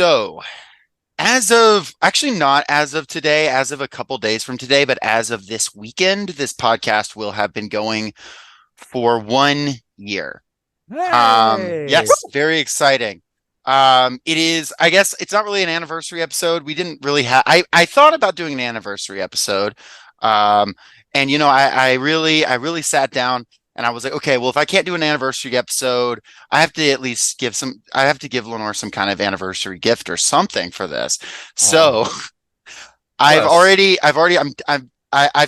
So, not as of today, as of a couple days from today, but as of this weekend, this podcast will have been going for 1 year. Hey! Yes, very exciting. It is, I guess it's not really an anniversary episode. We didn't really have, I thought about doing an anniversary episode. And I really sat down and I was like, okay, well, if I can't do an anniversary episode, I have to at least give Lenore some kind of anniversary gift or something for this. So I've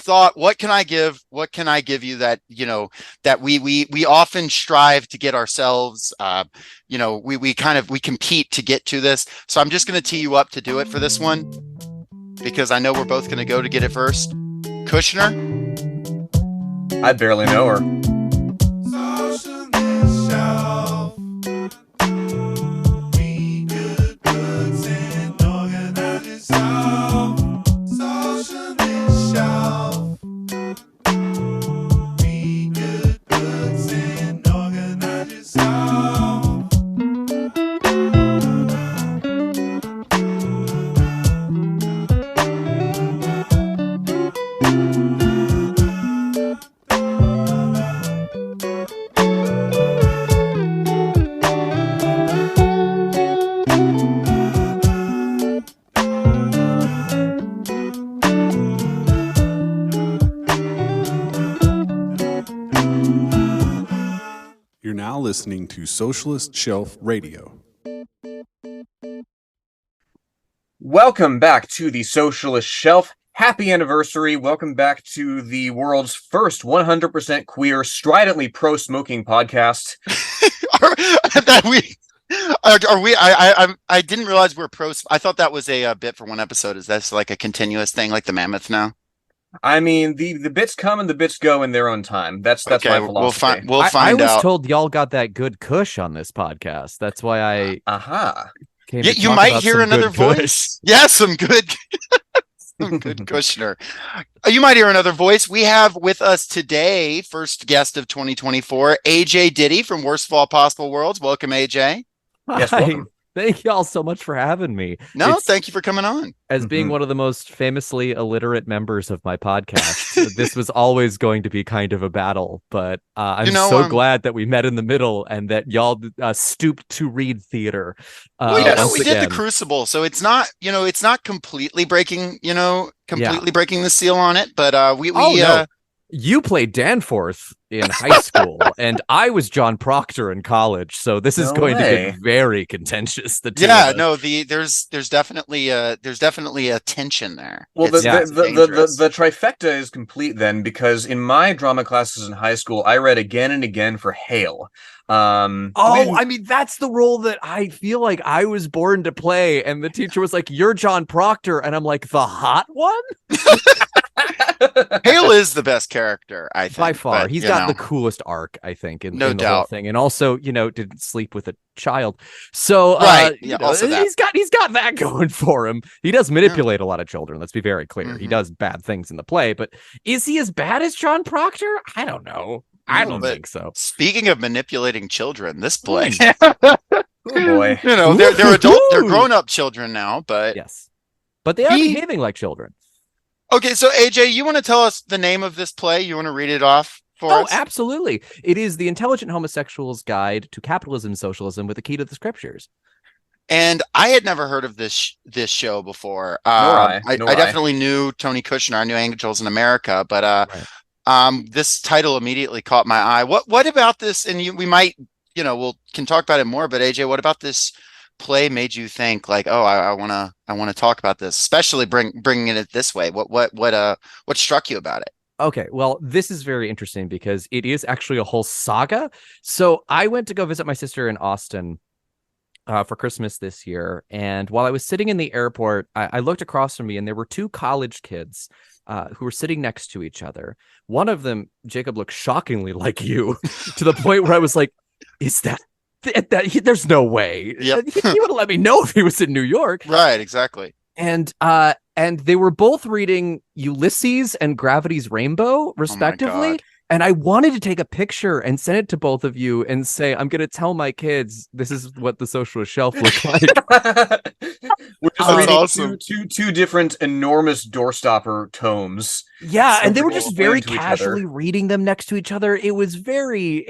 thought, what can I give? What can I give you that, that we often strive to get ourselves, we compete to get to this. So I'm just going to tee you up to do it for this one because I know we're both going to go to get it first. Kushner? I barely know her. Listening to Socialist Shelf Radio. Welcome back to the Socialist Shelf. Happy anniversary. Welcome back to the world's first 100% queer, stridently pro-smoking podcast. I didn't realize we're pro. I thought that was a bit for one episode. Is that like a continuous thing, like the Mammoth now? I mean, the bits come and the bits go in their own time. That's okay, my philosophy. We'll find out. I was told y'all got that good Kush on this podcast. That's why I came. You might hear another voice. Yeah, some good Kushner. You might hear another voice. We have with us today, first guest of 2024, AJ Ditty from Worst of All Possible Worlds. Welcome, AJ. Yes, welcome. Thank y'all so much for having me. Thank you for coming on. As being one of the most famously illiterate members of my podcast, this was always going to be kind of a battle, but I'm so glad that we met in the middle and that y'all stooped to read theater. We did the Crucible, so it's not completely breaking, breaking the seal on it, but no. You played Danforth in high school, and I was John Proctor in college. So this is going to get very contentious. There's definitely a tension there. Well, the trifecta is complete then, because in my drama classes in high school, I read again and again for Hale. I mean, that's the role that I feel like I was born to play, and the teacher was like, "You're John Proctor," and I'm like, "The hot one." Hale is the best character, I think. By far. He's got the coolest arc, I think, in the whole thing. And also, didn't sleep with a child. So he's got that going for him. He does manipulate a lot of children, let's be very clear. Mm-hmm. He does bad things in the play, but is he as bad as John Proctor? I don't know. I don't think so. Speaking of manipulating children, this play. Oh boy. They're adult, they're grown-up children now, but yes. But they are behaving like children. Okay, so AJ, you want to tell us the name of this play? You want to read it off for us? Oh, absolutely. It is The Intelligent Homosexual's Guide to Capitalism and Socialism with a Key to the Scriptures. And I had never heard of this show before. I definitely knew Tony Kushner. I knew Angels in America, but this title immediately caught my eye. What about this? And we might, can talk about it more. But AJ, what about this play made you think like, oh, I want to talk about this, especially bringing it this way? What struck you about it? Okay, well, this is very interesting because it is actually a whole saga. So I went to go visit my sister in Austin for Christmas this year, and while I was sitting in the airport, I looked across from me, and there were two college kids who were sitting next to each other. One of them, Jacob, looked shockingly like you, to the point where I was like, "Is that?" There's no way. Yep. He would have let me know if he was in New York. Right, exactly. And they were both reading Ulysses and Gravity's Rainbow, respectively. And I wanted to take a picture and send it to both of you and say, I'm going to tell my kids this is what the Socialist Shelf looks like. We're just That's reading awesome. two different enormous doorstopper tomes. Yeah, So and they were people just very to each other. casually reading them next to each other. It was very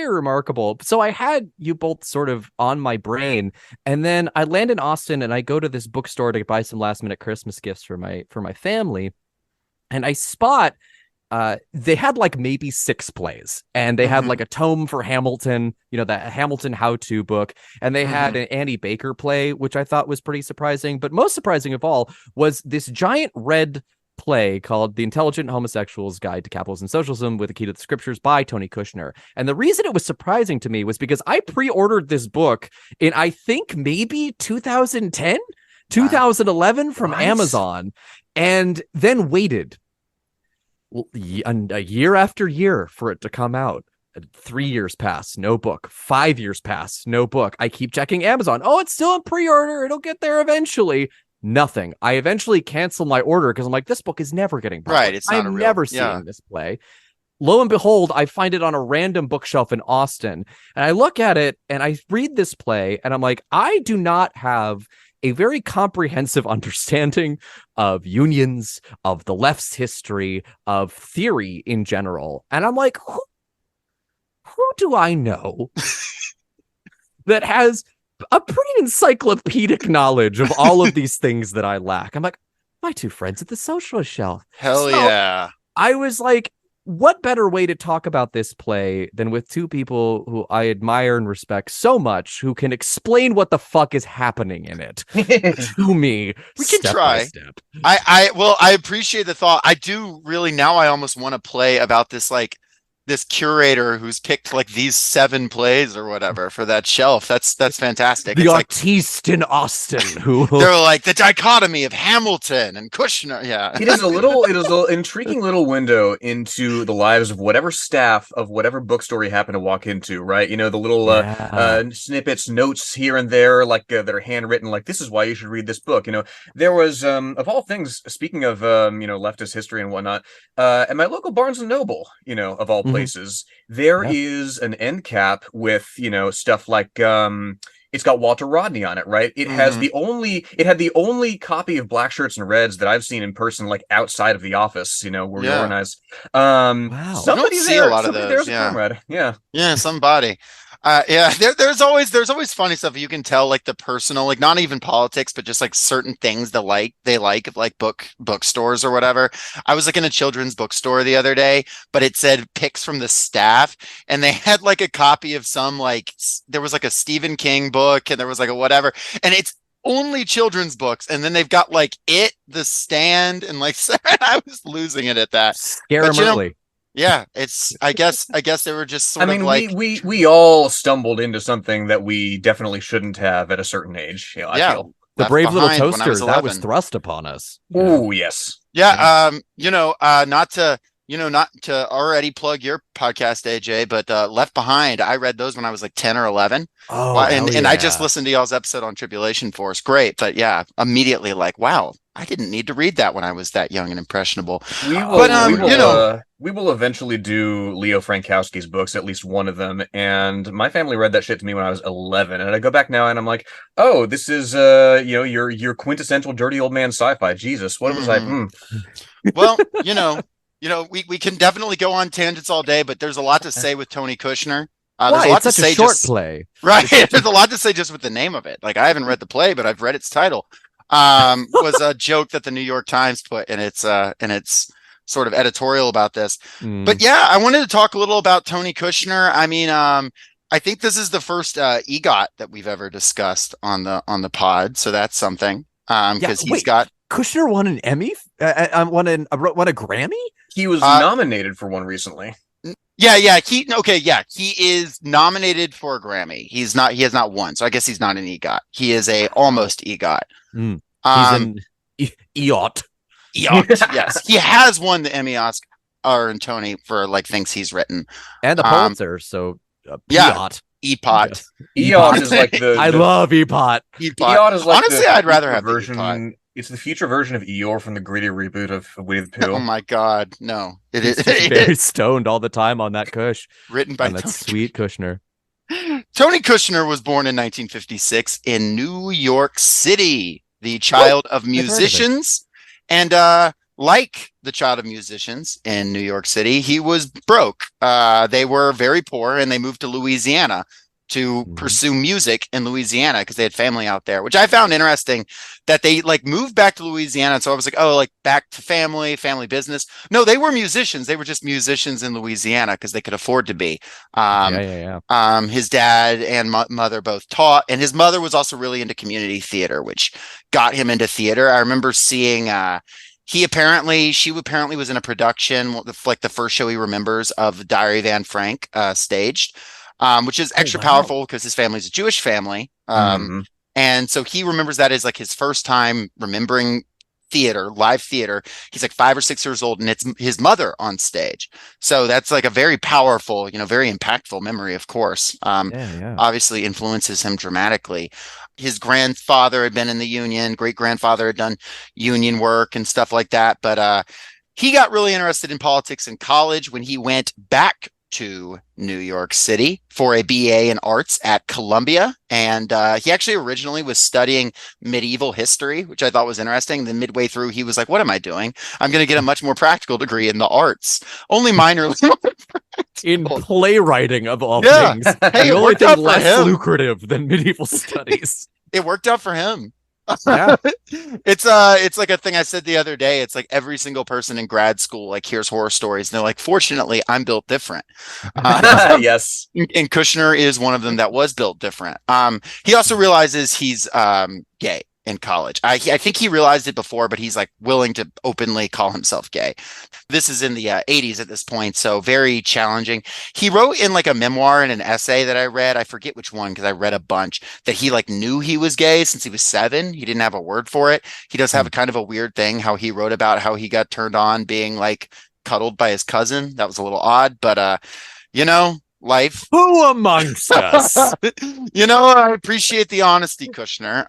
remarkable. So I had you both sort of on my brain, and then I land in Austin and I go to this bookstore to buy some last minute Christmas gifts for my family, and I spot they had like maybe 6 plays, and they had like a tome for Hamilton, the Hamilton how-to book, and they had an Annie Baker play, which I thought was pretty surprising. But most surprising of all was this giant red play called The Intelligent Homosexual's Guide to Capitalism and Socialism with a Key to the Scriptures by Tony Kushner. And the reason it was surprising to me was because I pre-ordered this book in, I think, maybe 2010, 2011 from Amazon, and then waited a year after year for it to come out. 3 years pass, no book. 5 years pass, no book. I keep checking Amazon. Oh, it's still in pre-order. It'll get there eventually. Nothing. I eventually cancel my order because I'm like, this book is never getting published. Right. It's not I'm never seeing this play. Lo and behold, I find it on a random bookshelf in Austin, and I look at it and I read this play, and I'm like, I do not have a very comprehensive understanding of unions, of the left's history, of theory in general. And I'm like, who do I know that has a pretty encyclopedic knowledge of all of these things that I lack? I'm like, my 2 friends at the Socialist Shelf. Hell So yeah. I was like, what better way to talk about this play than with 2 people who I admire and respect so much, who can explain what the fuck is happening in it to me. We can step try. by step. I appreciate the thought. I do really now. I almost want to play about this curator who's picked like these 7 plays or whatever for that shelf. That's fantastic. The It's like artiste in Austin who they're like the dichotomy of Hamilton and Kushner. Yeah. It is an intriguing little window into the lives of whatever staff of whatever bookstore you happen to walk into, right? The little snippets, notes here and there, like that are handwritten, like this is why you should read this book. There was of all things, speaking of leftist history and whatnot, at my local Barnes and Noble, of all places, there is an end cap with stuff like it's got Walter Rodney on it, right? It has the only copy of Black Shirts and Reds that I've seen in person, like outside of the office, where we organize. Wow. Somebody's see there. a lot of Somebody those, there's a yeah. comrade. Yeah. Somebody. There's always funny stuff. You can tell like the personal, like not even politics, but just like certain things they like bookstores or whatever. I was like in a children's bookstore the other day, but it said picks from the staff, and they had like a copy of some there was like a Stephen King book, and there was like a whatever, and it's only children's books, and then they've got like The Stand, and like I was losing it at that. scare them early. Yeah, it's I guess they were just sort of like we all stumbled into something that we definitely shouldn't have at a certain age. I feel. The Left brave little Behind when I was toaster that was 11. thrust upon us. Oh yes. Yeah, not to already plug your podcast, AJ, but Left Behind, I read those when I was like 10 or 11. Oh, and I just listened to y'all's episode on Tribulation Force. Great, but yeah, immediately like, wow, I didn't need to read that when I was that young and impressionable. We will eventually do Leo Frankowski's books, at least one of them, and my family read that shit to me when I was 11, and I go back now and I'm like, oh, this is your quintessential dirty old man sci-fi. Jesus, what was I? Well, we can definitely go on tangents all day, but there's a lot to say with Tony Kushner. There's a lot it's to such say a short just play. right. There's a lot to say just with the name of it. Like I haven't read the play, but I've read its title. Was a joke that the New York Times put in its sort of editorial about this. But yeah, I wanted to talk a little about Tony Kushner. I mean, I think this is the first EGOT that we've ever discussed on the pod, so that's something. Because Kushner won an Emmy, won a Grammy. He was nominated for one recently. Yeah. He is nominated for a Grammy. He has not won, so I guess he's not an EGOT. He is a almost EGOT. He's an EOT. Yes, he has won the Emmy, Oscar, and Tony for like things he's written, and the Pulitzer. So EOT. EPOT. EOT is like the I love EPOT. EOT is like honestly, I'd rather have version the EPOT. It's the future version of Eeyore from the gritty reboot of Winnie the Pooh. Oh my God, no! He's just very stoned all the time on that Kush, Written by on that sweet Kushner. Tony Kushner was born in 1956 in New York City, the child of musicians. And like the child of musicians in New York City, he was broke. They were very poor and they moved to Louisiana to pursue music in Louisiana because they had family out there, which I found interesting that they like moved back to Louisiana. So I was like, oh, like back to family business. No, they were musicians. They were just musicians in Louisiana because they could afford to be. His dad and mother both taught, and his mother was also really into community theater, which got him into theater. I remember seeing she apparently was in a production, like the first show he remembers of Diary of Anne Frank staged. Which is extra powerful because his family's a Jewish family. And so he remembers that as like his first time remembering theater, live theater. He's like 5 or 6 years old and it's his mother on stage. So that's like a very powerful, very impactful memory, of course. Obviously influences him dramatically. His grandfather had been in the union, great grandfather had done union work and stuff like that. But he got really interested in politics in college when he went back to New York City for a BA in arts at Columbia. And he actually originally was studying medieval history, which I thought was interesting. Then midway through, he was like, what am I doing? I'm going to get a much more practical degree in the arts. Only minorly in playwriting of all things. Hey, the only thing less lucrative than medieval studies. It worked out for him. Yeah. It's like a thing I said the other day. It's like every single person in grad school like hears horror stories and they're like, fortunately, I'm built different. Yes. And Kushner is one of them that was built different. He also realizes he's gay in college. I think he realized it before, but he's like willing to openly call himself gay. This is in the 80s at this point, so very challenging. He wrote in like a memoir and an essay that I read, I forget which one because I read a bunch, that he like knew he was gay since he was 7. He didn't have a word for it. He does have a kind of a weird thing how he wrote about how he got turned on being like cuddled by his cousin. That was a little odd, but life. Who amongst us? I appreciate the honesty, Kushner.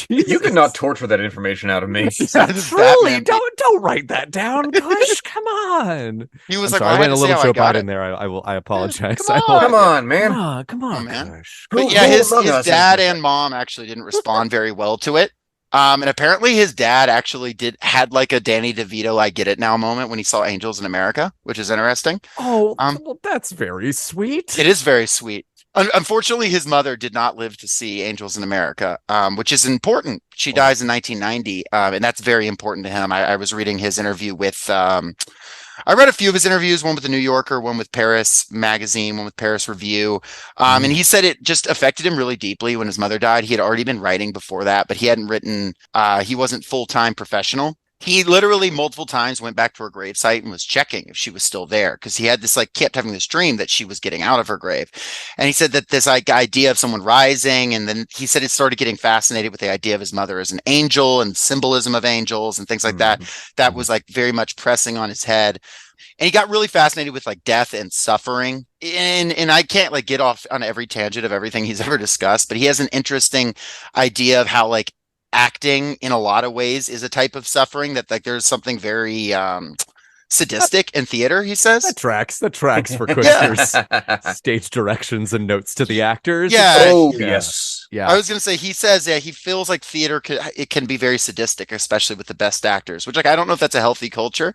You could not torture that information out of me. Truly, don't write that down, Kush. Come on. He was I went a little Joe Biden there. I apologize. Come on, man. Come on, man. Kush. But yeah, his dad and mom actually didn't respond very well to it. And apparently his dad actually had like a Danny DeVito I get it now moment when he saw Angels in America, which is interesting. Oh, well, that's very sweet. It is very sweet. Unfortunately, his mother did not live to see Angels in America, which is important. She dies in 1990, and that's very important to him. I was reading his interview with I read a few of his interviews, one with the New Yorker, one with Paris Magazine, one with Paris Review. And he said it just affected him really deeply when his mother died. He had already been writing before that, but he hadn't written, he wasn't full-time professional. He literally multiple times went back to her gravesite and was checking if she was still there because he had this kept having this dream that she was getting out of her grave. And he said that this idea of someone rising, and then he said it started getting fascinated with the idea of his mother as an angel and symbolism of angels and things like that. That was very much pressing on his head. And he got really fascinated with death and suffering. And I can't get off on every tangent of everything he's ever discussed, but he has an interesting idea of how acting in a lot of ways is a type of suffering, that there's something very sadistic in theater, he says. That tracks for Kushner's stage directions and notes to the actors. Yes. Yeah. I was going to say, he says, he feels like theater it can be very sadistic, especially with the best actors, which I don't know if that's a healthy culture.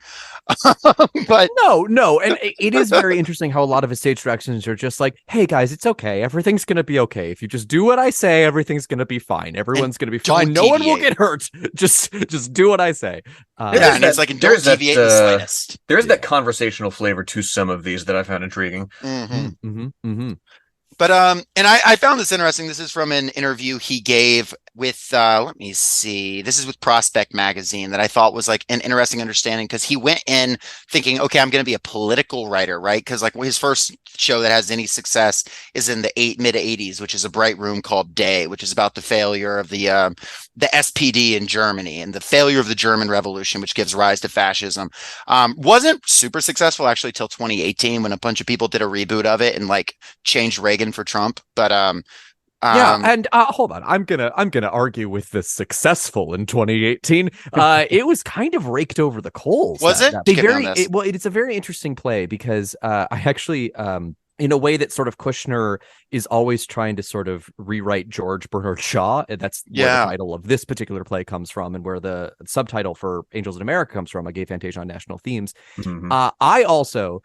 But no, and it is very interesting how a lot of his stage directions are just like, hey guys, it's okay, everything's gonna be okay if you just do what I say, everything's gonna be fine, everyone's gonna be fine, no one will get hurt, just do what I say. And it's don't deviate the slightest. There is that conversational flavor to some of these that I found intriguing. But and I found this interesting. This is from an interview he gave with let me see. This is with Prospect Magazine that I thought was an interesting understanding, because he went in thinking, okay, I'm going to be a political writer, right? Because his first show that has any success is in the mid 80s, which is A Bright Room Called Day, which is about the failure of the SPD in Germany and the failure of the German Revolution, which gives rise to fascism. Wasn't super successful actually till 2018 when a bunch of people did a reboot of it and changed Reagan for Trump. But Yeah, and hold on, I'm gonna argue with the successful in 2018. It was kind of raked over the coals. Was it? They Get me on this. it's a very interesting play because I actually in a way that sort of Kushner is always trying to sort of rewrite George Bernard Shaw. And that's where the title of this particular play comes from, and where the subtitle for Angels in America comes from, A Gay Fantasia on National Themes. I also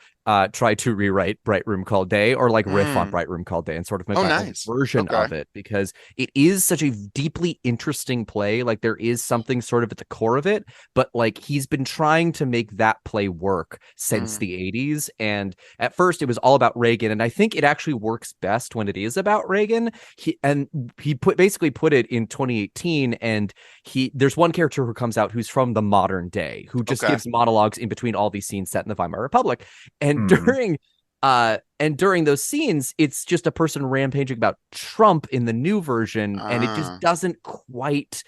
try to rewrite Bright Room Called Day, or like riff on Bright Room Called Day, and sort of make my own version of it, because it is such a deeply interesting play. Like there is something sort of at the core of it, but like he's been trying to make that play work since the 80s. And at first it was all about Reagan, and I think it actually works best when it is about Reagan. He basically put it in 2018, and there's one character who comes out who's from the modern day, who just gives monologues in between all these scenes set in the Weimar Republic. And during those scenes, it's just a person rampaging about Trump in the new version, and it just doesn't quite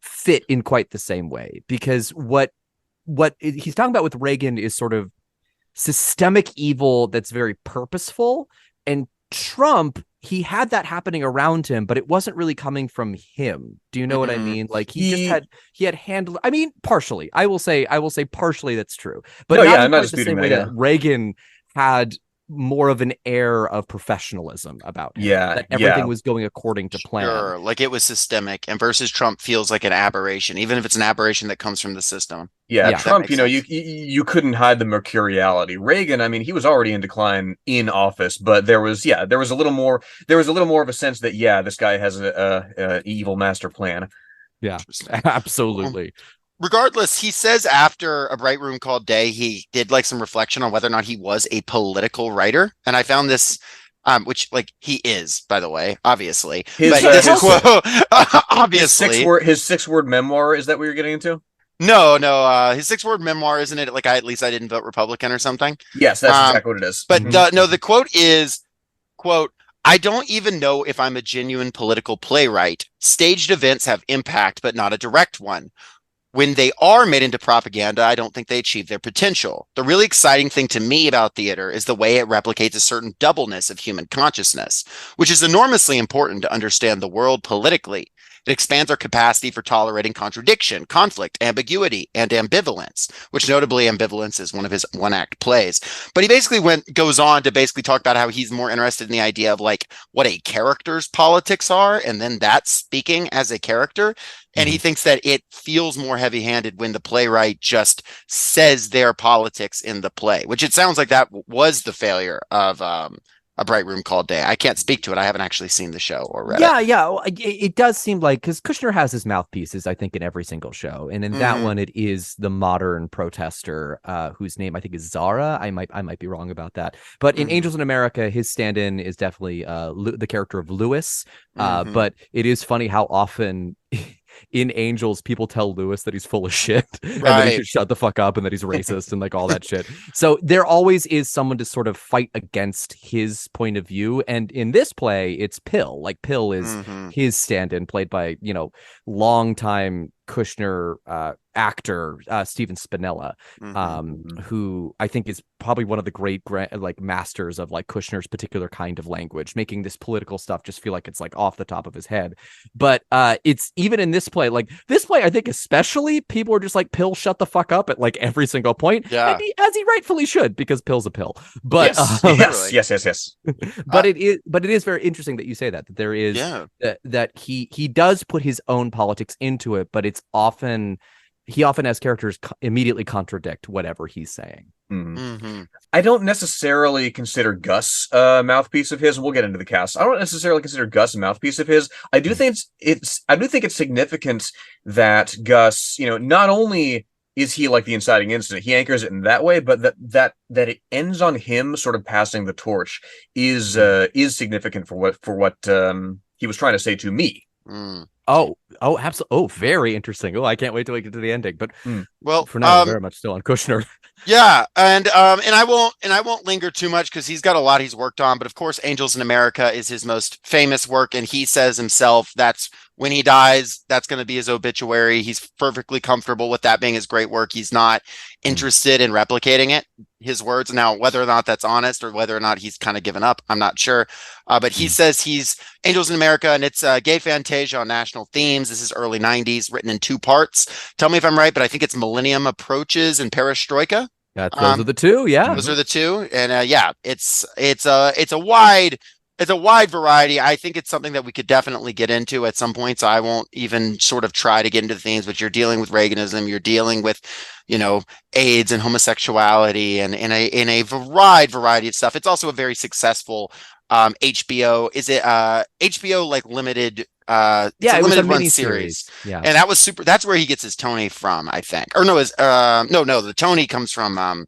fit in quite the same way, because what he's talking about with Reagan is sort of systemic evil that's very purposeful, and Trump, he had that happening around him, but it wasn't really coming from him. Do you know what I mean? Like he had handled, I mean, partially. I will say partially that's true. But I'm not quite the same way that Reagan had more of an air of professionalism about him. That everything was going according to plan. Sure, like it was systemic, and versus Trump feels like an aberration, even if it's an aberration that comes from the system. Trump, you couldn't hide the mercuriality. Reagan, I mean, he was already in decline in office, but there was a little more of a sense that this guy has a evil master plan. Yeah, absolutely. Regardless, he says after A Bright Room Called Day, he did like some reflection on whether or not he was a political writer. And I found this, which like he is, by the way, obviously. But this quote, obviously. His 6-word memoir, is that what you're getting into? No, his 6-word memoir, isn't it? Like, at least I didn't vote Republican or something. Yes, that's exactly what it is. But no, the quote is, quote, "I don't even know if I'm a genuine political playwright. Staged events have impact, but not a direct one. When they are made into propaganda, I don't think they achieve their potential. The really exciting thing to me about theater is the way it replicates a certain doubleness of human consciousness, which is enormously important to understand the world politically. It expands our capacity for tolerating contradiction, conflict, ambiguity, and ambivalence," which notably ambivalence is one of his one-act plays. But he basically goes on to basically talk about how he's more interested in the idea of like what a character's politics are, and then that's speaking as a character. And he thinks that it feels more heavy-handed when the playwright just says their politics in the play, which it sounds like that was the failure of A Bright Room Called Day. I can't speak to it. I haven't actually seen the show or read it. Yeah. It does seem like, because Kushner has his mouthpieces, I think, in every single show, and in that one, it is the modern protester, whose name I think is Zara. I might be wrong about that. But in Angels in America, his stand-in is definitely the character of Lewis. But it is funny how often in Angels, people tell Lewis that he's full of shit and that he should shut the fuck up and that he's racist and like all that shit. So there always is someone to sort of fight against his point of view. And in this play, it's Pill. Like Pill is his stand-in, played by, longtime Kushner actor Stephen Spinella, who I think is probably one of the great masters of like Kushner's particular kind of language, making this political stuff just feel like it's like off the top of his head. But it's even in this play, I think especially, people are just like, Pill, shut the fuck up at like every single point. And as he rightfully should, because Pill's a pill. But yes. But it is very interesting that you say that there is that he does put his own politics into it, but it's he often has characters immediately contradict whatever he's saying. I don't necessarily consider Gus a mouthpiece of his. We'll get into the cast. I don't necessarily consider Gus a mouthpiece of his. I do think it's significant that Gus, not only is he like the inciting incident, he anchors it in that way, but that it ends on him sort of passing the torch is significant for what he was trying to say to me. Oh, absolutely. Oh, very interesting. Oh, I can't wait till we get to the ending. But Well, For now, we're very much still on Kushner. yeah, and I won't linger too much because he's got a lot he's worked on. But of course, Angels in America is his most famous work, and he says himself that's when he dies, that's going to be his obituary. He's perfectly comfortable with that being his great work. He's not interested in replicating it. His words. Now, whether or not that's honest or whether or not he's kind of given up, I'm not sure. But he says he's Angels in America, and it's gay fantasia on national themes. This is early '90s, written in 2 parts. Tell me if I'm right, but I think it's Millennium Approaches and Perestroika. Those are the 2, yeah. Those are the 2, and yeah, it's a wide variety. I think it's something that we could definitely get into at some point. So I won't even sort of try to get into themes. But you're dealing with Reaganism, you're dealing with, AIDS and homosexuality, and in a variety of stuff. It's also a very successful HBO. Is it HBO like limited? Yeah, it was a limited run mini series. Yeah, And that was super. That's where he gets his Tony from, I think. Or no, the Tony comes from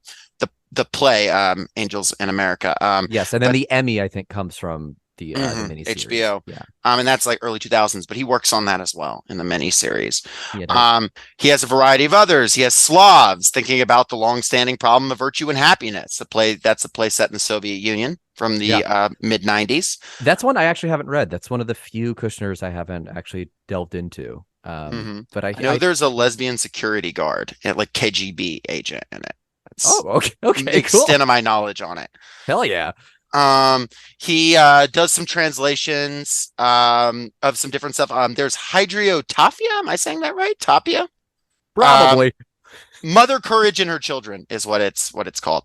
the play Angels in America. yes, and then the Emmy I think comes from the mini series. HBO. Yeah, And that's like early 2000s, but he works on that as well in the mini series. yeah, He has a variety of others. He has Slavs, thinking about the long-standing problem of virtue and happiness. That's a play set in the Soviet Union from the mid 90s. that's one I actually haven't read. That's one of the few Kushners I haven't actually delved into. But I know there's a lesbian security guard, like KGB agent in it. That's okay, the cool. extent of my knowledge on it. Hell yeah. He does some translations of some different stuff. There's Hydriotafia. Am I saying that right? Tapia? Probably. Mother Courage and Her Children is what it's called.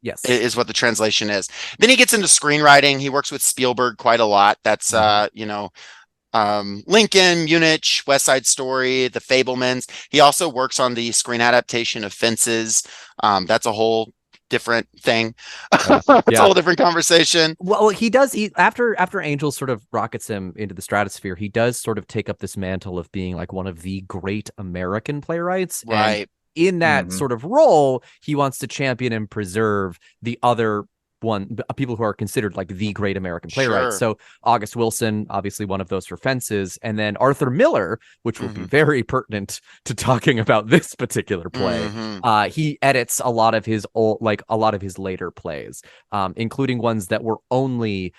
Yes. Is what the translation is. Then he gets into screenwriting. He works with Spielberg quite a lot. That's Lincoln, Munich, West Side Story, The Fablemans. He also works on the screen adaptation of Fences. That's a whole different thing. It's a whole different conversation. Well, he does. After Angels sort of rockets him into the stratosphere, he does sort of take up this mantle of being like one of the great American playwrights. Right. And in that sort of role, he wants to champion and preserve the other people who are considered like the great American playwrights. So August Wilson, obviously one of those for Fences, and then Arthur Miller, which will be very pertinent to talking about this particular play. He edits a lot of his later plays, including ones that were only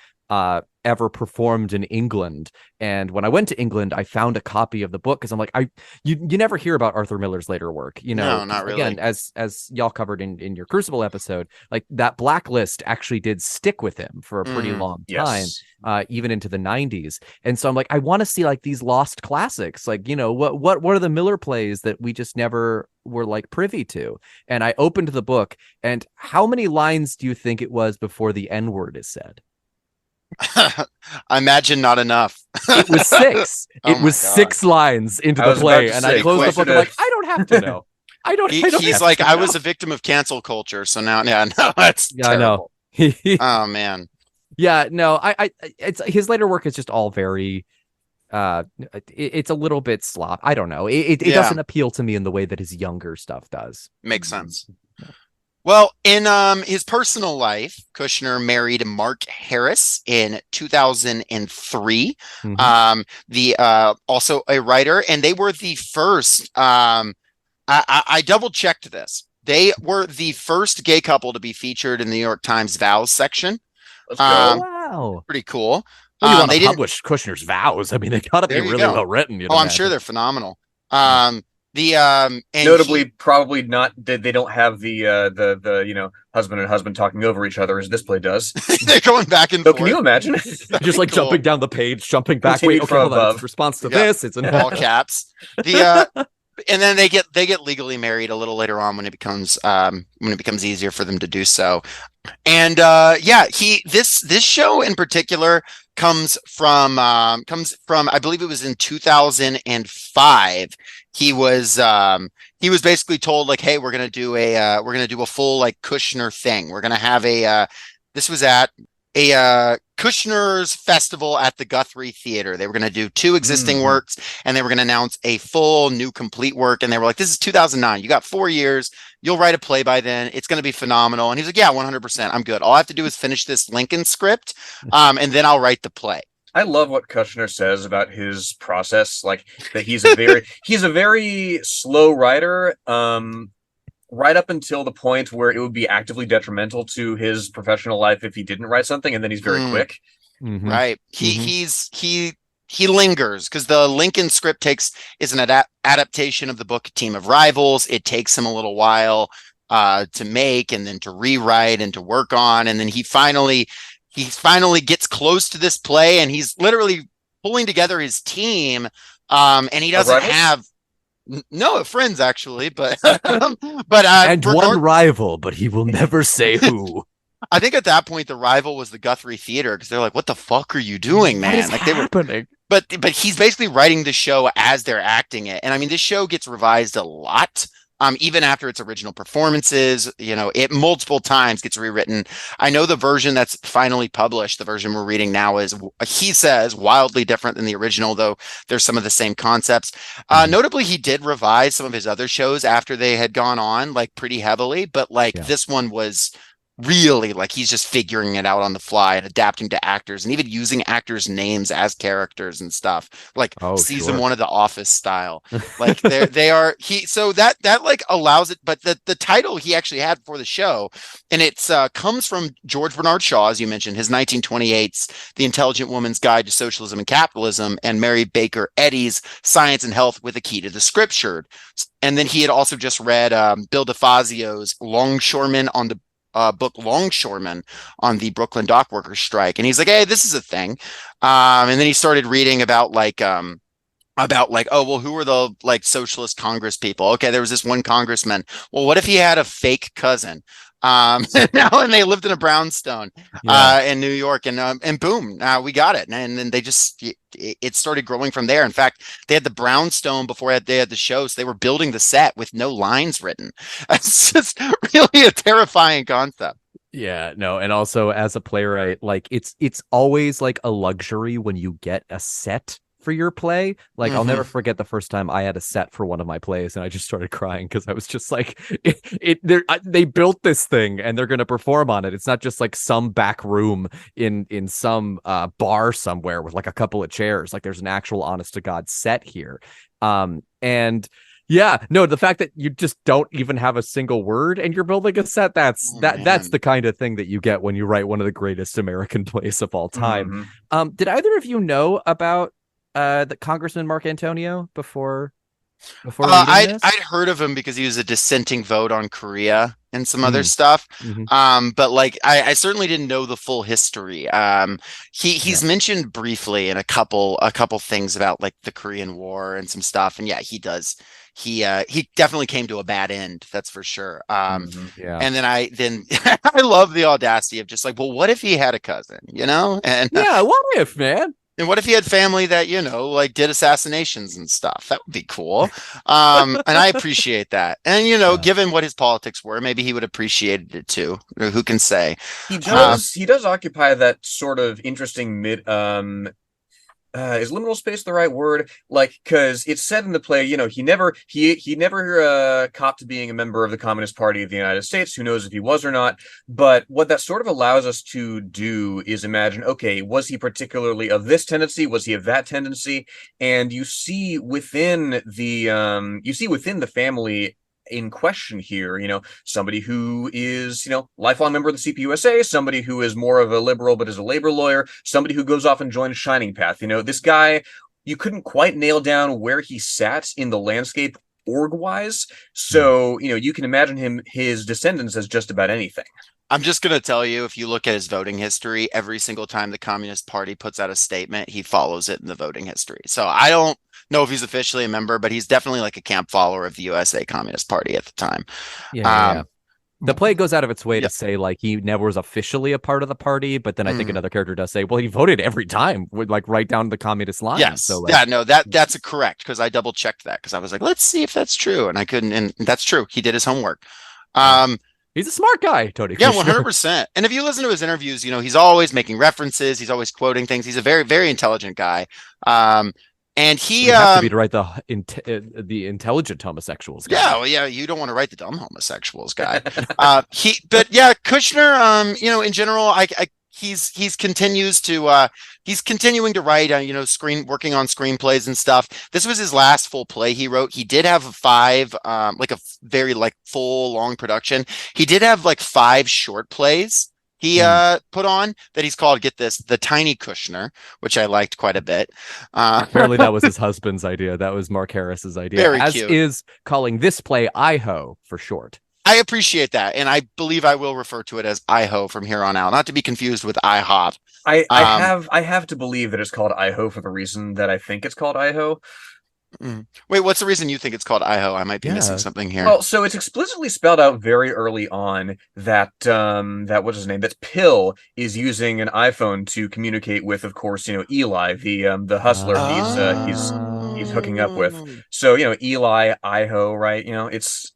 ever performed in England. And when I went to England, I found a copy of the book because I'm like, you never hear about Arthur Miller's later work, No, not really. Again, as y'all covered in your Crucible episode, like that blacklist actually did stick with him for a pretty long time, even into the 90s. And so I'm like, I want to see like these lost classics, like, what are the Miller plays that we just never were like privy to? And I opened the book, and how many lines do you think it was before the N-word is said? I imagine not enough. It was 6. It was 6 lines into the play, and I closed the book. I'm like, I don't have to know. I don't. He's like, I was a victim of cancel culture, so now, that's terrible. I know. Oh man. Yeah, no, it's his later work is just all very. It's a little bit slop. I don't know. It doesn't appeal to me in the way that his younger stuff does. Makes sense. Well, in his personal life, Kushner married Mark Harris in 2003. Also a writer, and they were the first. I double checked this. They were the first gay couple to be featured in the New York Times vows section. Let's go. Wow, pretty cool. Well, you want to publish Kushner's vows? I mean, they gotta be really well written. I'm sure they're phenomenal. Notably, probably not. They don't have the husband and husband talking over each other as this play does. They're going back and forth. Can you imagine? Just like cool. Jumping down the page, jumping back. Continue Wait, okay, hold on. It's response to this. It's in all caps. And then they get legally married a little later on when it becomes easier for them to do so. And this show in particular comes from I believe it was in 2005. He was basically told like, hey, we're gonna do a full like Kushner thing. We're gonna have this was at a Kushner's festival at the Guthrie Theater. They were going to do 2 existing works, and they were going to announce a full new complete work. And they were like, this is 2009. You got 4 years. You'll write a play by then. It's going to be phenomenal. And he's like, yeah, 100%. I'm good. All I have to do is finish this Lincoln script. And then I'll write the play. I love what Kushner says about his process, like that he's a very slow writer, right up until the point where it would be actively detrimental to his professional life if he didn't write something, and then he's very quick. Mm-hmm. Right. He lingers because the Lincoln script is an adaptation of the book Team of Rivals. It takes him a little while to make and then to rewrite and to work on, and then he finally gets close to this play, and he's literally pulling together his team. And he doesn't have no friends actually, but and one rival, but he will never say who. I think at that point the rival was the Guthrie Theater because they're like, "What the fuck are you doing, man?" What is like happening? But he's basically writing the show as they're acting it, and I mean, this show gets revised a lot. Even after its original performances, it multiple times gets rewritten. I know the version that's finally published, the version we're reading now, is, he says, wildly different than the original, though there's some of the same concepts. Notably, he did revise some of his other shows after they had gone on, like pretty heavily, but this one was really like he's just figuring it out on the fly and adapting to actors and even using actors' names as characters and stuff, like season 1 of The Office style. Like so that like allows it. But the title he actually had for the show, and it's comes from George Bernard Shaw, as you mentioned, his 1928's The Intelligent Woman's Guide to Socialism and Capitalism, and Mary Baker Eddy's Science and Health with a Key to the Scriptured. And then he had also just read Bill DeFazio's Longshoreman on the book Longshoreman on the Brooklyn dock workers strike, and he's like, "Hey, this is a thing." And then he started reading about oh well, who were the socialist Congress people? Okay, there was this one congressman. Well, what if he had a fake cousin? And they lived in a brownstone in New York, and boom, we got it. And then it started growing from there. In fact, they had the brownstone before they had the show, so they were building the set with no lines written. It's just really a terrifying concept. Yeah, no, and also as a playwright, it's always like a luxury when you get a set for your play. Like, I'll never forget the first time I had a set for one of my plays, and I just started crying because I was just like, they built this thing and they're going to perform on it. It's not just like some back room in some bar somewhere with like a couple of chairs. Like, there's an actual honest to God set here. And yeah, no, the fact that you just don't even have a single word and you're building a set, that's the kind of thing that you get when you write one of the greatest American plays of all time. Did either of you know about the Congressman Mark Antonio before I'd heard of him because he was a dissenting vote on Korea and some other stuff. But I certainly didn't know the full history. He's mentioned briefly in a couple things about like the Korean War and some stuff, and he does. He definitely came to a bad end, that's for sure. And then I love the audacity of just like, well, what if he had a cousin, and what if, man? And what if he had family that, did assassinations and stuff? That would be cool. And I appreciate that. And, given what his politics were, maybe he would appreciate it too. Who can say? He does occupy that sort of interesting is liminal space the right word? Like, because it's said in the play, he never copped being a member of the Communist Party of the United States. Who knows if he was or not? But what that sort of allows us to do is imagine, okay, was he particularly of this tendency? Was he of that tendency? And you see within the family in question here, somebody who is, lifelong member of the CPUSA, somebody who is more of a liberal but is a labor lawyer, somebody who goes off and joins Shining Path. This guy, you couldn't quite nail down where he sat in the landscape org-wise. So, you can imagine his descendants as just about anything. I'm just going to tell you, if you look at his voting history, every single time the Communist Party puts out a statement, he follows it in the voting history. So I don't know if he's officially a member, but he's definitely like a camp follower of the USA Communist Party at the time. The play goes out of its way to say like he never was officially a part of the party, but then I think another character does say, well, he voted every time with like right down the communist line. Yes. So that's correct, because I double checked that because I was like, let's see if that's true, and I couldn't. And that's true. He did his homework. He's a smart guy, Tony Kushner. Yeah, 100%. And if you listen to his interviews, he's always making references. He's always quoting things. He's a very, very intelligent guy. And he have to be to write the intelligent homosexuals guy. Yeah, well, you don't want to write the dumb homosexuals guy. Kushner, in general, he's continues to he's continuing to write, working on screenplays and stuff. This was his last full play he wrote. He did have very like full long production. He did have like 5 short plays he put on that he's called, get this, the Tony Kushner, which I liked quite a bit. Apparently that was his husband's idea. That was Mark Harris's idea. Very as cute. Is calling this play iHO for short. I appreciate that, and I believe I will refer to it as iHO from here on out, not to be confused with IHOP. I have to believe that it's called iHO for the reason that I think it's called iHO. Wait, what's the reason you think it's called iHO? I might be missing something here. Well, so it's explicitly spelled out very early on that what's his name? That Pill is using an iPhone to communicate with, of course, Eli, the hustler he's hooking up with. So Eli, iHO, right? It's.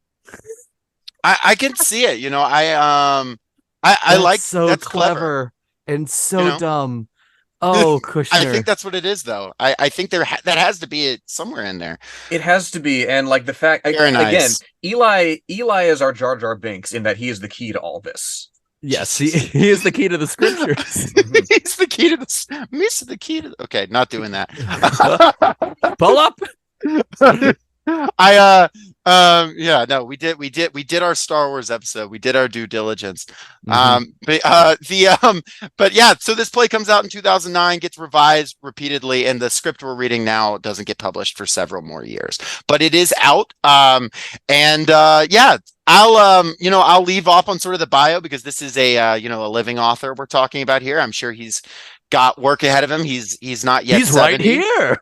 I can see it. I like so that's clever and so dumb. Oh, Kushner. I think that's what it is, though. I think that has to be it somewhere in there. It has to be, and like the fact Very nice. again, Eli is our Jar Jar Binks in that he is the key to all this. Yes, he is the key to the scriptures. He's the key to this. Mr. The key to. Okay, not doing that. Pull up. We did our Star Wars episode. We did our due diligence. But yeah, so this play comes out in 2009, gets revised repeatedly, and the script we're reading now doesn't get published for several more years, but it is out. I'll leave off on sort of the bio because this is a living author we're talking about here. I'm sure he's got work ahead of him. He's not yet. He's 70. right here.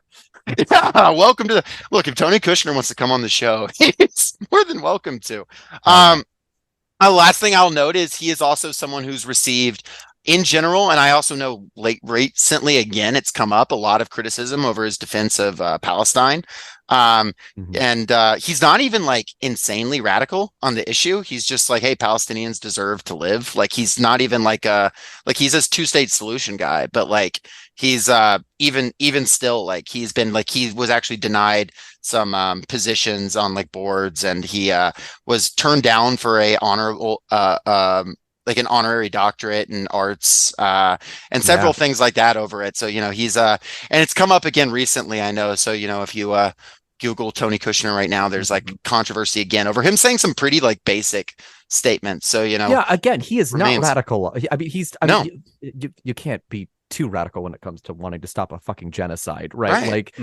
Yeah, welcome to look. If Tony Kushner wants to come on the show, he's more than welcome to. Last thing I'll note is he is also someone who's received, in general, and I also know recently again it's come up, a lot of criticism over his defense of Palestine. And he's not even like insanely radical on the issue. He's just like, hey, Palestinians deserve to live. Like he's not even he's a 2-state solution guy, but like he's even still, like he's been like, he was actually denied some positions on like boards, and he was turned down for a honorable like an honorary doctorate in arts and several things like that over it. So he's and it's come up again recently, I know. So if you Google Tony Kushner right now, there's like controversy again over him saying some pretty like basic statements. So again, he is not radical. I mean, you can't be too radical when it comes to wanting to stop a fucking genocide, right? Like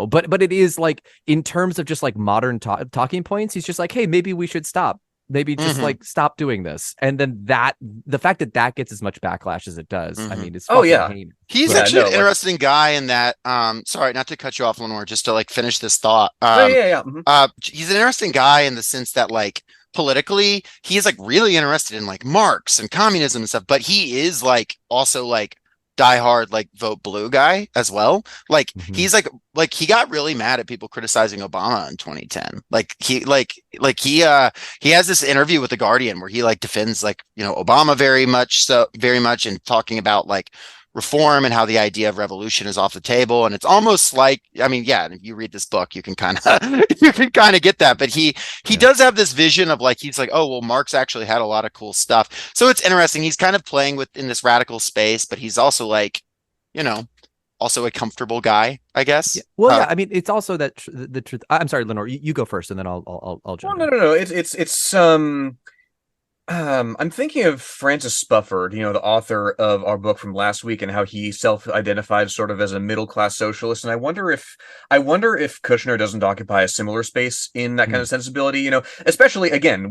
but it is like, in terms of just like modern talking points, he's just like, hey, maybe we should stop. Maybe just like stop doing this, and then the fact that gets as much backlash as it does, I mean, it's heinous. He's actually an interesting guy in that. Sorry, not to cut you off, Lenore, just to like finish this thought. He's an interesting guy in the sense that like politically, he is like really interested in like Marx and communism and stuff, but he is like also like diehard like vote blue guy as well. Like he's like he got really mad at people criticizing Obama in 2010. He has this interview with The Guardian where he like defends like Obama very much and talking about like reform and how the idea of revolution is off the table. And it's almost like, I mean, yeah, if you read this book, you can kind of get that. But he does have this vision of like, he's like, oh, well, Marx actually had a lot of cool stuff. So it's interesting. He's kind of playing in this radical space, but he's also like, also a comfortable guy, I guess. Yeah. Well, I mean, it's also that the truth. I'm sorry, Lenore, you go first, and then I'll jump. No. It's I'm thinking of Francis Spufford, the author of our book from last week, and how he self-identified sort of as a middle-class socialist. And I wonder if Kushner doesn't occupy a similar space in that kind of sensibility, especially again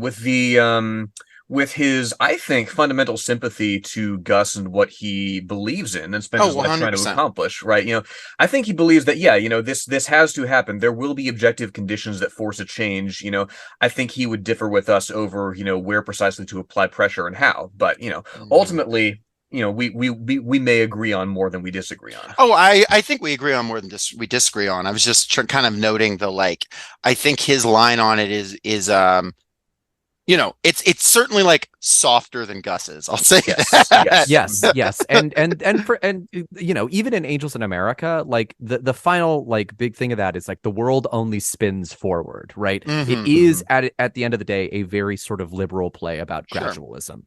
with his, I think, fundamental sympathy to Gus and what he believes in and spends his life trying to accomplish, right? I think he believes that, this has to happen. There will be objective conditions that force a change. I think he would differ with us over, where precisely to apply pressure and how. But, ultimately, we may agree on more than we disagree on. Oh, I think we agree on more than we disagree on. I was just kind of noting I think his line on it is it's certainly like softer than Gus's. I'll say that. Yes. And even in Angels in America, like the final like big thing of that is like the world only spins forward, right? It is at the end of the day a very sort of liberal play about gradualism.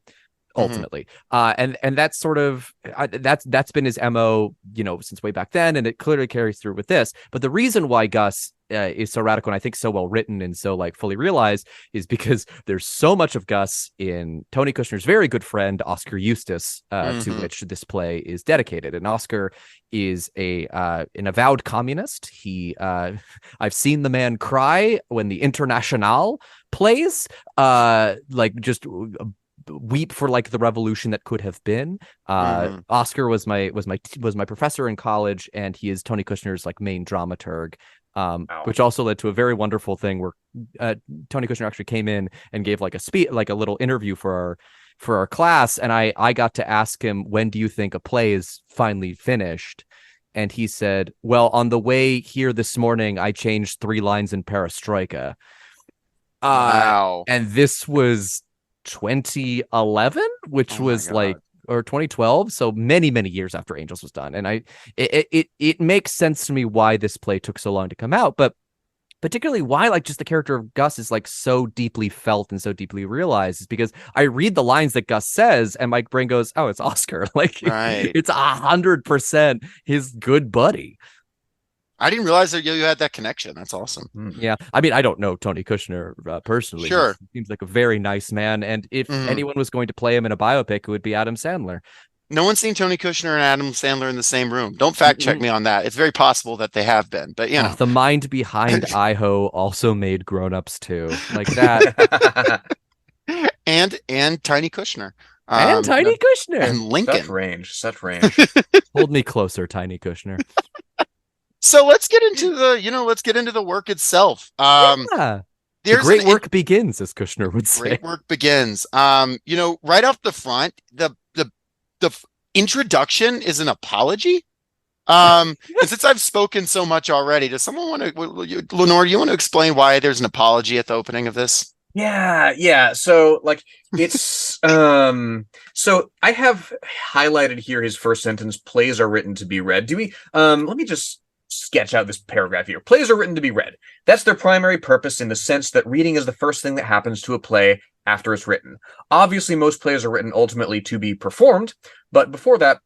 ultimately. And that's sort of that's been his MO, since way back then, and it clearly carries through with this. But the reason why Gus is so radical and I think so well written and so like fully realized is because there's so much of Gus in Tony Kushner's very good friend Oscar Eustace, to which this play is dedicated. And Oscar is an avowed communist. I've seen the man cry when the Internationale plays, just weep for like the revolution that could have been. Oscar was my professor in college, and he is Tony Kushner's like main dramaturg. Which also led to a very wonderful thing where Tony Kushner actually came in and gave like a speech, like a little interview for our class, and I got to ask him, when do you think a play is finally finished? And he said, well, on the way here this morning, I changed 3 lines in Perestroika. Wow. And this was 2011, which was like, or 2012, so many years after Angels was done. And it makes sense to me why this play took so long to come out, but particularly why like just the character of Gus is like so deeply felt and so deeply realized is because I read the lines that Gus says and my brain goes, oh, it's Oscar. Like it's 100% his good buddy. I didn't realize that you had that connection. That's awesome. Yeah. I mean, I don't know Tony Kushner personally. Sure. He seems like a very nice man. And if anyone was going to play him in a biopic, it would be Adam Sandler. No one's seen Tony Kushner and Adam Sandler in the same room. Don't fact check me on that. It's very possible that they have been, but the mind behind iHO also made Grown Ups too. Like that. and Tiny Kushner. And Tiny Kushner. And Lincoln. Such range. Hold me closer, Tiny Kushner. So let's get into the work itself. The great work begins, as Kushner would say. Great work begins. Right off the front, the introduction is an apology. And since I've spoken so much already, does someone want to, Lenore, you want to explain why there's an apology at the opening of this? Yeah. So like it's so I have highlighted here his first sentence, plays are written to be read. Do we let me just sketch out this paragraph here. Plays are written to be read. That's their primary purpose in the sense that reading is the first thing that happens to a play after it's written. Obviously, most plays are written ultimately to be performed, but before that,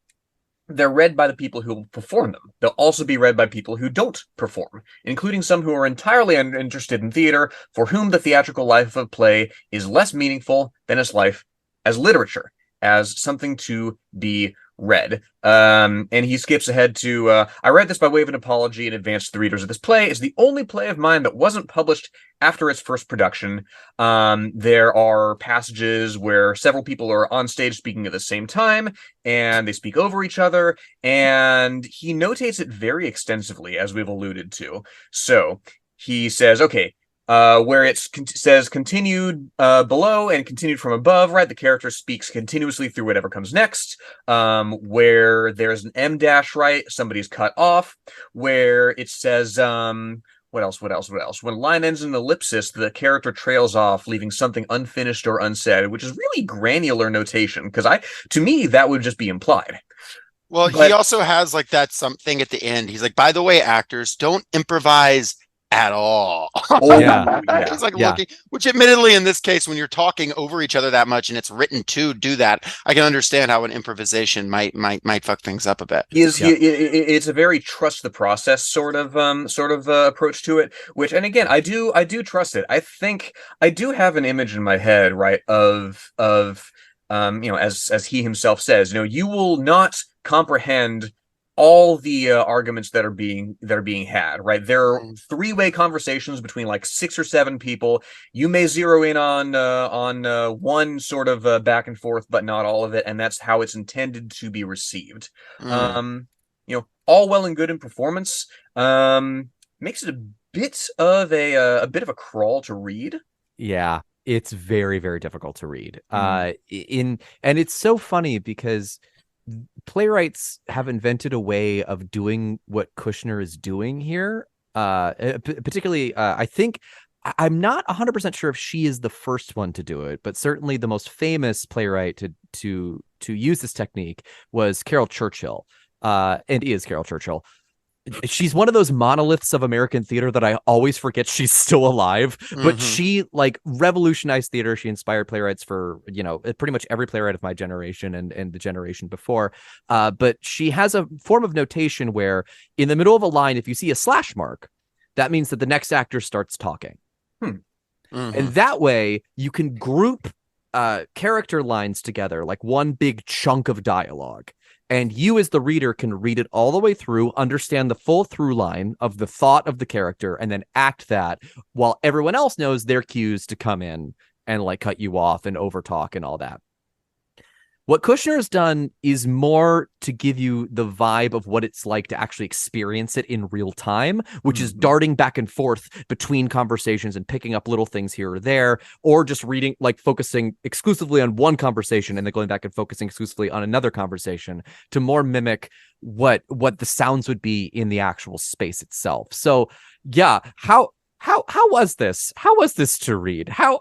they're read by the people who will perform them. They'll also be read by people who don't perform, including some who are entirely uninterested in theater, for whom the theatrical life of play is less meaningful than its life as literature, as something to be read. And he skips ahead to, I read this by way of an apology in advance to the readers of this play. It's the only play of mine that wasn't published after its first production. There are passages where several people are on stage speaking at the same time, and they speak over each other, and he notates it very extensively, as we've alluded to. So he says, okay, where it says continued below and continued from above, right? The character speaks continuously through whatever comes next. Where there's an M dash, right? Somebody's cut off. Where it says, what else? When a line ends in an ellipsis, the character trails off, leaving something unfinished or unsaid, which is really granular notation, because to me, that would just be implied. Well, he also has like that something at the end. He's like, by the way, actors, don't improvise at all. He's like looking, which admittedly in this case, when you're talking over each other that much and it's written to do that, I can understand how an improvisation might fuck things up a bit. It's a very trust the process sort of approach to it, which, and again, I do trust it. I think I do have an image in my head, right, of as he himself says, you will not comprehend all the arguments that are being had, right? There are three-way conversations between like 6 or 7 people. You may zero in on one sort of back and forth, but not all of it, and that's how it's intended to be received. All well and good in performance. Makes it a bit of a crawl to read. Yeah, it's very, very difficult to read. And it's so funny because playwrights have invented a way of doing what Kushner is doing here. Particularly, I think I'm not 100% sure if she is the first one to do it, but certainly the most famous playwright to use this technique was Carol Churchill, and is Carol Churchill. she's one of those monoliths of American theater that I always forget she's still alive, but she like revolutionized theater. She inspired playwrights for, pretty much every playwright of my generation and the generation before. But she has a form of notation where in the middle of a line, if you see a slash mark, that means that the next actor starts talking. And that way you can group character lines together, like one big chunk of dialogue. And you as the reader can read it all the way through, understand the full through line of the thought of the character, and then act that while everyone else knows their cues to come in and like cut you off and overtalk and all that. What Kushner has done is more to give you the vibe of what it's like to actually experience it in real time, which is darting back and forth between conversations and picking up little things here or there, or just reading, like focusing exclusively on one conversation and then going back and focusing exclusively on another conversation to more mimic what the sounds would be in the actual space itself. So yeah, how was this? How was this to read? How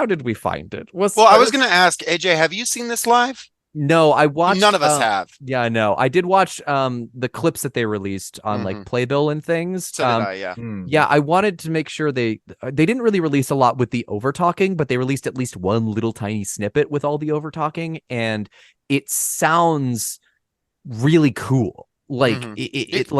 did we find it? I was going to ask AJ, have you seen this live? No, I watched. None of us have. Yeah, no, I did watch the clips that they released on like Playbill and things. So did I, yeah. Yeah, I wanted to make sure they didn't really release a lot with the overtalking, but they released at least one little tiny snippet with all the overtalking, and it sounds really cool. Like it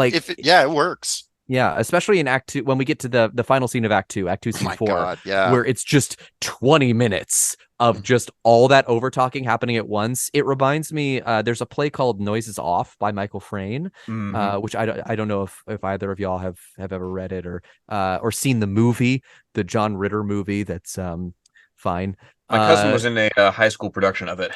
works. Yeah, especially in Act 2, when we get to the final scene of Act 2, Scene 4, God, yeah. where it's just 20 minutes of just all that over-talking happening at once. It reminds me, there's a play called Noises Off by Michael Frayn, which I don't know if either of y'all have ever read it or seen the movie, the John Ritter movie. That's fine. My cousin was in a high school production of it.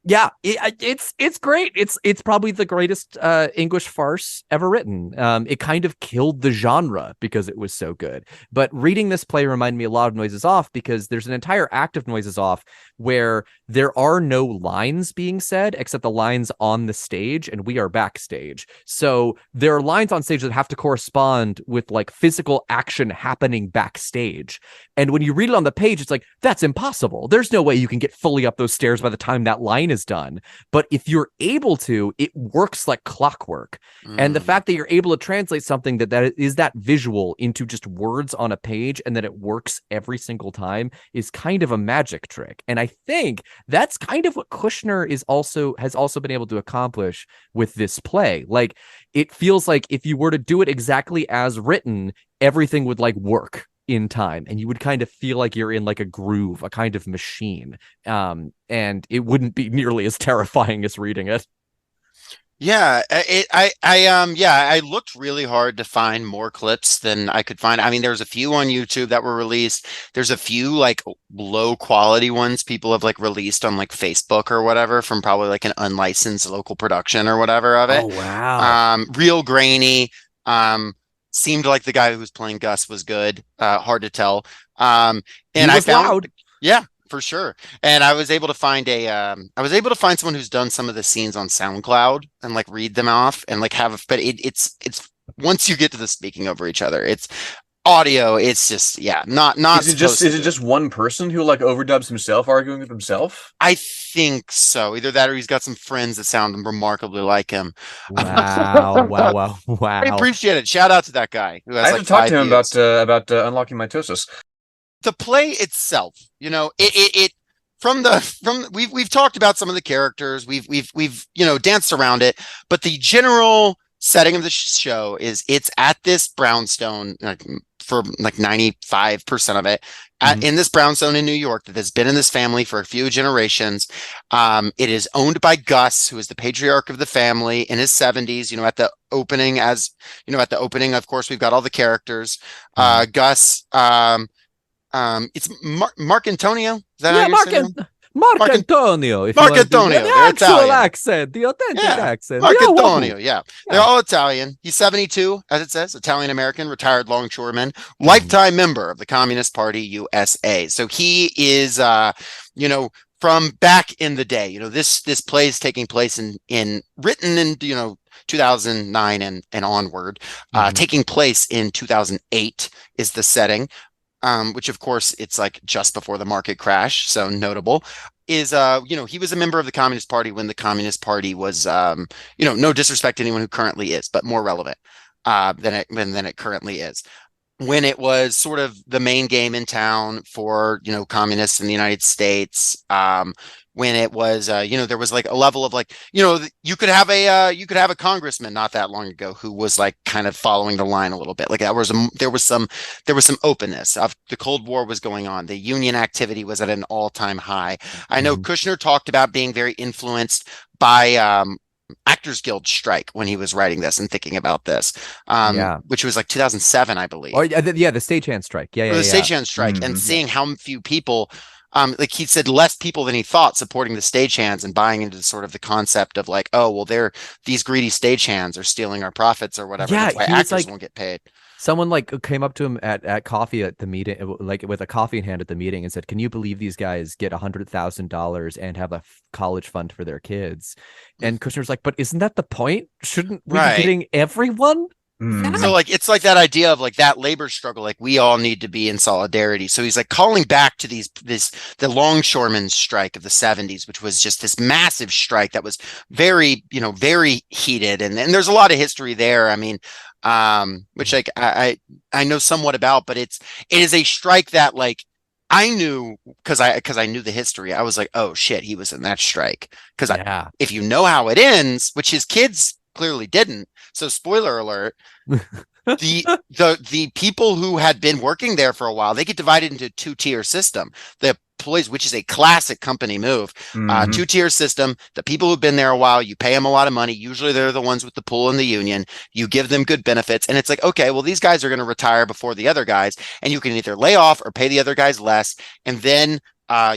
Yeah, it's great. It's probably the greatest English farce ever written. It kind of killed the genre because it was so good. But reading this play reminded me a lot of Noises Off, because there's an entire act of Noises Off where there are no lines being said except the lines on the stage, and we are backstage. So there are lines on stage that have to correspond with like physical action happening backstage. And when you read it on the page, it's like, that's impossible. There's no way you can get fully up those stairs by the time that line is done. But if you're able to, it works like clockwork. And the fact that you're able to translate something that is that visual into just words on a page, and that it works every single time, is kind of a magic trick. And I think that's kind of what Kushner has also been able to accomplish with this play. Like, it feels like if you were to do it exactly as written, everything would like work in time, and you would kind of feel like you're in like a groove, a kind of machine, and it wouldn't be nearly as terrifying as reading it. Yeah, I looked really hard to find more clips than I could find. I mean, there's a few on YouTube that were released. There's a few like low quality ones people have like released on like Facebook or whatever, from probably like an unlicensed local production or whatever of it. Oh wow. Real grainy. Seemed like the guy who was playing Gus was good. Hard to tell. And I found loud. Yeah, for sure. And I was able to find someone who's done some of the scenes on SoundCloud and like read them off and like but it's once you get to the speaking over each other, it's audio. It's just, not. Is it just one person who like overdubs himself arguing with himself? I think so. Either that or he's got some friends that sound remarkably like him. Wow. I appreciate it. Shout out to that guy who has I have to talk to him about unlocking mitosis. The play itself, it we've talked about some of the characters, we've danced around it, but the general setting of the show is it's at this brownstone, for like 95% of it, in this brownstone in New York that has been in this family for a few generations. It is owned by Gus, who is the patriarch of the family in his 70s. At the opening, of course, we've got all the characters. Gus, it's Mark Antonio. Is that how you're saying him? Mark Antonio. Mark Antonio. The actual accent, the authentic accent. Mark Antonio. Yeah. They're all Italian. He's 72, as it says, Italian American, retired longshoreman, lifetime member of the Communist Party USA. So he is, from back in the day. This play is taking place written in 2009 and onward. Taking place in 2008 is the setting. Which of course it's like just before the market crash, so notable. is, he was a member of the Communist Party when the Communist Party was, no disrespect to anyone who currently is, but more relevant than it currently is. When it was sort of the main game in town for, communists in the United States, when it was, there was like a level of like, you could have a congressman not that long ago who was like kind of following the line a little bit. Like there was some openness. The Cold War was going on. The union activity was at an all-time high. I know Kushner talked about being very influenced by Actors Guild strike when he was writing this and thinking about this, which was like 2007, I believe. Oh, the stagehand strike. The stagehand strike, and seeing how few people, like he said, less people than he thought supporting the stagehands and buying into sort of the concept of like, oh, well, these greedy stagehands are stealing our profits or whatever. Yeah, that's why actors won't get paid. Someone like came up to him at coffee at the meeting, like with a coffee in hand at the meeting, and said, "Can you believe these guys get $100,000 and have a college fund for their kids?" And Kushner's like, "But isn't that the point? Shouldn't we be getting everyone?" So like it's like that idea of like that labor struggle, like we all need to be in solidarity. So he's like calling back to the longshoremen's strike of the 70s, which was just this massive strike that was very, very heated, and there's a lot of history there. I mean, which like I know somewhat about, but it is a strike that like I knew because I knew the history. I was like, oh shit, he was in that strike. Because if you know how it ends, which his kids clearly didn't. So spoiler alert, the people who had been working there for a while, they get divided into a two-tier system. The employees, which is a classic company move, two-tier system. The people who've been there a while, you pay them a lot of money. Usually they're the ones with the pool in the union. You give them good benefits. And it's like, okay, well, these guys are going to retire before the other guys. And you can either lay off or pay the other guys less. And then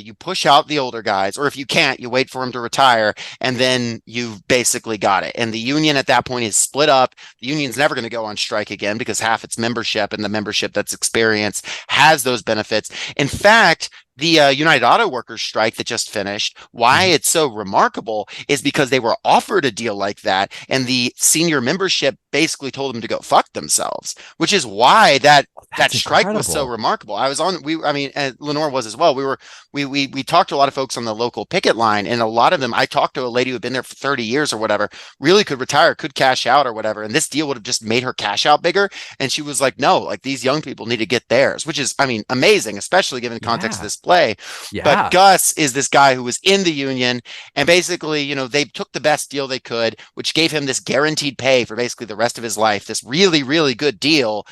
you push out the older guys, or if you can't, you wait for them to retire, and then you've basically got it. And the union at that point is split up. The union's never going to go on strike again because half its membership and the membership that's experienced has those benefits. In fact, the United Auto Workers strike that just finished, why it's so remarkable is because they were offered a deal like that, and the senior membership basically told them to go fuck themselves, which is why that strike was so remarkable. I was on, Lenore was as well. We talked to a lot of folks on the local picket line, and a lot of them, I talked to a lady who had been there for 30 years or whatever, really could retire, could cash out or whatever, and this deal would have just made her cash out bigger. And she was like, no, like these young people need to get theirs, which is, amazing, especially given the context of this play. But Gus is this guy who was in the union, and basically, they took the best deal they could, which gave him this guaranteed pay for basically the rest of his life, this really, really good deal.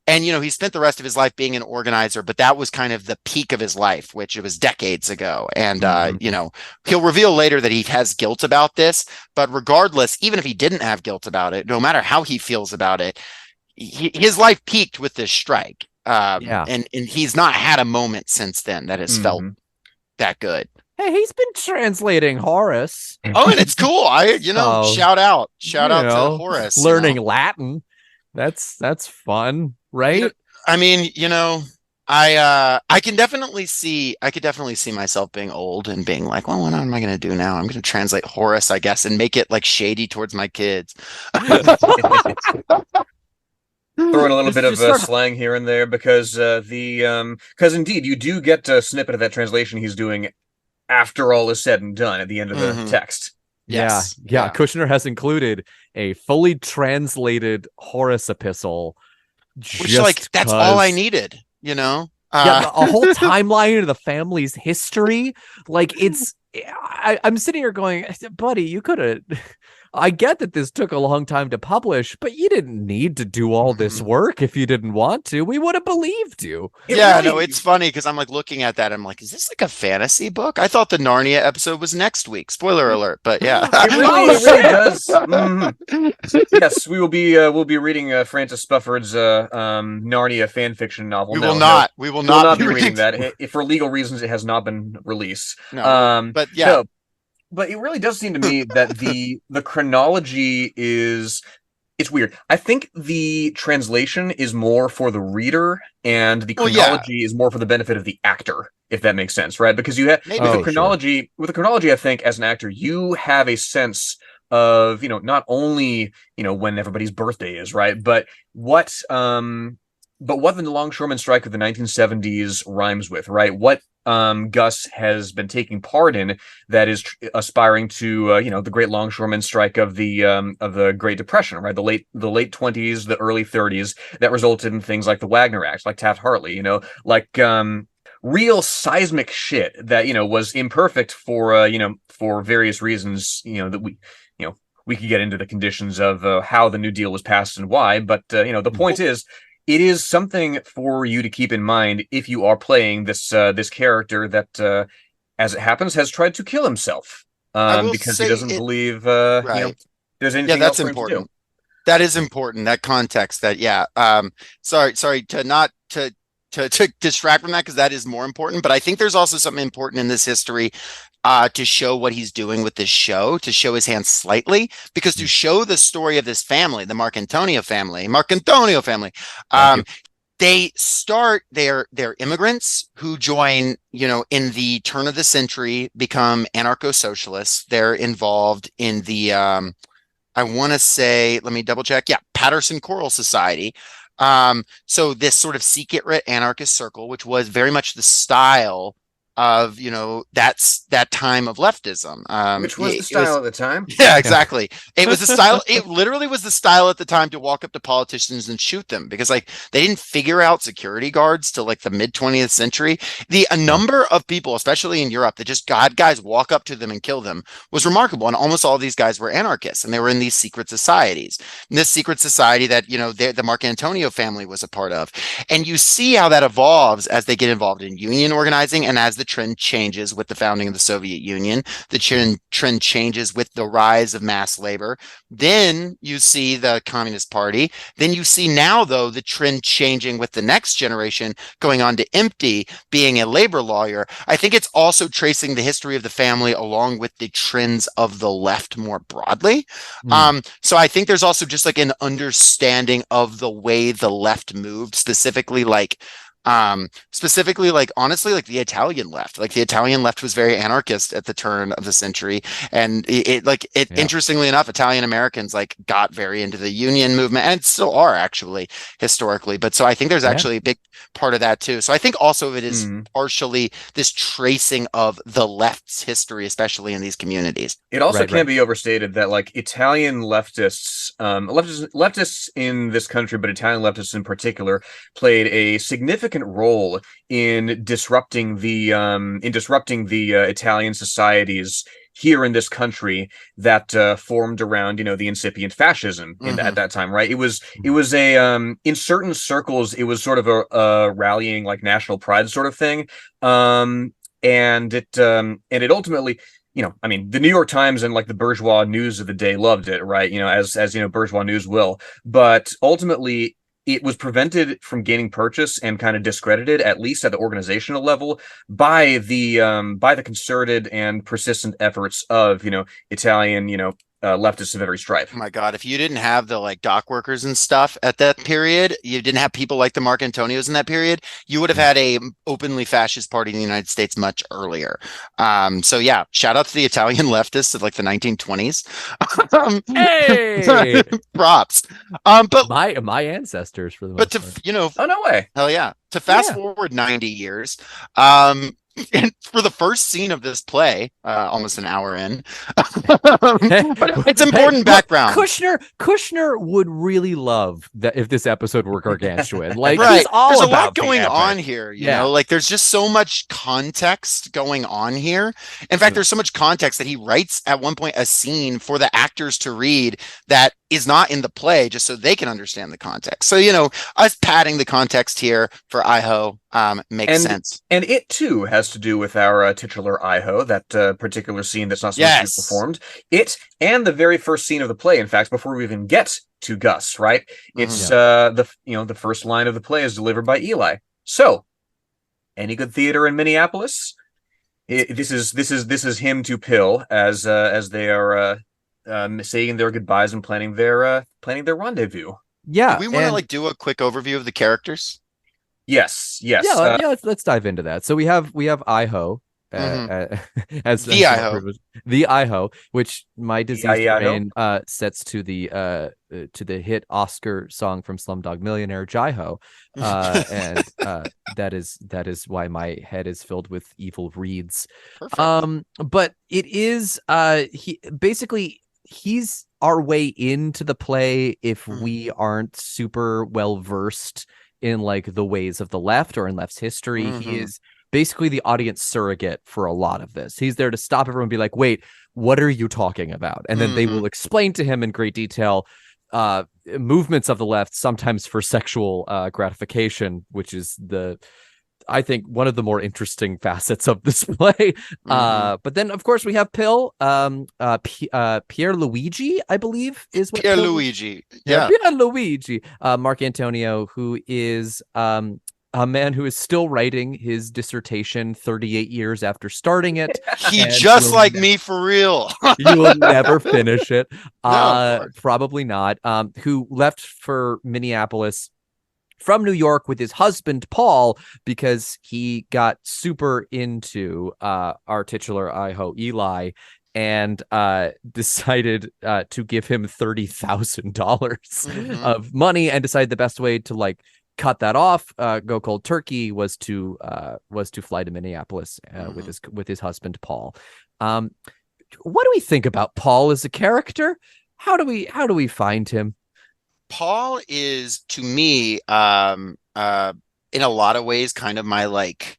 And, he spent the rest of his life being an organizer, but that was kind of the peak of his life, which it was decades ago. And, he'll reveal later that he has guilt about this, but regardless, even if he didn't have guilt about it, no matter how he feels about it, his life peaked with this strike. And he's not had a moment since then that has felt that good. Hey, he's been translating Horace. Oh, and it's cool. Shout out to Horace. Learning Latin. That's fun, right? I could definitely see myself being old and being like, well, what am I going to do now? I'm going to translate Horace, I guess, and make it like shady towards my kids. Throwing a little bit of slang here and there because because indeed you do get a snippet of that translation he's doing after all is said and done at the end of the text. Yes. Yeah. Kushner has included a fully translated Horace epistle, which that's all I needed. A whole timeline of the family's history. Like I'm sitting here going, buddy, you could have. I get that this took a long time to publish, but you didn't need to do all this work if you didn't want to. We would have believed you. It's funny because I'm like looking at that. I'm like, is this like a fantasy book? I thought the Narnia episode was next week. Spoiler alert, but yeah. It really does. Yes, we'll be reading Francis Spufford's Narnia fan fiction novel. We will not be reading that. If for legal reasons, it has not been released. No, but yeah. No. But it really does seem to me that the chronology it's weird. I think the translation is more for the reader, and the chronology is more for the benefit of the actor, if that makes sense, right? Because you have with the chronology, I think as an actor, you have a sense of not only when everybody's birthday is, right, but what the longshoreman strike of the 1970s rhymes with, right? What Gus has been taking part in that is aspiring to the great longshoreman strike of the Great Depression, right? The late 20s, the early 30s, that resulted in things like the Wagner Act, like Taft-Hartley, like real seismic shit that was imperfect for for various reasons, that we could get into the conditions of how the New Deal was passed and why, but the point is, it is something for you to keep in mind if you are playing this character that, as it happens, has tried to kill himself because he doesn't believe right. there's anything that's else for important. him to do. That is important. That context. That sorry to not to distract from that, because that is more important. But I think there's also something important in this history to show what he's doing with this show, to show his hand slightly, because to show the story of this family, the Marcantonio family, they're immigrants who join, in the turn of the century, become anarcho-socialists. They're involved in the, I want to say, let me double check. Yeah, Patterson Choral Society. So this sort of secret anarchist circle, which was very much the style of that's that time of leftism, Which was the style at the time. Yeah, exactly. It was the style. It literally was the style at the time to walk up to politicians and shoot them, because they didn't figure out security guards till the mid 20th century. A number of people, especially in Europe, that just had guys walk up to them and kill them was remarkable. And almost all of these guys were anarchists, and they were in these secret societies. And this secret society that the Marcantonio family was a part of. And you see how that evolves as they get involved in union organizing, and as the trend changes with the founding of the Soviet Union. The trend changes with the rise of mass labor. Then you see the Communist Party. Then you see now, though, the trend changing with the next generation going on to Empty being a labor lawyer. I think it's also tracing the history of the family along with the trends of the left more broadly. So I think there's also just an understanding of the way the left moved, specifically honestly, the Italian left. The Italian left was very anarchist at the turn of the century, and interestingly enough, Italian Americans got very into the union movement, and still are actually historically. But so I think there's actually a big part of that too. So I think also it is partially this tracing of the left's history, especially in these communities. It also can't be overstated that Italian leftists in this country, but Italian leftists in particular, played a significant role in disrupting the Italian societies here in this country that formed around the incipient fascism at that time, right? It was a in certain circles it was sort of a rallying national pride sort of thing, and it ultimately, the New York Times and the bourgeois news of the day loved it, right? As bourgeois news will, but ultimately it was prevented from gaining purchase and kind of discredited, at least at the organizational level, by the concerted and persistent efforts of Italian leftists of every stripe. Oh my God, if you didn't have the dock workers and stuff at that period, you didn't have people like the Marcantonios in that period, you would have had a openly fascist party in the United States much earlier. So yeah, shout out to the Italian leftists of the 1920s. Hey, props. But my ancestors for the most part. Oh no way. Hell yeah. To fast forward 90 years, and for the first scene of this play, almost an hour in, but it's important background. Kushner would really love that if this episode were gargantuan. Right. He's all there's a about lot going on here. You know, there's just so much context going on here. In fact, there's so much context that he writes at one point a scene for the actors to read that is not in the play, just so they can understand the context. So us padding the context here for iHO makes sense. And it too has to do with our titular iHO, that particular scene that's not supposed to be performed. It and the very first scene of the play, in fact, before we even get to Gus, right? It's the first line of the play is delivered by Eli. So, any good theater in Minneapolis? This is him to Pill as they are saying their goodbyes and planning their rendezvous. Yeah, do we want to do a quick overview of the characters? Yes. Yeah, let's dive into that. So we have iHO Mhm. as The some iHO. the iHO, which my diseased iHO. brain sets to the hit Oscar song from Slumdog Millionaire, Jai-Ho, and that is why my head is filled with evil reeds. Perfect. But it is he's our way into the play if Mhm. we aren't super well versed in like the ways of the left or in left's history. He Mhm. is basically the audience surrogate for a lot of this. He's there to stop everyone and be like, wait, what are you talking about? And then they Mhm. will explain to him in great detail movements of the left, sometimes for sexual gratification, which is I think one of the more interesting facets of this play. Mhm. But then, of course, we have Pill. Pierre Luigi, I believe, is what Pill. Pierluigi. Yeah, Yeah. Pierre Luigi. Mark Antonio, who is a man who is still writing his dissertation 38 years after starting it, He and just like me for real. you will never finish it. No, of course. Probably not. Who left for Minneapolis from New York with his husband Paul because he got super into our titular iHo Eli and decided to give him $30,000 Mhm. of money, and decided the best way to like cut that off, go cold turkey, was to fly to Minneapolis with his husband Paul. What do we think about Paul as a character? How do we find him? Paul is to me in a lot of ways kind of my like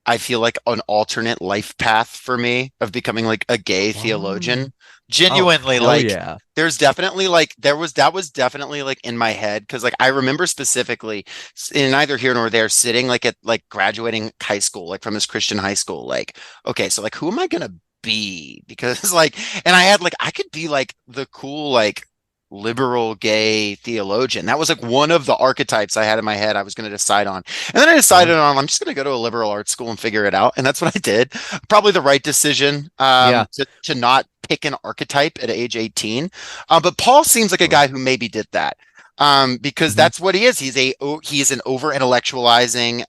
I feel like an alternate life path for me of becoming like a gay Oh, theologian. Genuinely, hell like yeah. there's definitely like that was definitely like in my head because like I remember specifically in neither here nor there sitting like at like graduating high school, like from this Christian high school, like, okay, so like who am I gonna be? Because like and I had like I could be like the cool like liberal gay theologian. That was like one of the archetypes I had in my head I was going to decide on. And then I decided Sure. on I'm just going to go to a liberal arts school and figure it out. And that's what I did. Probably the right decision Yeah. to not pick an archetype at age 18. But Paul seems like a Sure. guy who maybe did that. Because Mhm. that's what he is. He's an over intellectualizing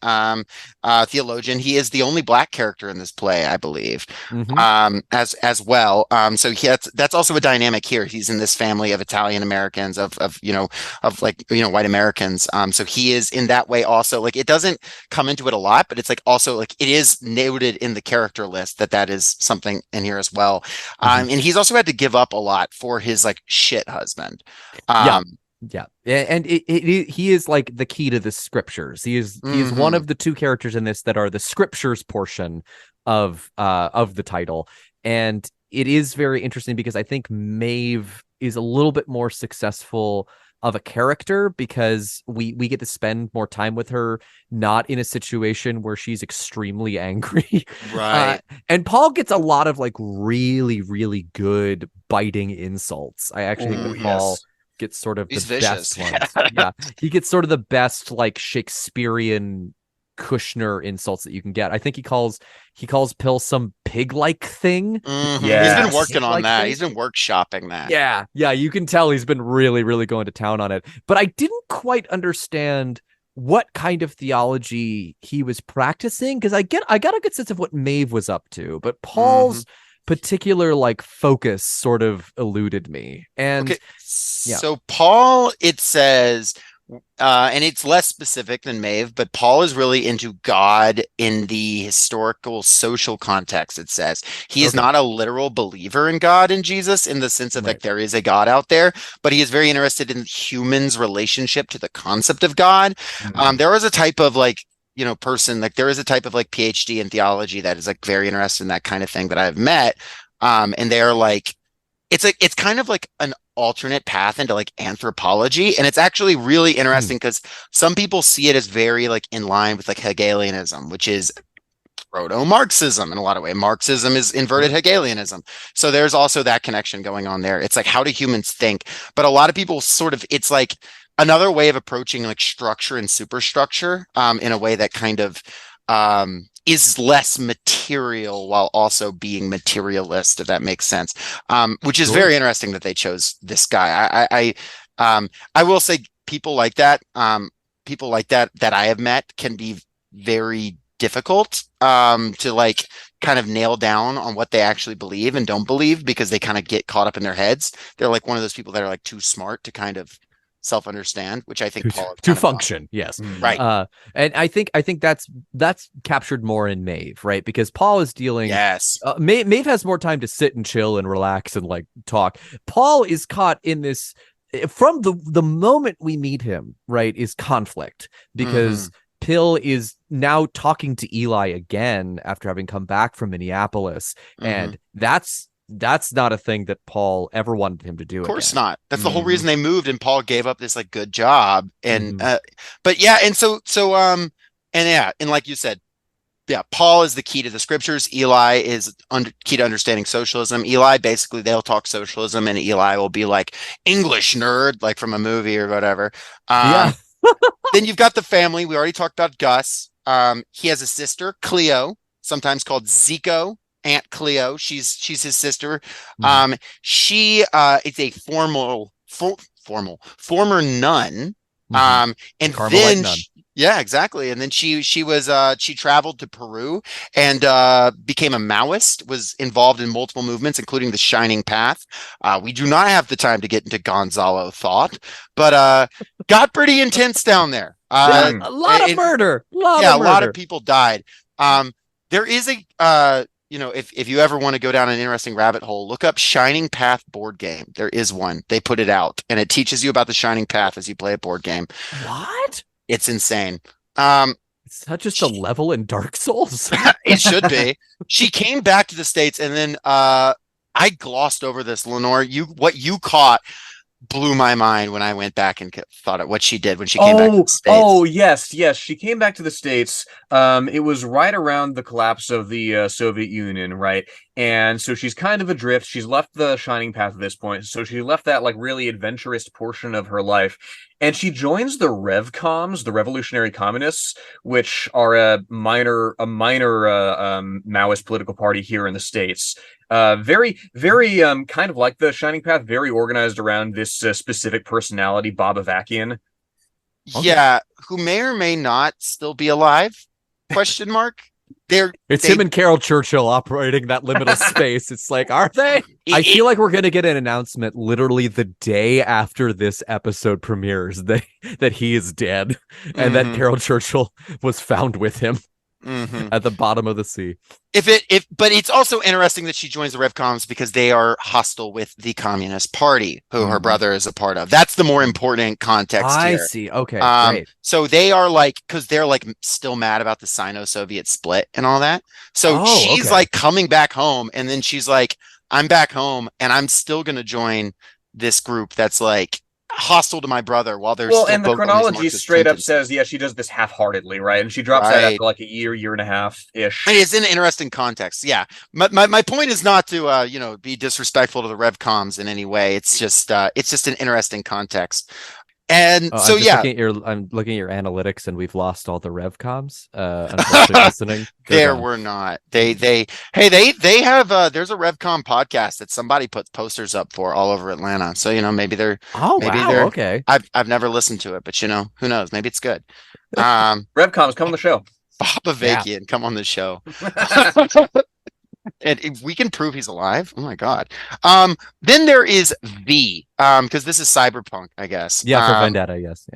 theologian. He is the only black character in this play, I believe, Mhm. as well. So that's also a dynamic here. He's in this family of Italian Americans, of of like white Americans. So he is in that way also like it doesn't come into it a lot, but it's like also like it is noted in the character list that is something in here as well. Mhm. And he's also had to give up a lot for his like shit husband. Yeah. Um, Yeah. And he is like the key to the scriptures. He is one mhm. of the two characters in this that are the scriptures portion of the title. And it is very interesting because I think Maeve is a little bit more successful of a character because we get to spend more time with her, not in a situation where she's extremely angry. uh Right. and Paul gets a lot of like really, really good biting insults. I actually think that Oh, Mhm. Paul yes. gets sort of the He's best vicious. ones. Yeah, he gets sort of the best like Shakespearean Kushner insults that you can get. I think he calls Pill some pig-like thing. He calls He's Maeve been a Yes. working on pig-like that. thing. He's been workshopping that. Yeah, yeah, you can tell he's been really, really going to town on it. But I didn't quite understand what kind of theology he was practicing because I got a good sense of what Maeve was up to, but Mhm. Paul's particular like focus sort of eluded me. And Okay, yeah, so Paul, it says, and it's less specific than Maeve, but Paul is really into God in the historical social context. It says he is okay, not a literal believer in God and Jesus in the sense of like right. there is a God out there, but he is very interested in humans' relationship to the concept of God. Mhm. There is a type of like person like there is a type of like PhD in theology that is like very interested in that kind of thing that I've met. And they're like it's kind of like an alternate path into like anthropology, and it's actually really Hmm. interesting because some people see it as very like in line with like Hegelianism, which is proto-Marxism in a lot of ways. Marxism is inverted Sure. Hegelianism. So there's also that connection going on there. It's like how do humans think? But a lot of people sort of it's like another way of approaching like structure and superstructure in a way that kind of is less material while also being materialist, if that makes sense. Which is Sure. very interesting that they chose this guy. I will say people like that that I have met can be very difficult to like kind of nail down on what they actually believe and don't believe because they kind of get caught up in their heads. They're like one of those people that are like too smart to kind of self-understand, which I think Paul to function. Yes. Right. And I think that's captured more in Maeve, right? Because Paul is dealing. Yes. Maeve has more time to sit and chill and relax and like talk. Paul is caught in this from the moment we meet him, right, is conflict because Pill is now talking to Eli again after having come back from Minneapolis. And that's not a thing that Paul ever wanted him to do. Of course not. That's the whole reason they moved, and Paul gave up this like good job. And but yeah, and and like you said, yeah, Paul is the key to the scriptures. Eli is key to understanding socialism. Eli, basically, they'll talk socialism, and Eli will be like English nerd, like from a movie or whatever. Then you've got the family. We already talked about Gus. He has a sister, Cleo, sometimes called Zico. Aunt Cleo. She's his sister. She is a former nun. And Carmelite then nun. yeah, exactly. And then she traveled to Peru and became a Maoist, was involved in multiple movements, including the Shining Path. We do not have the time to get into Gonzalo thought, but got pretty intense down there. A lot of murder. A lot of people died. There is a if you ever want to go down an interesting rabbit hole, look up Shining Path board game. There is one. They put it out, and it teaches you about the Shining Path as you play a board game. What? It's insane. It's not just a level in Dark Souls. It should be. She came back to the States, and then I glossed over this, Lenore. What you caught blew my mind when I went back and thought of what she did when she came back to the States. Oh, yes. She came back to the States. It was right around the collapse of the Soviet Union, right? And so she's kind of adrift. She's left the Shining Path at this point. So she left that like really adventurous portion of her life. And she joins the Revcoms, the Revolutionary Communists, which are a minor Maoist political party here in the States. Very, very kind of like the Shining Path, very organized around this specific personality, Bob Avakian. Okay. Yeah, who may or may not still be alive? Question mark. It's him and Carol Churchill operating that limitless space. It's like, are they? I feel like we're going to get an announcement literally the day after this episode premieres that he is dead and that Carol Churchill was found with him at the bottom of the sea. But it's also interesting that she joins the Revcoms because they are hostile with the Communist Party, who her brother is a part of. That's the more important context here. I see. Okay, great. So they are like, because they're like still mad about the Sino-Soviet split and all that. So she's like coming back home, and then she's like, I'm back home, and I'm still going to join this group that's like hostile to my brother while they're still and the chronology straight up says she does this half-heartedly, right? And she drops that after like a year and a half ish. It's in interesting context. My point is not to be disrespectful to the Revcoms in any way. It's just an interesting context. And I'm looking at your analytics, and we've lost all the Revcoms. Unfortunately, listening. We're not. They have. There's a Revcom podcast that somebody puts posters up for all over Atlanta. So maybe they're. Oh, maybe wow. Okay. I've never listened to it, but who knows? Maybe it's good. Revcoms, come on the show. Bob Avakian, come on the show. And if we can prove he's alive, oh my god. Then there is V, because this is Cyberpunk, I guess. Yeah, for Vendetta, yes.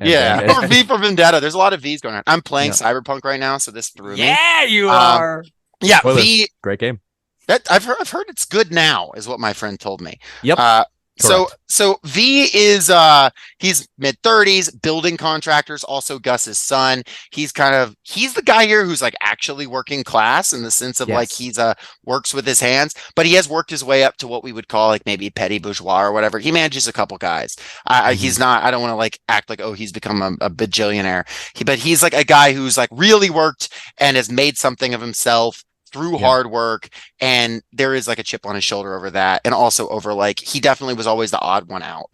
Or V for Vendetta. There's a lot of V's going on. I'm playing Cyberpunk right now, so this threw me. Yeah, you are. Yeah, Spoilers. V. Great game. That I've heard it's good now, is what my friend told me. Yep. So V is he's mid-30s, building contractors, also Gus's son. He's the guy here who's like actually working class in the sense of like he's works with his hands, but he has worked his way up to what we would call like maybe petty bourgeois or whatever. He manages a couple guys. He's not, I don't want to like act like, oh, he's become a bajillionaire. But he's like a guy who's like really worked and has made something of himself through hard work, and there is like a chip on his shoulder over that, and also over like he definitely was always the odd one out.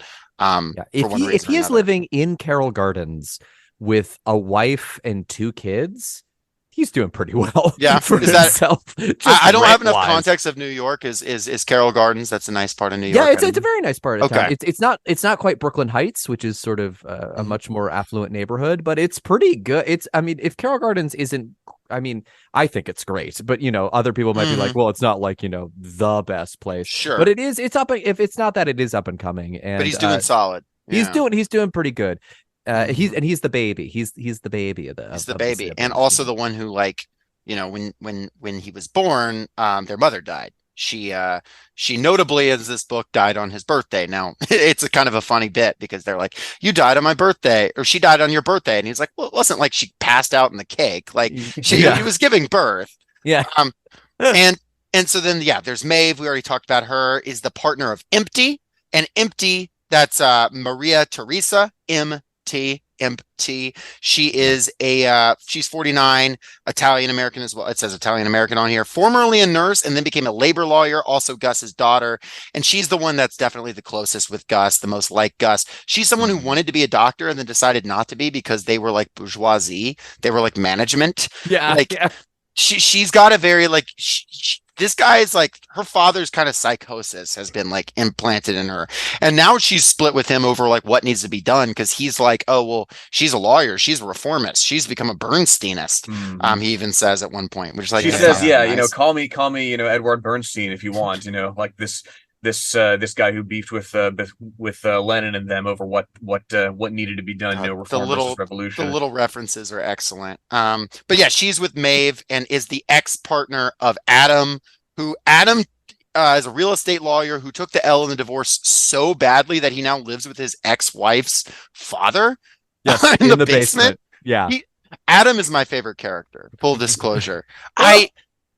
If he is living in Carroll Gardens with a wife and 2 kids, he's doing pretty well. Yeah, for himself. I don't have enough context of New York. Is Carroll Gardens? That's a nice part of New York. Yeah, it's a very nice part of town. It's not quite Brooklyn Heights, which is sort of a much more affluent neighborhood, but it's pretty good. If Carroll Gardens isn't I mean, I think it's great, but other people might be like, well, it's not like the best place. Sure. But it is. It's up. If it's not that, it is up and coming. And but he's doing solid. He's doing pretty good. He's the baby. He's the baby of the. He's the baby, and also the one who, like, when he was born, their mother died. She notably, as this book, died on his birthday. Now it's a kind of a funny bit because they're like, you died on my birthday, or she died on your birthday, and he's like, well, it wasn't like she passed out in the cake, like she was giving birth. Yeah. And so then there's Maeve. We already talked about her. Is the partner of Empty, and Empty, that's Maria Teresa MT. She is she's 49, Italian American as well. It says Italian American on here. Formerly a nurse and then became a labor lawyer, also Gus's daughter. And she's the one that's definitely the closest with Gus, the most like Gus. She's someone who wanted to be a doctor and then decided not to be because they were like bourgeoisie. They were like management. Yeah. She's got a very like this guy is like, her father's kind of psychosis has been like implanted in her, and now she's split with him over like what needs to be done, because he's like, oh well, she's a lawyer, she's a reformist, she's become a Bernsteinist. He even says at one point, which is like, she says, nice. Call me Edward Bernstein if you want, like this guy who beefed with Lenin and them over what needed to be done, reform versus revolution. The little references are excellent. But yeah, she's with Maeve and is the ex-partner of Adam, who is a real estate lawyer who took the L in the divorce so badly that he now lives with his ex-wife's father. Yes, in the basement. Yeah. Adam is my favorite character, full disclosure.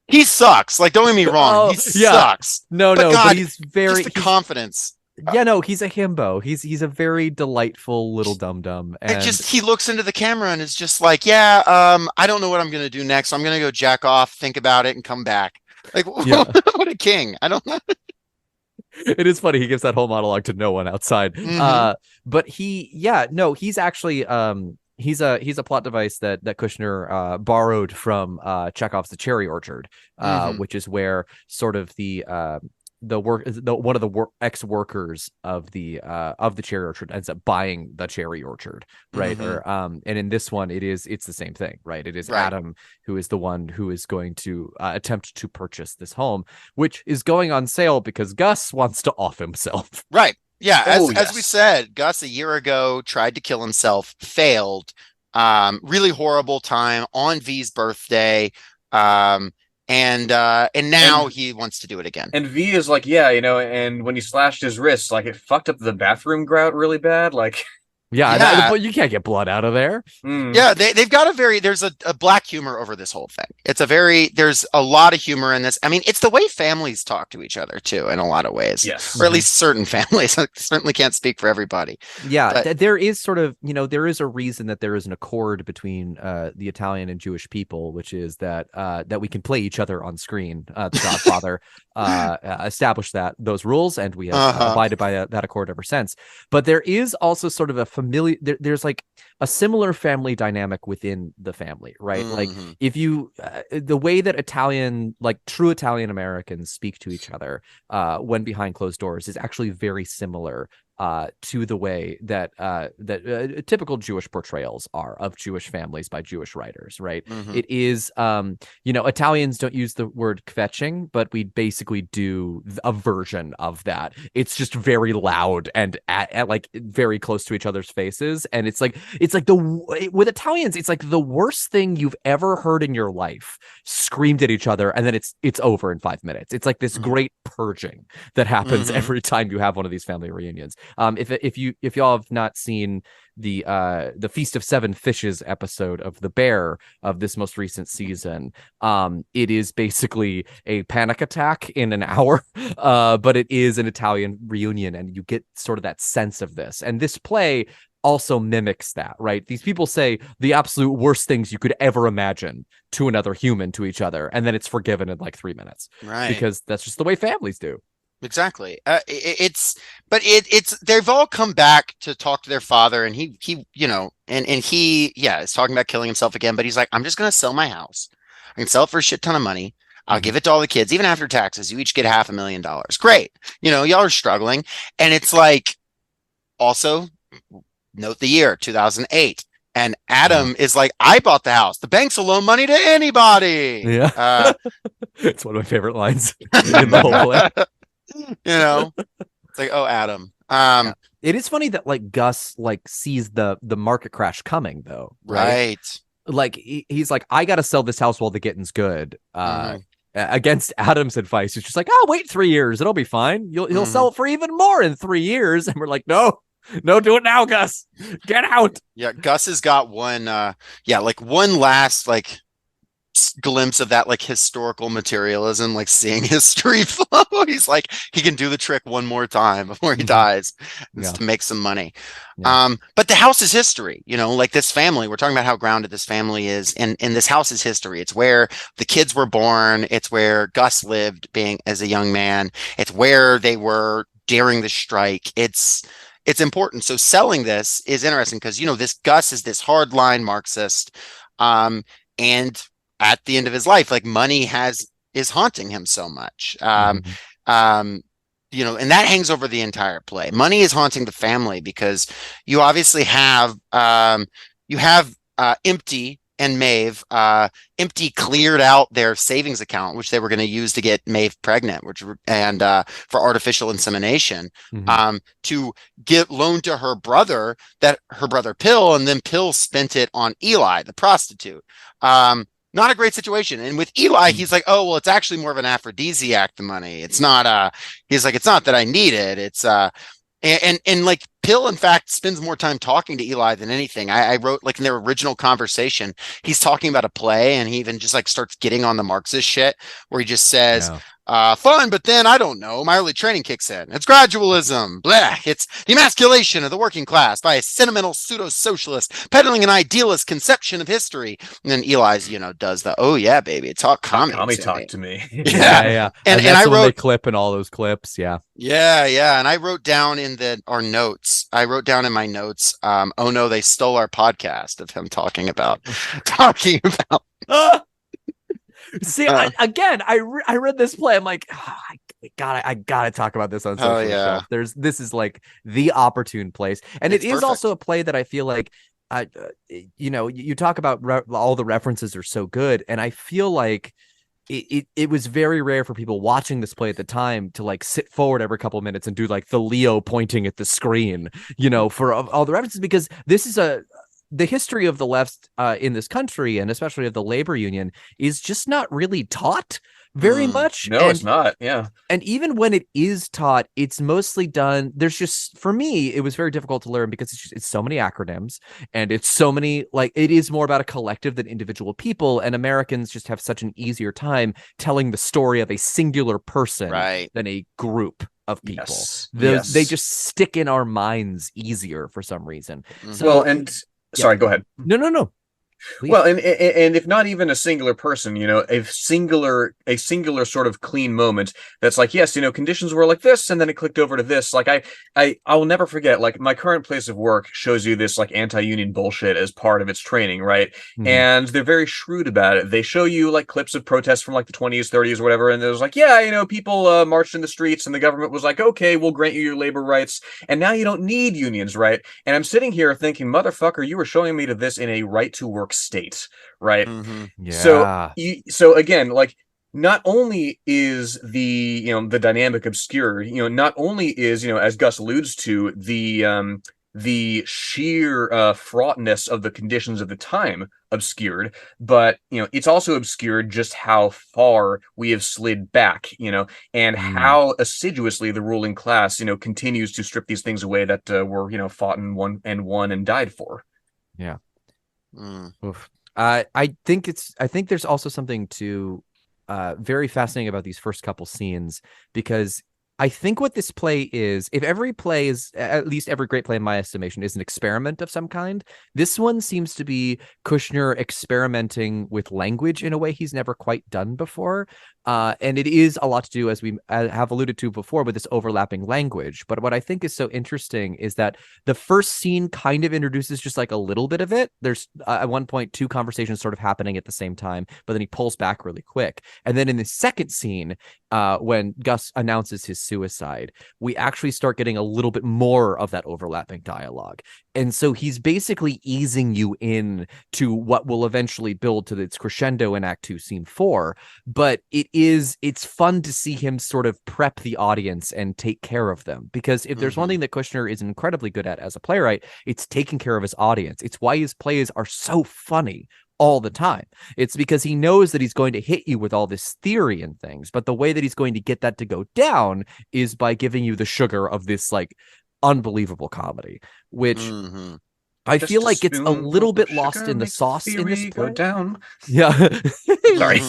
He sucks. Like, don't get me wrong. He sucks. No, but he's very just the confidence. Yeah, no, he's a himbo. He's a very delightful little dum-dum. And he looks into the camera and is just like, I don't know what I'm gonna do next. So I'm gonna go jack off, think about it, and come back. Like, what a king. I don't know. It is funny. He gives that whole monologue to no one outside. But he's actually he's a plot device that Kushner borrowed from Chekhov's The Cherry Orchard, which is where sort of one of the ex-workers of the cherry orchard ends up buying the cherry orchard, right? Or and in this one it's the same thing, right? It is Adam who is the one who is going to attempt to purchase this home, which is going on sale because Gus wants to off himself. Right. Yeah, as we said, Gus a year ago tried to kill himself, failed. Really horrible time on V's birthday. And now he wants to do it again. And V is like, and when he slashed his wrist, like, it fucked up the bathroom grout really bad. Like, but you can't get blood out of there. Yeah, they've got there's a black humor over this whole thing. There's a lot of humor in this. I mean, it's the way families talk to each other too, in a lot of ways. Yes. Or at least certain families. I certainly can't speak for everybody. Yeah, but there is sort of, there is a reason that there is an accord between the Italian and Jewish people, which is that we can play each other on screen. The Godfather established those rules, and we have abided by that accord ever since. But there is also sort of a familiar, there's like a similar family dynamic within the family, right? Like, if you the way that true Italian Americans speak to each other when behind closed doors is actually very similar to the way that typical Jewish portrayals are of Jewish families by Jewish writers, right? It is, Italians don't use the word kvetching, but we basically do a version of that. It's just very loud and at like very close to each other's faces, and it's like with Italians, it's like the worst thing you've ever heard in your life screamed at each other, and then it's over in 5 minutes. It's like this great purging that happens every time you have one of these family reunions. If y'all have not seen the Feast of Seven Fishes episode of The Bear of this most recent season, it is basically a panic attack in an hour, but it is an Italian reunion, and you get sort of that sense of this. And this play also mimics that, right? These people say the absolute worst things you could ever imagine to another human, to each other, and then it's forgiven in like 3 minutes, right? Because that's just the way families do. Exactly. They've all come back to talk to their father, and he is talking about killing himself again, but he's like, I'm just going to sell my house. I can sell it for a shit ton of money. I'll give it to all the kids, even after taxes. You each get $500,000. Great. Y'all are struggling. And it's like, also note the year 2008. And Adam is like, I bought the house. The banks will loan money to anybody. Yeah. It's one of my favorite lines in the whole play. It's like, oh, Adam. It is funny that like Gus like sees the market crash coming though, right? Like he's like, I gotta sell this house while the getting's good. Against Adam's advice, it's just like, oh, wait 3 years, it'll be fine. He'll sell it for even more in 3 years, and we're like, no, do it now, Gus. Get out. Yeah, Gus has got one. Like one last like glimpse of that like historical materialism, like seeing history flow. He's like, he can do the trick one more time before he dies. It's to make some money. But the house is history, like this family, we're talking about how grounded this family is, and this house is history. It's where the kids were born. It's where Gus lived being as a young man. It's where they were during the strike. It's important. So selling this is interesting because this Gus is this hardline Marxist, and at the end of his life, like money is haunting him so much. And that hangs over the entire play. Money is haunting the family because you obviously have Empty and Maeve. Empty cleared out their savings account, which they were going to use to get Maeve pregnant, and for artificial insemination, to get loaned to her brother Pill, and then Pill spent it on Eli, the prostitute. Not a great situation. And with Eli, he's like, oh, well, it's actually more of an aphrodisiac, the money. It's not, he's like, it's not that I need it. It's, and like Pill, in fact, spends more time talking to Eli than anything. I wrote like in their original conversation, he's talking about a play, and he even just like starts getting on the Marxist shit where he just says, fun, but then I don't know. My early training kicks in. It's gradualism. Blah. It's the emasculation of the working class by a sentimental pseudo-socialist peddling an idealist conception of history. And then Eli's, does the, oh yeah, baby, talk comedy to me. Yeah. And I wrote they clip in all those clips. Yeah. And I wrote down in our notes. I wrote down in my notes. Oh no, they stole our podcast of him talking about. See, I read this play. I'm like, I gotta talk about this on social stuff. This is like the opportune place, and it's perfect. Also a play that I feel like, you talk about all the references are so good, and I feel like it was very rare for people watching this play at the time to like sit forward every couple of minutes and do like the Leo pointing at the screen, for all the references, because this is the history of the left in this country, and especially of the labor union, is just not really taught very much. No, it's not. Yeah. And even when it is taught, it's mostly done. There's just, for me, it was very difficult to learn because it's so many acronyms, and it's so many, like, it is more about a collective than individual people. And Americans just have such an easier time telling the story of a singular person than a group of people. They just stick in our minds easier for some reason. So, sorry, go ahead. No. Please. Well, and if not even a singular person, a singular sort of clean moment that's like, yes, conditions were like this, and then it clicked over to this. Like I will never forget, like, my current place of work shows you this like anti-union bullshit as part of its training, right? And they're very shrewd about it. They show you like clips of protests from like the 20s, 30s, or whatever, and there's like, people marched in the streets, and the government was like, okay, we'll grant you your labor rights, and now you don't need unions, right? And I'm sitting here thinking, motherfucker, you were showing me to this in a right to work state, right? So again, like, not only is the dynamic obscured, not only is, as Gus alludes to, the sheer fraughtness of the conditions of the time obscured, but it's also obscured just how far we have slid back, and how assiduously the ruling class continues to strip these things away that were fought and won and died for. I think there's also something to very fascinating about these first couple scenes, because I think what this play is, if every play is, at least every great play in my estimation, is an experiment of some kind, this one seems to be Kushner experimenting with language in a way he's never quite done before. And it is a lot to do, as we have alluded to before, with this overlapping language. But what I think is so interesting is that the first scene kind of introduces just like a little bit of it. There's at one point 2 conversations sort of happening at the same time, but then he pulls back really quick. And then in the second scene, when Gus announces his suicide, we actually start getting a little bit more of that overlapping dialogue. And so he's basically easing you in to what will eventually build to its crescendo in Act 2, Scene 4. But it's fun to see him sort of prep the audience and take care of them. Because if there's one thing that Kushner is incredibly good at as a playwright, it's taking care of his audience. It's why his plays are so funny all the time. It's because he knows that he's going to hit you with all this theory and things, but the way that he's going to get that to go down is by giving you the sugar of this like unbelievable comedy, which I Just feel a like it's a spoon little of bit sugar lost in the makes sauce in this theory play. go down. Yeah. Sorry.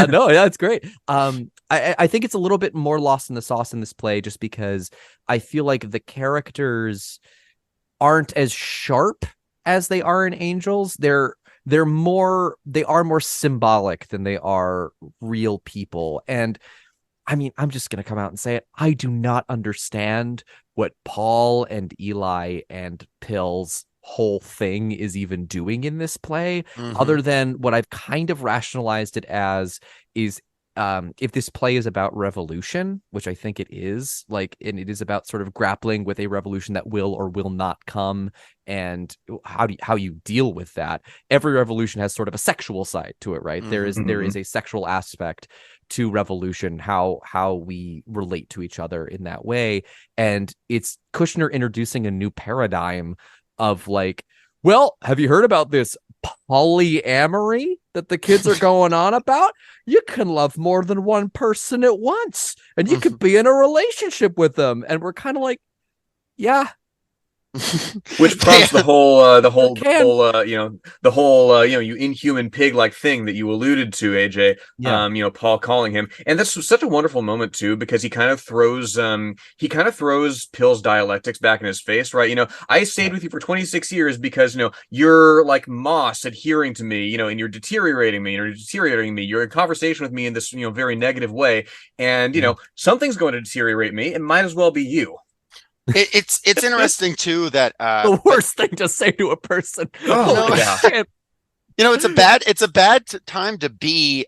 No, yeah, it's great. I think it's a little bit more lost in the sauce in this play just because I feel like the characters aren't as sharp as they are in Angels. They are more symbolic than they are real people. And I mean, I'm just going to come out and say it. I do not understand what Paul and Eli and Pill's whole thing is even doing in this play, other than what I've kind of rationalized it as is if this play is about revolution, which I think it is, like, and it is about sort of grappling with a revolution that will or will not come, and how you deal with that. Every revolution has sort of a sexual side to it, right? There is a sexual aspect to revolution, how we relate to each other in that way, and it's Kushner introducing a new paradigm of like, well, have you heard about this polyamory that the kids are going on about? You can love more than one person at once, and you could be in a relationship with them. And we're kind of like, yeah. Which prompts the whole you inhuman pig-like thing that you alluded to, AJ. Yeah. Paul calling him, and that's such a wonderful moment too, because he kind of throws Pill's dialectics back in his face, right? I stayed with you for 26 years because you're like moss adhering to me, and you're deteriorating me, you're in conversation with me in this very negative way, and something's going to deteriorate me. It might as well be you. It's interesting too that the worst thing to say to a person. Oh, yeah. It's a bad time to be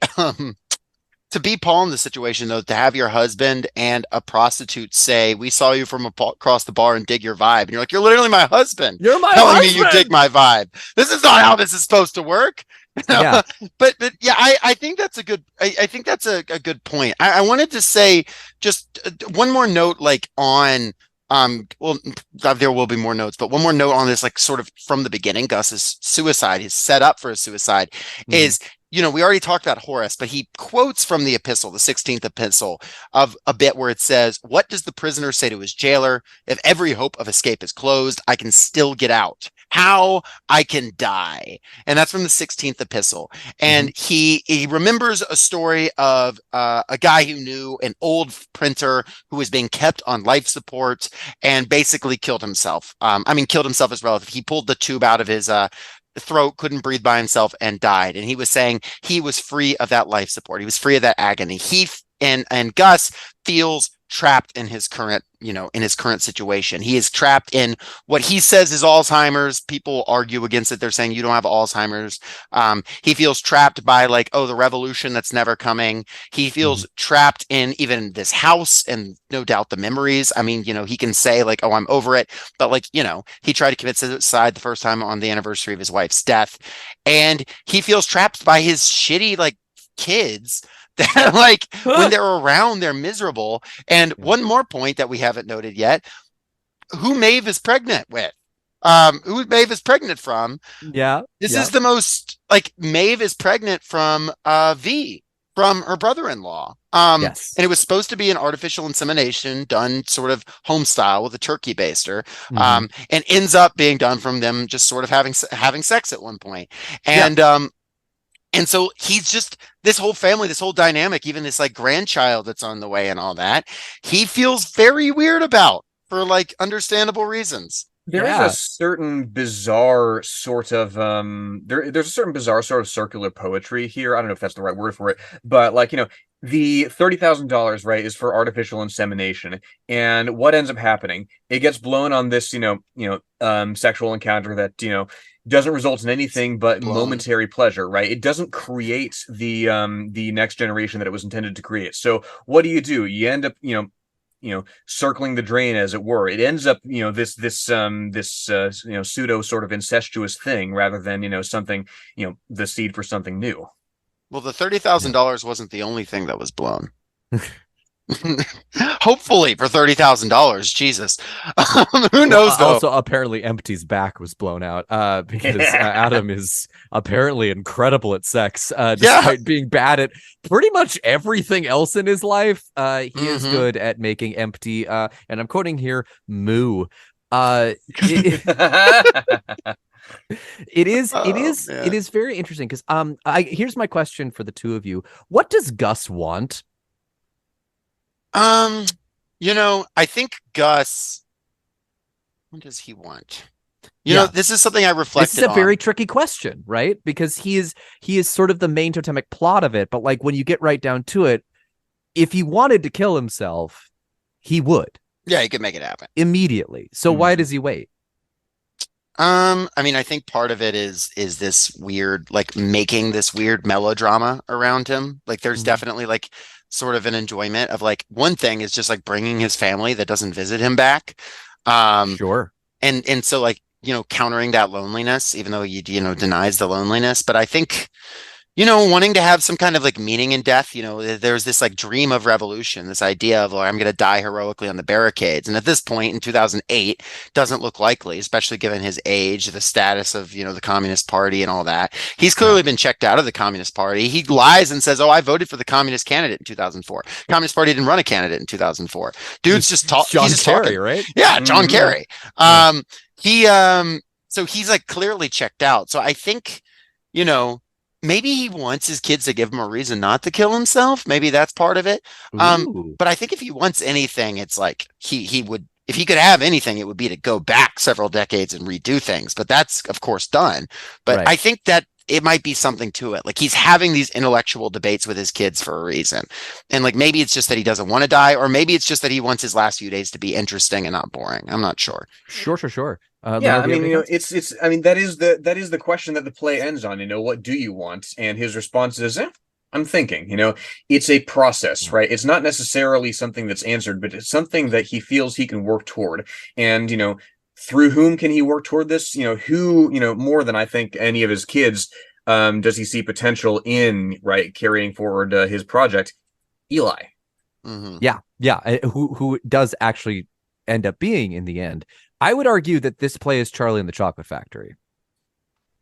Paul in the situation, though, to have your husband and a prostitute say, "We saw you from across the bar and dig your vibe," and you're like, "You're literally my husband. You're my telling husband. me you dig my vibe. This is not how this is supposed to work." Yeah. But yeah, I think that's a good. I think that's a good point. I wanted to say just one more note, like on. Well, there will be more notes, but one more note on this, like sort of from the beginning, Gus's suicide, his setup for a suicide is, we already talked about Horace, but he quotes from the epistle, the 16th epistle, of a bit where it says, "What does the prisoner say to his jailer? If every hope of escape is closed, I can still get out. How? I can die." And that's from the 16th epistle. And he remembers a story of a guy who knew an old printer who was being kept on life support and basically killed himself. Killed himself as relative. He pulled the tube out of his throat, couldn't breathe by himself, and died. And he was saying he was free of that life support. He was free of that agony. And Gus feels trapped in his current situation. He is trapped in what he says is Alzheimer's. People argue against it. They're saying you don't have Alzheimer's. He feels trapped by like, the revolution that's never coming. He feels trapped in even this house and no doubt the memories. He can say like, "Oh, I'm over it." But like, he tried to commit suicide the first time on the anniversary of his wife's death. And he feels trapped by his shitty like kids that like when they're around, they're miserable. And one more point that we haven't noted yet, who Maeve is pregnant with, who Maeve is pregnant from. Yeah. This is the most like Maeve is pregnant from V, from her brother-in-law. Yes. And it was supposed to be an artificial insemination done sort of home style with a turkey baster, and ends up being done from them just sort of having sex at one point. And and so he's just, this whole family, this whole dynamic, even this like grandchild that's on the way and all that, he feels very weird about for like understandable reasons. There's a certain bizarre sort of there's a certain bizarre sort of circular poetry here. I don't know if that's the right word for it, but like, the $30,000, right, is for artificial insemination, and what ends up happening? It gets blown on this, sexual encounter that doesn't result in anything but momentary pleasure, right? It doesn't create the next generation that it was intended to create. So what do? You end up, circling the drain, as it were. It ends up, this pseudo sort of incestuous thing, rather than, something, the seed for something new. Well, the $30,000 wasn't the only thing that was blown. Hopefully for $30,000. Jesus. Who knows though? Also, apparently Empty's back was blown out because Adam is apparently incredible at sex, despite being bad at pretty much everything else in his life. He is good at making Empty, and I'm quoting here, moo. It is very interesting because here's my question for the two of you. What does Gus want? I think Gus, what does he want? This is something I reflected on. This is a very tricky question, right? Because he is sort of the main totemic plot of it, but like when you get right down to it, if he wanted to kill himself, he would. Yeah, he could make it happen immediately. So why does he wait? I think part of it is this weird, like making this weird melodrama around him. Like there's definitely like sort of an enjoyment of like one thing is just like bringing his family that doesn't visit him back. Sure. And so like, countering that loneliness, even though he, denies the loneliness. But I think, wanting to have some kind of like meaning in death, there's this like dream of revolution, this idea of like, I'm going to die heroically on the barricades. And at this point in 2008, doesn't look likely, especially given his age, the status of, the Communist Party and all that. He's clearly been checked out of the Communist Party. He lies and says, oh, I voted for the Communist candidate in 2004. Communist Party didn't run a candidate in 2004. Dude's just talking. John Kerry, right? Yeah, John Kerry. So he's like clearly checked out. So I think, maybe he wants his kids to give him a reason not to kill himself. Maybe that's part of it. But I think if he wants anything, it's like he would, if he could have anything, it would be to go back several decades and redo things. But that's of course done. But I think that it might be something to it. Like he's having these intellectual debates with his kids for a reason. And like, maybe it's just that he doesn't want to die, or maybe it's just that he wants his last few days to be interesting and not boring. I'm not sure. Sure. Yeah, I mean, that is the question that the play ends on. What do you want? And his response is, I'm thinking. It's a process, right? It's not necessarily something that's answered, but it's something that he feels he can work toward. And through whom can he work toward this? Who more than I think any of his kids does he see potential in, right, carrying forward his project? Eli. Yeah. Who does actually end up being in the end? I would argue that this play is Charlie and the Chocolate Factory.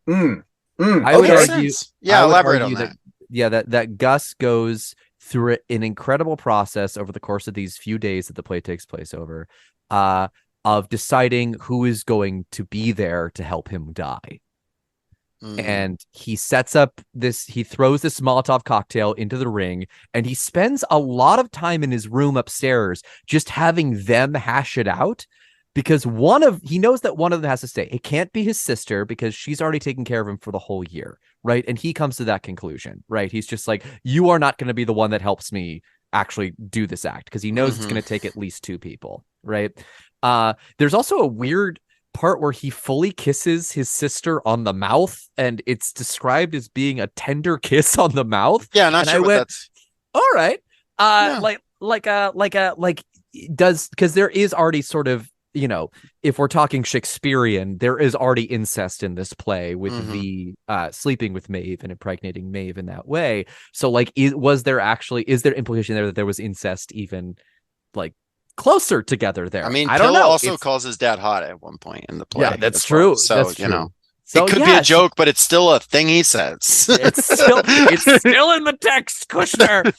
I would argue, elaborate on that. That Gus goes through an incredible process over the course of these few days that the play takes place over, of deciding who is going to be there to help him die. And he sets up he throws this Molotov cocktail into the ring, and he spends a lot of time in his room upstairs just having them hash it out. Because he knows that one of them has to stay. It can't be his sister because she's already taken care of him for the whole year, right? And he comes to that conclusion, right? He's just like, you are not going to be the one that helps me actually do this act, because he knows it's going to take at least two people, right? There's also a weird part where he fully kisses his sister on the mouth, and it's described as being a tender kiss on the mouth. Yeah, not sure what that's. All right, because there is already sort of, if we're talking Shakespearean, there is already incest in this play with the sleeping with Maeve and impregnating Maeve in that way. So like, is there implication there that there was incest even like closer together there? I mean, I don't know. Also calls his dad hot at one point in the play. Yeah, that's true. Well. So, that's true. So, it could be a joke, but it's still a thing he says. It's still in the text, Kushner.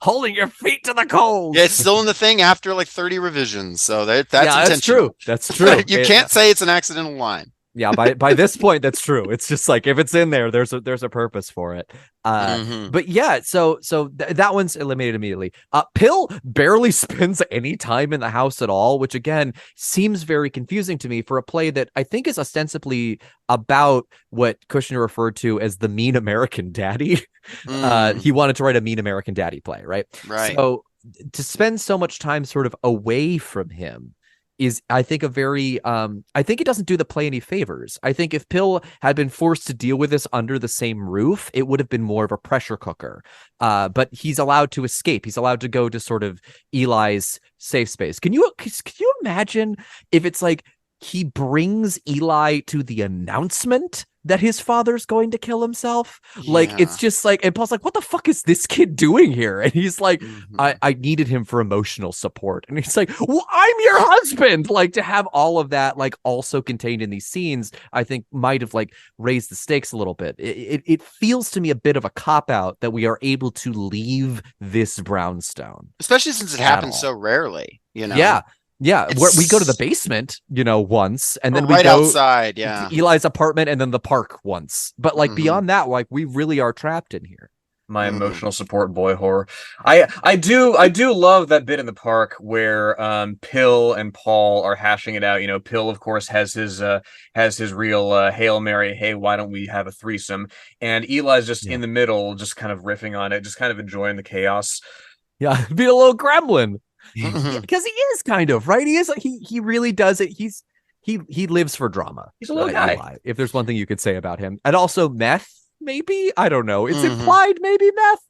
Holding your feet to the cold. Yeah, it's still in the thing after like 30 revisions. So that's intentional. That's true. You can't say it's an accidental line. Yeah, by this point, that's true. It's just like, if it's in there, there's a purpose for it. But yeah, so that one's eliminated immediately. Pill barely spends any time in the house at all, which again seems very confusing to me for a play that I think is ostensibly about what Kushner referred to as the mean American daddy. He wanted to write a mean American daddy play, right? Right. So to spend so much time sort of away from him is, I think, a very I think it doesn't do the play any favors. I think if Pill had been forced to deal with this under the same roof, it would have been more of a pressure cooker. But he's allowed to escape. He's allowed to go to sort of Eli's safe space. Can you imagine if it's like he brings Eli to the announcement that his father's going to kill himself? Like, it's just like, and Paul's like, what the fuck is this kid doing here? And he's like, I needed him for emotional support. And he's like, well, I'm your husband. Like, to have all of that, like, also contained in these scenes, I think might have like raised the stakes a little bit. It feels to me a bit of a cop-out that we are able to leave this brownstone. Especially since it happens so rarely, you know? Yeah, where we go to the basement, once, and then we right go outside, to Eli's apartment and then the park once. But like beyond that, like we really are trapped in here. My emotional support boy horror. I do love that bit in the park where Pill and Paul are hashing it out. Pill, of course, has his real Hail Mary, hey, why don't we have a threesome? And Eli's just in the middle, just kind of riffing on it, just kind of enjoying the chaos. Yeah, be a little gremlin. Because he is kind of, right? He is. He really does it. He lives for drama. He's a little guy. Eli, if there's one thing you could say about him, and also meth, maybe, I don't know. It's implied, maybe meth.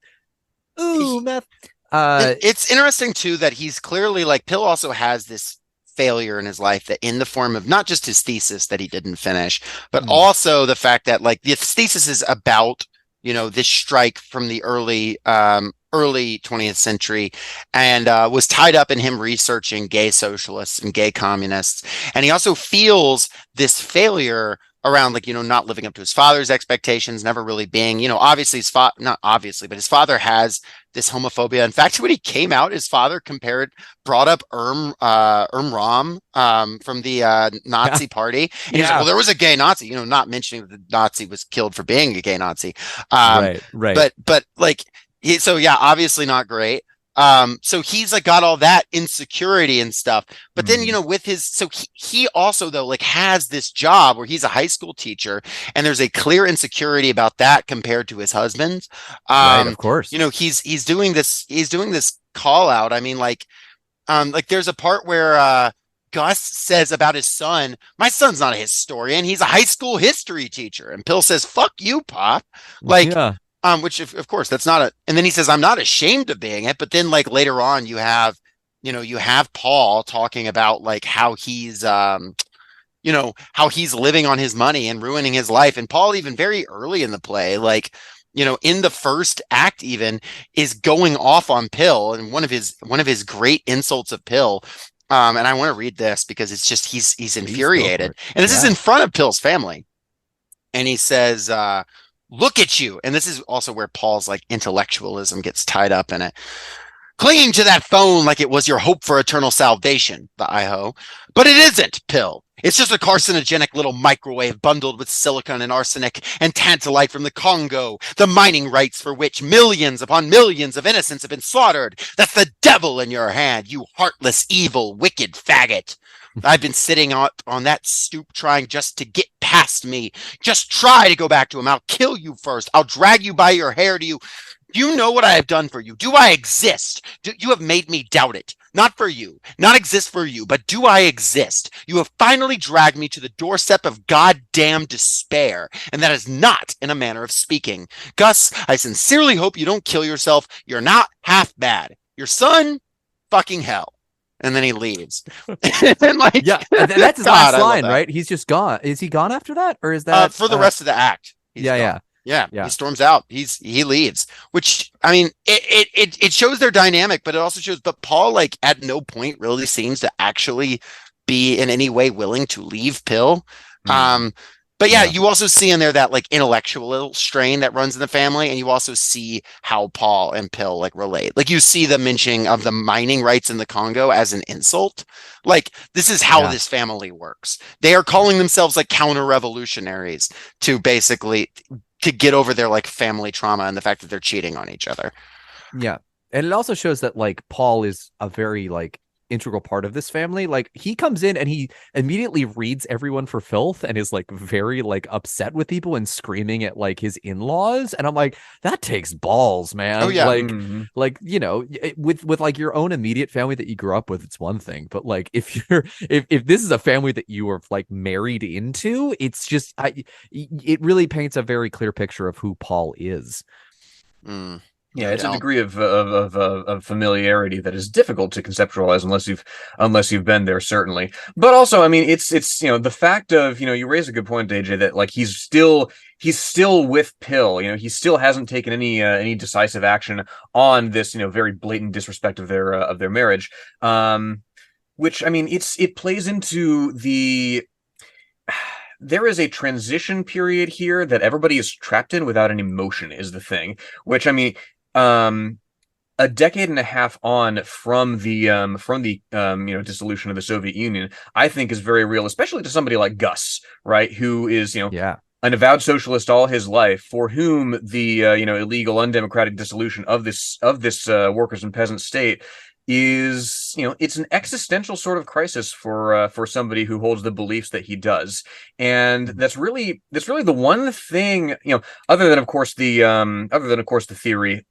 Ooh, meth. It's interesting too that he's clearly like Pill also has this failure in his life that in the form of not just his thesis that he didn't finish, but also the fact that like the thesis is about this strike from the early 20th century and was tied up in him researching gay socialists and gay communists. And he also feels this failure around like, not living up to his father's expectations, never really being, obviously not obviously, but his father has this homophobia. In fact, when he came out, his father brought up Ram from the Nazi party. And he was like, well, there was a gay Nazi, not mentioning that the Nazi was killed for being a gay Nazi. Right. But like, so yeah, obviously not great. So he's like got all that insecurity and stuff, but then with his, so he also though like has this job where he's a high school teacher, and there's a clear insecurity about that compared to his husband. Right, of course. He's doing this call out. I mean, like there's a part where Gus says about his son, my son's not a historian, he's a high school history teacher, and Pill says, fuck you, Pop. Like, which of course that's not and then he says, I'm not ashamed of being it. But then like later on you have Paul talking about like how he's how he's living on his money and ruining his life. And Paul, even very early in the play, like, in the first act even, is going off on Pill, and one of his great insults of Pill. And I want to read this because it's just, he's infuriated. And this is in front of Pill's family. And he says, look at you. And this is also where Paul's like intellectualism gets tied up in it. Clinging to that phone like it was your hope for eternal salvation, the iHO. But it isn't, Pill. It's just a carcinogenic little microwave bundled with silicon and arsenic and tantalite from the Congo, the mining rights for which millions upon millions of innocents have been slaughtered. That's the devil in your hand, you heartless, evil, wicked faggot. I've been sitting on that stoop trying just to get past me. Just try to go back to him. I'll kill you first. I'll drag you by your hair to you. You know what I have done for you. Do I exist? You have made me doubt it. Not for you, not exist for you, but do I exist? You have finally dragged me to the doorstep of goddamn despair, and that is not in a manner of speaking. Gus, I sincerely hope you don't kill yourself. You're not half bad. Your son, fucking hell. And then he leaves. And like, that's his last line, right? He's just gone. Is he gone after that, or is that for the rest of the act? Yeah. He storms out. He leaves, which, I mean, it shows their dynamic, but it also shows, but Paul, like, at no point really seems to actually be in any way willing to leave Pill. But you also see in there that like intellectual strain that runs in the family, and you also see how Paul and Pill like relate. Like you see the mentioning of the mining rights in the Congo as an insult. Like this is how this family works. They are calling themselves like counter-revolutionaries to basically to get over their like family trauma and the fact that they're cheating on each other. Yeah. And it also shows that like Paul is a very like integral part of this family. Like, he comes in and he immediately reads everyone for filth and is like very like upset with people and screaming at like his in-laws, and I'm like, that takes balls, man. Oh, yeah. Like, you know, with like your own immediate family that you grew up with, it's one thing, but like if you're if this is a family that you were like married into, it's just it really paints a very clear picture of who Paul is. Yeah, it's a degree of familiarity that is difficult to conceptualize unless you've been there, certainly. But also, I mean, it's the fact of, you raise a good point, AJ, that like he's still with Pill. He still hasn't taken any decisive action on this very blatant disrespect of their marriage. Which, I mean, it plays into there is a transition period here that everybody is trapped in without any motion, is the thing. Which, I mean, a decade and a half on from the dissolution of the Soviet Union, I think is very real, especially to somebody like Gus, right? Who is, an avowed socialist all his life, for whom the illegal, undemocratic dissolution of this workers and peasant state is, it's an existential sort of crisis for somebody who holds the beliefs that he does. And that's really the one thing, other than of course the theory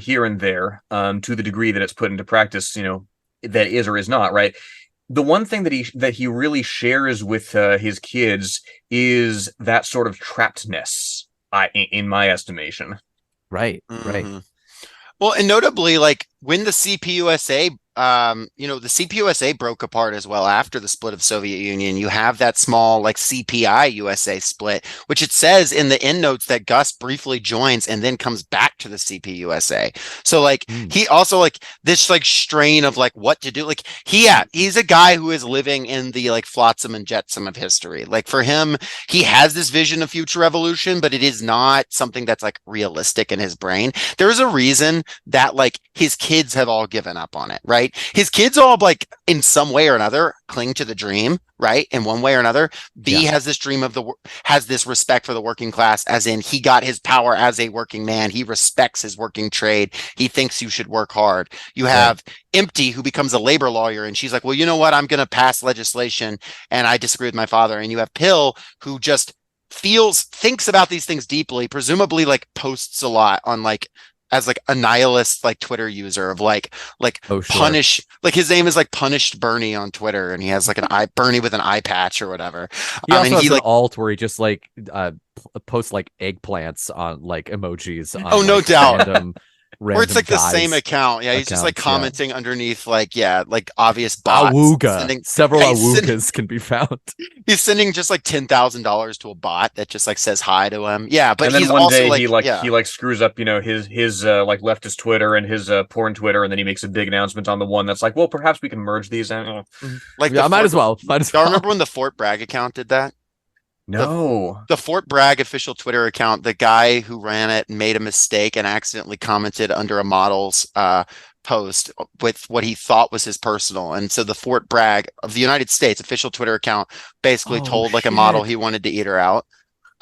here and there, to the degree that it's put into practice, that is or is not, right? The one thing that he really shares with his kids is that sort of trappedness, in my estimation. Right. Well, and notably, like when the CPUSA, the CPUSA broke apart as well after the split of the Soviet Union, you have that small like CPI USA split, which it says in the endnotes that Gus briefly joins and then comes back to the CPUSA. So like he also like this like strain of like what to do. Like he's a guy who is living in the like flotsam and jetsam of history. Like for him, he has this vision of future revolution, but it is not something that's like realistic in his brain. There's a reason that like his kids have all given up on it, right? His kids all like in some way or another cling to the dream, right? In one way or another. B has this dream of has this respect for the working class, as in he got his power as a working man. He respects his working trade. He thinks you should work hard. You have Empty, who becomes a labor lawyer, and she's like, well, you know what? I'm going to pass legislation, and I disagree with my father. And you have Pill, who just thinks about these things deeply, presumably like posts a lot on like as like a nihilist like Twitter user of like punish, like his name is like Punished Bernie on Twitter, and he has like Bernie with an eye patch or whatever. He also has an alt where he just like posts like eggplants on like emojis on, no doubt random where it's like the same account. He's just like commenting underneath like obvious bots. Awooga. Several awoogas can be found. He's sending just like $10,000 to a bot that just like says hi to him. Yeah, but and then he's one also day like he screws up his like leftist Twitter and his porn Twitter, and then he makes a big announcement on the one that's like, well, perhaps we can merge these. Like I might as well. Y'all remember when the Fort Bragg account did that? No. The Fort Bragg official Twitter account, the guy who ran it made a mistake and accidentally commented under a model's post with what he thought was his personal. And so the Fort Bragg of the United States official Twitter account basically told like a model he wanted to eat her out.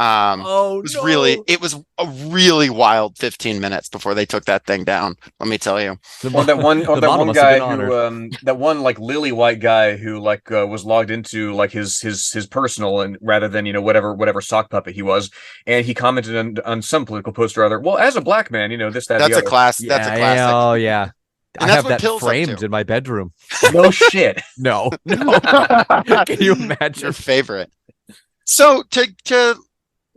It was a really wild 15 minutes before they took that thing down. Let me tell you. That one guy who, that one like lily white guy who like was logged into like his personal, and rather than whatever sock puppet he was, and he commented on some political post or other. Well, as a black man, this, that, that's the a other. class. That's a classic. Oh yeah. And I have that framed in my bedroom. No shit. No. Can you imagine? Your favorite. So to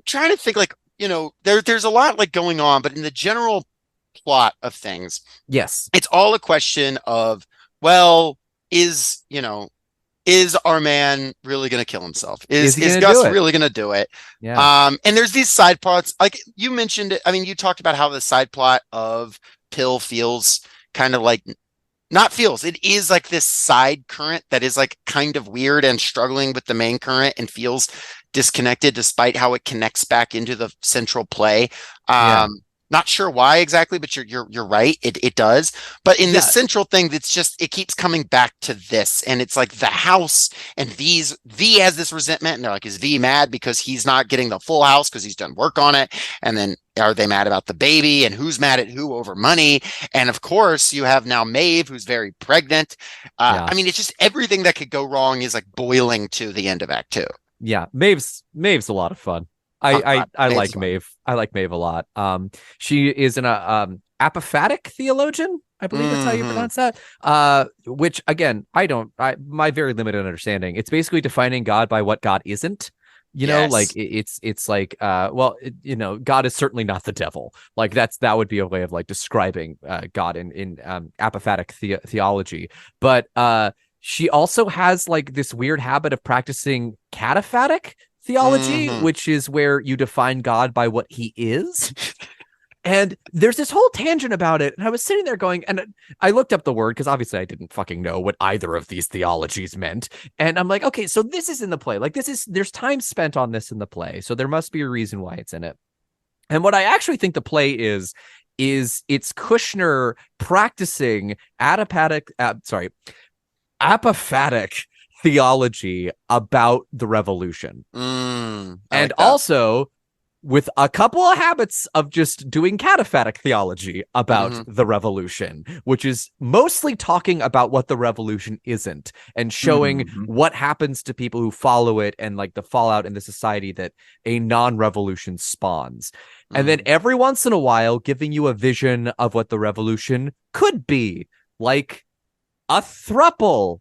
trying to think like, there's a lot like going on, but in the general plot of things, yes, it's all a question of, well, is our man really going to kill himself? Is Gus really going to do it? Yeah. And there's these side plots, like you mentioned it. I mean, you talked about how the side plot of Pill feels kind of like, not feels, it is like this side current that is like kind of weird and struggling with the main current and feels disconnected despite how it connects back into the central play. Not sure why exactly, but you're right. It does. But in the central thing, that's just it keeps coming back to this, and it's like the house and V has this resentment, and they're like, is V mad because he's not getting the full house because he's done work on it? And then are they mad about the baby? And who's mad at who over money? And of course, you have now Maeve, who's very pregnant. I mean, it's just everything that could go wrong is like boiling to the end of Act Two. Yeah, Maeve's a lot of fun. I like Maeve. I like Maeve a lot. She is an apophatic theologian. I believe that's how you pronounce that. Which again, my very limited understanding. It's basically defining God by what God isn't. You know, like it's like, God is certainly not the devil. Like that would be a way of like describing God in apophatic theology. But she also has like this weird habit of practicing cataphatic theology, which is where you define God by what he is. And there's this whole tangent about it. And I was sitting there going, and I looked up the word because obviously I didn't fucking know what either of these theologies meant. And I'm like, okay, so this is in the play. Like there's time spent on this in the play. So there must be a reason why it's in it. And what I actually think the play is it's Kushner practicing apophatic theology about the revolution. And also with a couple of habits of just doing cataphatic theology about the revolution, which is mostly talking about what the revolution isn't and showing what happens to people who follow it and like the fallout in the society that a non-revolution spawns. And then every once in a while giving you a vision of what the revolution could be, like a throuple.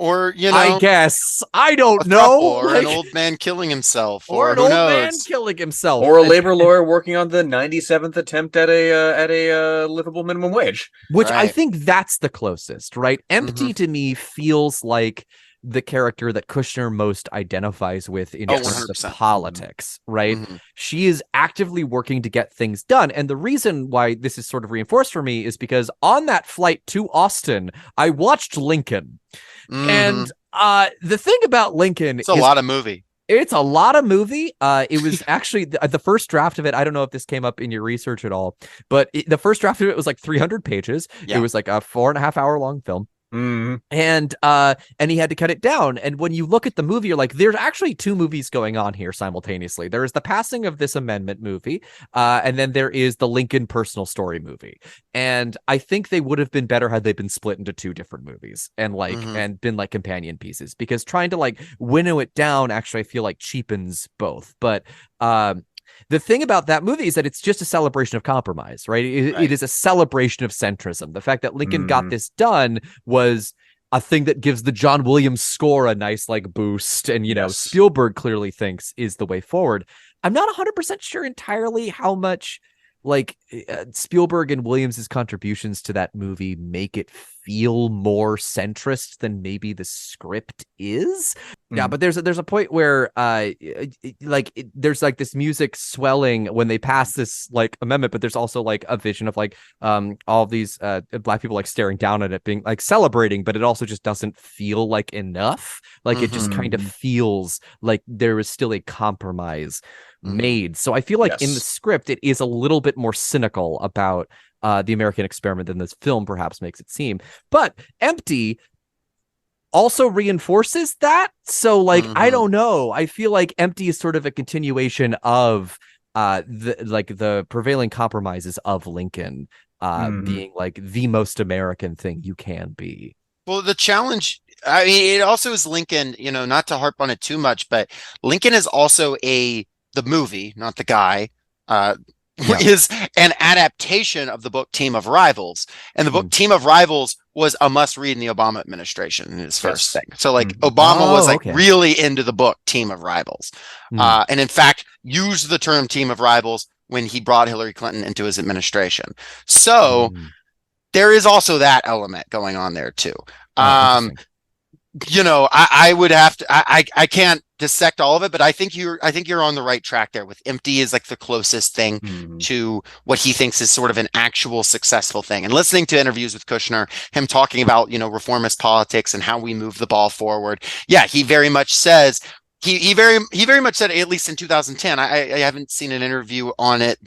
Or, I guess. I don't know. Or an old man killing himself. Or an old man killing himself. Or a labor lawyer working on the 97th attempt at a livable minimum wage. Which I think that's the closest, right? Empty to me feels like the character that Kushner most identifies with in terms of politics, right? She is actively working to get things done. And the reason why this is sort of reinforced for me is because on that flight to Austin, I watched Lincoln. And the thing about Lincoln is a lot of movie. It's a lot of movie. It was actually the first draft of it. I don't know if this came up in your research at all, but the first draft of it was like 300 pages. Yeah. It was like a 4.5 hour long film. And he had to cut it down. And when you look at the movie, you're like, there's actually two movies going on here simultaneously. There is the passing of this amendment movie, and then there is the Lincoln personal story movie. And I think they would have been better had they been split into two different movies and like and been like companion pieces, because trying to like winnow it down actually I feel like cheapens both. But the thing about that movie is that it's just a celebration of compromise, right? It is a celebration of centrism. The fact that Lincoln got this done was a thing that gives the John Williams score a nice like boost. And, Spielberg clearly thinks is the way forward. I'm not 100% sure entirely how much like Spielberg and Williams's contributions to that movie make it feel more centrist than maybe the script is. Yeah, but there's a point where there's like this music swelling when they pass this like amendment, but there's also like a vision of like all of these black people like staring down at it, being like celebrating, but it also just doesn't feel like enough. Like it just kind of feels like there is still a compromise made. So I feel like in the script it is a little bit more cynical about the American experiment than this film perhaps makes it seem. But Empty also reinforces that. So like I don't know. I feel like Empty is sort of a continuation of the prevailing compromises of Lincoln being like the most American thing you can be. Well, the challenge, I mean, it also is Lincoln, not to harp on it too much, but Lincoln is also the movie, not the guy, is an adaptation of the book Team of Rivals. And the book Team of Rivals was a must read in the Obama administration in his first thing. So like Obama was like really into the book Team of Rivals. And in fact, used the term Team of Rivals when he brought Hillary Clinton into his administration. So there is also that element going on there too. I would have to, I can't dissect all of it, but I think you're on the right track there with Empty is like the closest thing to what he thinks is sort of an actual successful thing. And listening to interviews with Kushner, him talking about, reformist politics and how we move the ball forward. Yeah, he very much says, he very much said, at least in 2010, I haven't seen an interview on it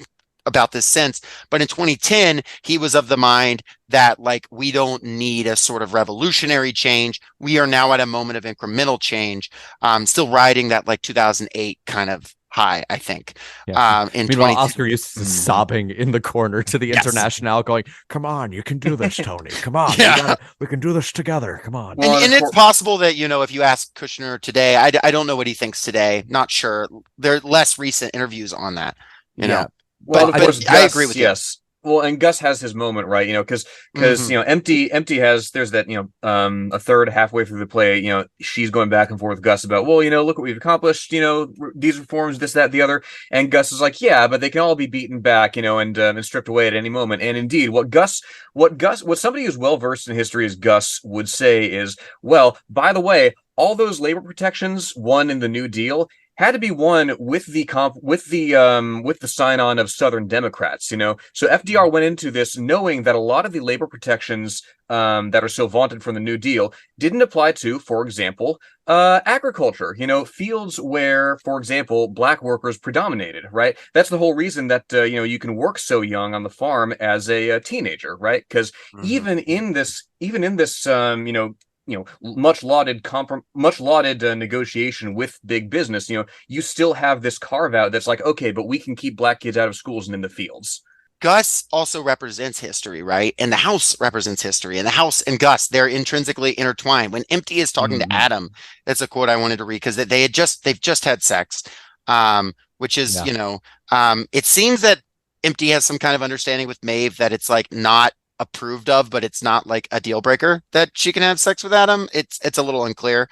about this since, but in 2010, he was of the mind that like we don't need a sort of revolutionary change. We are now at a moment of incremental change. Still riding that like 2008 kind of high, I think. Yeah. In Meanwhile, 20 Oscar Eustis is sobbing in the corner to the Yes. Internationale, going, "Come on, you can do this, Tony. Come on, Yeah. we can do this together. Come on." Well, and it's possible that, you know, if you ask Kushner today, I don't know what he thinks today. Not sure. There are less recent interviews on that, you know. Well, But of course, I Gus, agree with you. yes. Well, and Gus has his moment, right? You know, because Mhm. you know, empty has there's that, you know, a third halfway through the play, you know, she's going back and forth with Gus about, well, you know, look what we've accomplished, you know, these reforms, this, that, the other, and Gus is like, yeah, but they can all be beaten back, you know, and stripped away at any moment. And indeed, what somebody who's well versed in history as Gus would say is, well, by the way, all those labor protections won in the New Deal had to be won with the sign on of Southern Democrats, you know. So FDR went into this knowing that a lot of the labor protections that are so vaunted from the New Deal didn't apply to, for example, agriculture, you know, fields where, for example, black workers predominated, right? That's the whole reason that you know, you can work so young on the farm as a teenager, right? Because even in this you know, much lauded negotiation with big business, you know, you still have this carve out that's like, okay, but we can keep black kids out of schools and in the fields. Gus also represents history, right? And the house represents history. And the house and Gus, they're intrinsically intertwined. When Empty is talking to Adam, that's a quote I wanted to read because they've just had sex, which is, you know, it seems that Empty has some kind of understanding with Maeve that it's like not approved of, but it's not like a deal breaker that she can have sex with Adam. It's a little unclear.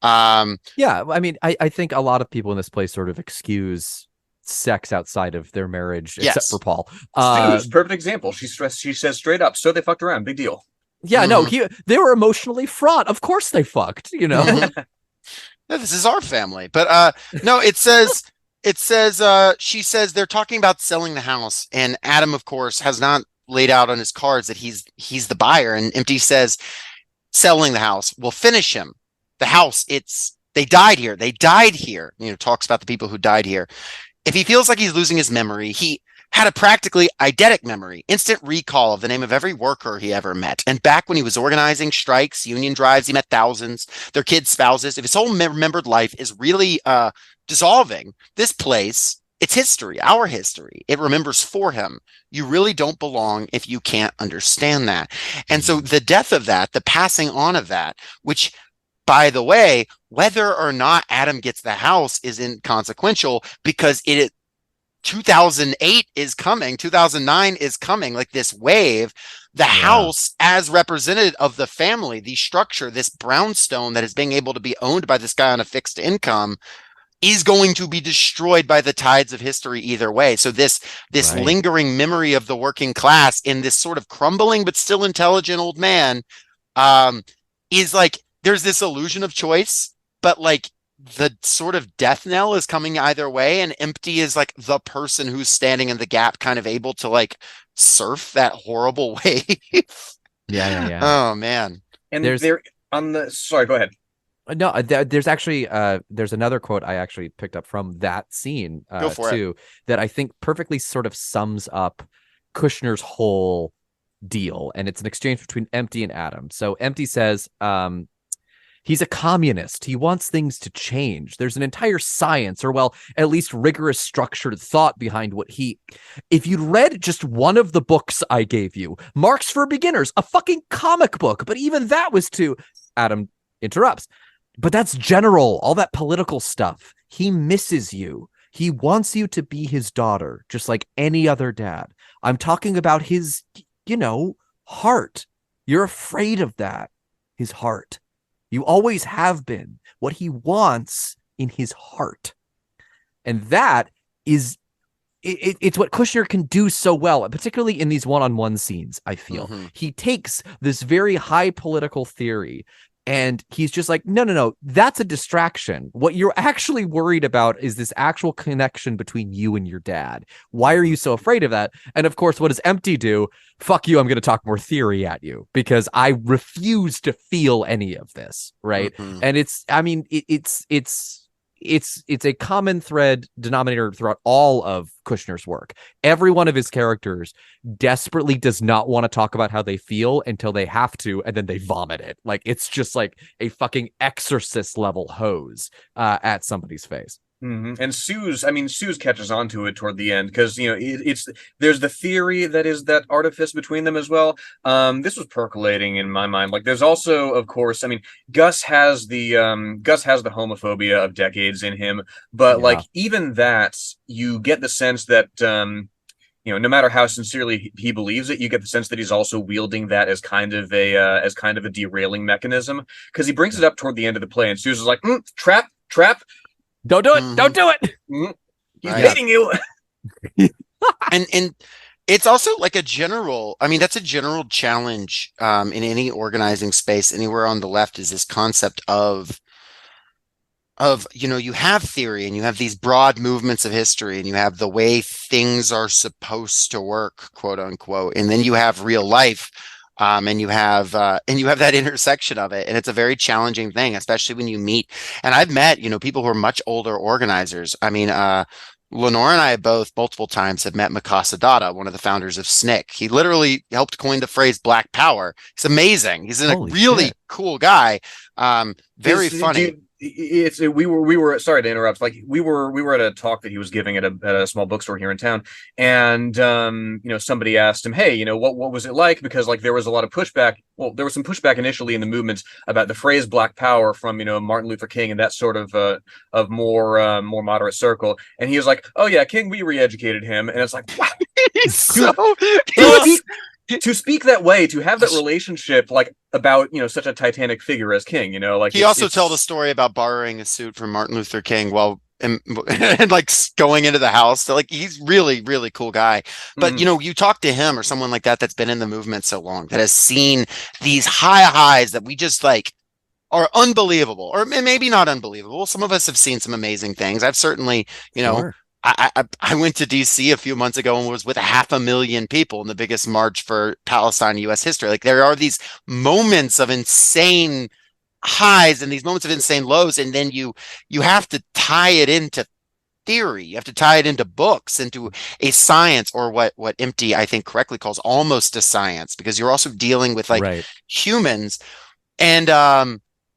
Yeah, I mean, I think a lot of people in this place sort of excuse sex outside of their marriage, except for Paul. Sue's perfect example. She says straight up, so they fucked around, big deal. Yeah, no, they were emotionally fraught. Of course they fucked, you know. No, this is our family. But no, she says they're talking about selling the house, and Adam, of course, has not laid out on his cards that he's the buyer, and Empty says selling the house will finish him. The house, they died here, you know, talks about the people who died here. If he feels like he's losing his memory, he had a practically eidetic memory, instant recall of the name of every worker he ever met. And back when he was organizing strikes, union drives, he met thousands, their kids, spouses. If his whole remembered life is really dissolving, this place, it's history, our history. It remembers for him. You really don't belong if you can't understand that. And so the death of that, the passing on of that, which, by the way, whether or not Adam gets the house is inconsequential because 2008 is coming, 2009 is coming, like this wave. The house, as representative of the family, the structure, this brownstone that is being able to be owned by this guy on a fixed income, is going to be destroyed by the tides of history either way. So this lingering memory of the working class in this sort of crumbling but still intelligent old man is like, there's this illusion of choice, but like the sort of death knell is coming either way, and Empty is like the person who's standing in the gap, kind of able to like surf that horrible wave. Yeah. Oh man. And sorry, go ahead. No, there's actually there's another quote I actually picked up from that scene too, that I think perfectly sort of sums up Kushner's whole deal, and it's an exchange between Empty and Adam. So Empty says, he's a communist. He wants things to change. There's an entire science, or well, at least rigorous structured thought behind what if you'd read just one of the books I gave you, Marx for Beginners, a fucking comic book, but even that was too. Adam interrupts. But that's general, all that political stuff. He misses you. He wants you to be his daughter, just like any other dad. I'm talking about his, you know, heart. You're afraid of that. His heart. You always have been. What he wants in his heart. And that is, it's what Kushner can do so well, particularly in these one-on-one scenes, I feel. He takes this very high political theory, and he's just like, no, that's a distraction. What you're actually worried about is this actual connection between you and your dad. Why are you so afraid of that? And of course, what does Empty do? Fuck you, I'm going to talk more theory at you because I refuse to feel any of this, right? And it's it's a common thread denominator throughout all of Kushner's work. Every one of his characters desperately does not want to talk about how they feel until they have to, and then they vomit it. Like, it's just like a fucking exorcist level hose at somebody's face. And Suze catches on to it toward the end, because it's there's the theory that is that artifice between them as well. This was percolating in my mind. Like, there's also, of course, Gus has the homophobia of decades in him, but like, even that, you get the sense that no matter how sincerely he believes it, you get the sense that he's also wielding that as kind of a derailing mechanism, because he brings it up toward the end of the play, and Suze is like, trap. Don't do it. Don't do it. He's hating you. and it's also like a general, that's a general challenge in any organizing space anywhere on the left, is this concept of you have theory, and you have these broad movements of history, and you have the way things are supposed to work, quote unquote, and then you have real life. And you have that intersection of it, and it's a very challenging thing, especially when you meet. And I've met people who are much older organizers. Lenore and I both multiple times have met Mikasa Dada, one of the founders of SNCC. He literally helped coin the phrase Black Power. He's amazing. He's a really cool guy. Very funny. We were sorry to interrupt. Like, we were at a talk that he was giving at a small bookstore here in town, and somebody asked him, hey, what was it like? Because like, there was a lot of pushback. Well, there was some pushback initially in the movement about the phrase Black Power from Martin Luther King and that sort of more moderate circle. And he was like, oh yeah, King, we re-educated him. And it's like, wow. To speak that way, to have that relationship, like, about such a titanic figure as King, like, he also told a story about borrowing a suit from Martin Luther King while and like going into the house. So, like, he's really, really cool guy. But you talk to him or someone like that that's been in the movement so long, that has seen these highs that we just like are unbelievable, or maybe not unbelievable. Some of us have seen some amazing things. I've certainly, Sure. I went to DC a few months ago and was with 500,000 people in the biggest march for Palestine in U.S. history. Like, there are these moments of insane highs and these moments of insane lows, and then you have to tie it into theory. You have to tie it into books, into a science, or what Empty, I think, correctly calls almost a science, because you're also dealing with humans. And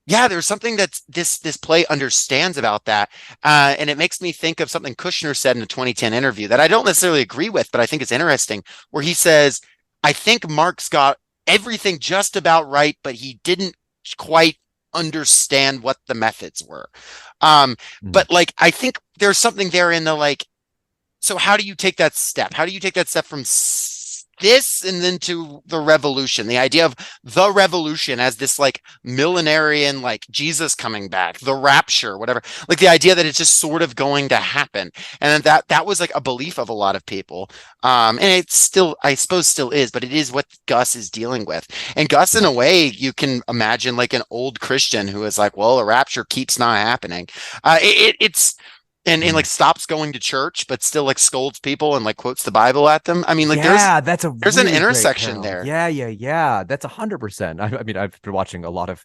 there's something that this play understands about that. And it makes me think of something Kushner said in a 2010 interview that I don't necessarily agree with, but I think it's interesting, where he says, I think Marx got everything just about right, but he didn't quite understand what the methods were. But like, I think there's something there in the, like, so how do you take that step? How do you take that step from this and then to the revolution, the idea of the revolution as this like millenarian, like Jesus coming back, the rapture, whatever, like the idea that it's just sort of going to happen. And that was like a belief of a lot of people. And it's still, I suppose still is, but it is what Gus is dealing with. And Gus, in a way, you can imagine like an old Christian who is like, well, a rapture keeps not happening. It's, and like stops going to church, but still like scolds people and like quotes the Bible at them. There's an intersection there. Yeah. That's 100%. I've been watching a lot of,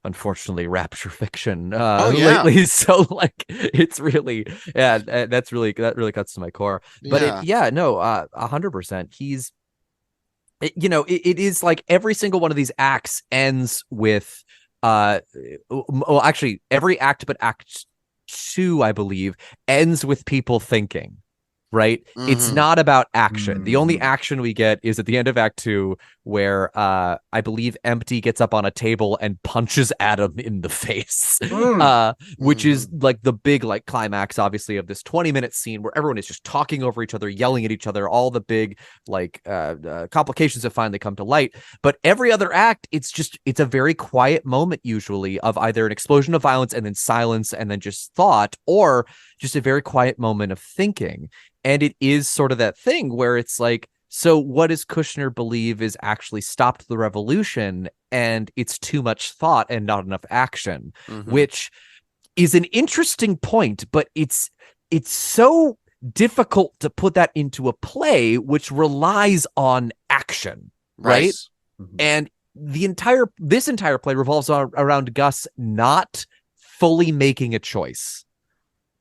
unfortunately, rapture fiction lately. So like, it's really, that really cuts to my core. But 100%. He's, it is like every single one of these acts ends with, actually every act but act 2, I believe, ends with people thinking, right? It's not about action. The only action we get is at the end of Act 2, where I believe Empty gets up on a table and punches Adam in the face, which is like the big like climax, obviously, of this 20-minute scene where everyone is just talking over each other, yelling at each other, all the big like complications have finally come to light. But every other act, it's a very quiet moment, usually, of either an explosion of violence and then silence and then just thought, or just a very quiet moment of thinking. And it is sort of that thing where it's like, so what does Kushner believe is actually stopped the revolution? And it's too much thought and not enough action, which is an interesting point, but it's so difficult to put that into a play which relies on action, right? And this entire play revolves around Gus not fully making a choice.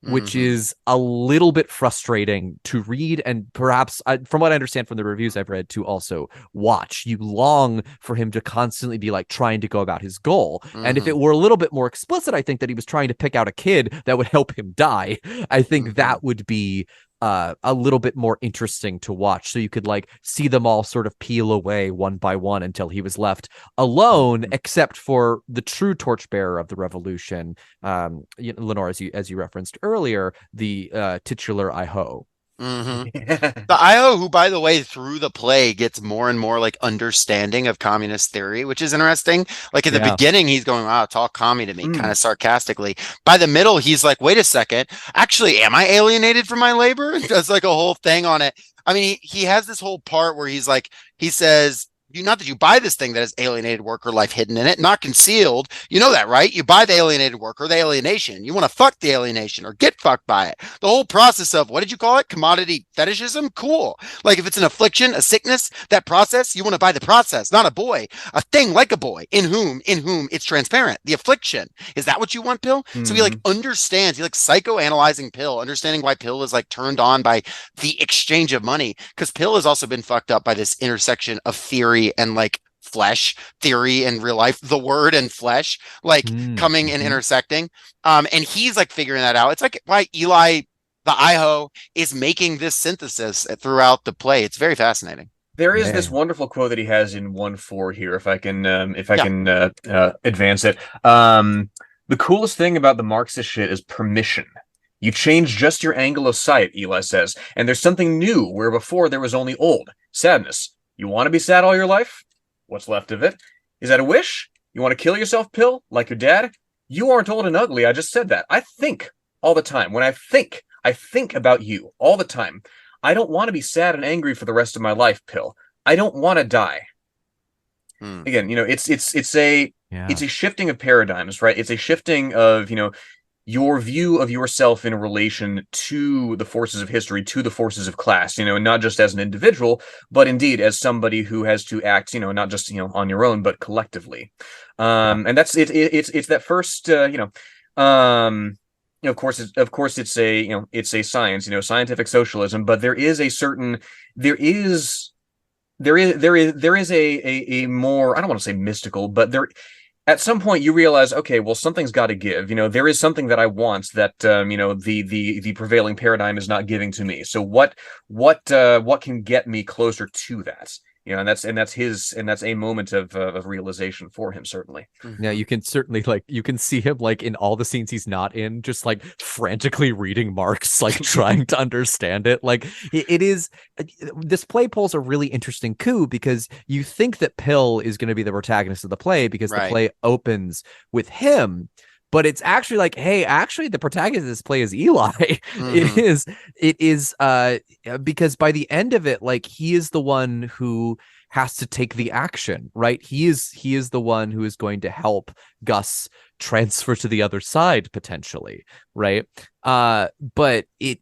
which is a little bit frustrating to read, and perhaps, from what I understand from the reviews I've read, to also watch. You long for him to constantly be like trying to go about his goal. And if it were a little bit more explicit, I think that he was trying to pick out a kid that would help him die. I think that would be a little bit more interesting to watch, so you could like see them all sort of peel away one by one until he was left alone, except for the true torchbearer of the revolution, Lenore, as you referenced earlier, the titular iHO. The iHO, who, by the way, through the play gets more and more like understanding of communist theory, which is interesting. Like at the beginning, he's going, "Wow, talk commie to me," kind of sarcastically. By the middle, he's like, "Wait a second, actually, am I alienated from my labor?" Does like a whole thing on it. I mean, he has this whole part where he's like, he says, not that you buy this thing that has alienated worker life hidden in it, not concealed. You know that, right? You buy the alienated worker, the alienation. You want to fuck the alienation or get fucked by it. The whole process of, what did you call it? Commodity fetishism? Cool. Like if it's an affliction, a sickness, that process, you want to buy the process, not a boy. A thing like a boy in whom it's transparent. The affliction. Is that what you want, Pill? So he like understands, he like psychoanalyzing Pill, understanding why Pill is like turned on by the exchange of money. Because Pill has also been fucked up by this intersection of theory and like flesh, theory and real life, the word and flesh, like coming and intersecting. And he's like figuring that out. It's like why Eli, the iHO, is making this synthesis throughout the play. It's very fascinating. There is this wonderful quote that he has in 1-4 here, if I can advance it. The coolest thing about the Marxist shit is permission. You change just your angle of sight, Eli says, and there's something new where before there was only old sadness. You want to be sad all your life? What's left of it? Is that a wish? You want to kill yourself, Pill, like your dad? You aren't old and ugly. I just said that. I think all the time. When I think about you all the time. I don't want to be sad and angry for the rest of my life, Pill. I don't want to die. Again, it's a shifting of paradigms, right? It's a shifting of, your view of yourself in relation to the forces of history, to the forces of class, not just as an individual, but indeed as somebody who has to act, not just, on your own, but collectively. And that's it. It's that first, of course, it's a science, scientific socialism, but there is a more, I don't want to say mystical, but there, at some point you realize, okay, well, something's got to give. There is something that I want that the prevailing paradigm is not giving to me. So what can get me closer to that? And that's a moment of realization for him, certainly. Yeah, you can certainly you can see him like in all the scenes he's not in, just like frantically reading Marx, like trying to understand it. Like it is, this play pulls a really interesting coup because you think that Pill is going to be the protagonist of the play because the play opens with him. But it's actually like, hey, actually, the protagonist of this play is Eli. It is because by the end of it, like he is the one who has to take the action, right? He is the one who is going to help Gus transfer to the other side potentially, right? But it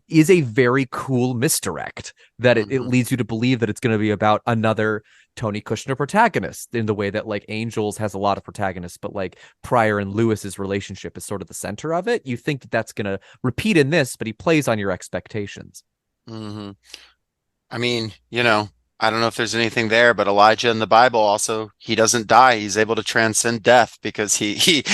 is a very cool misdirect that it leads you to believe that it's going to be about another Tony Kushner protagonist in the way that like Angels has a lot of protagonists, but like Pryor and Lewis's relationship is sort of the center of it. You think that that's going to repeat in this, but he plays on your expectations. I mean, I don't know if there's anything there, but Elijah in the Bible also, he doesn't die. He's able to transcend death because he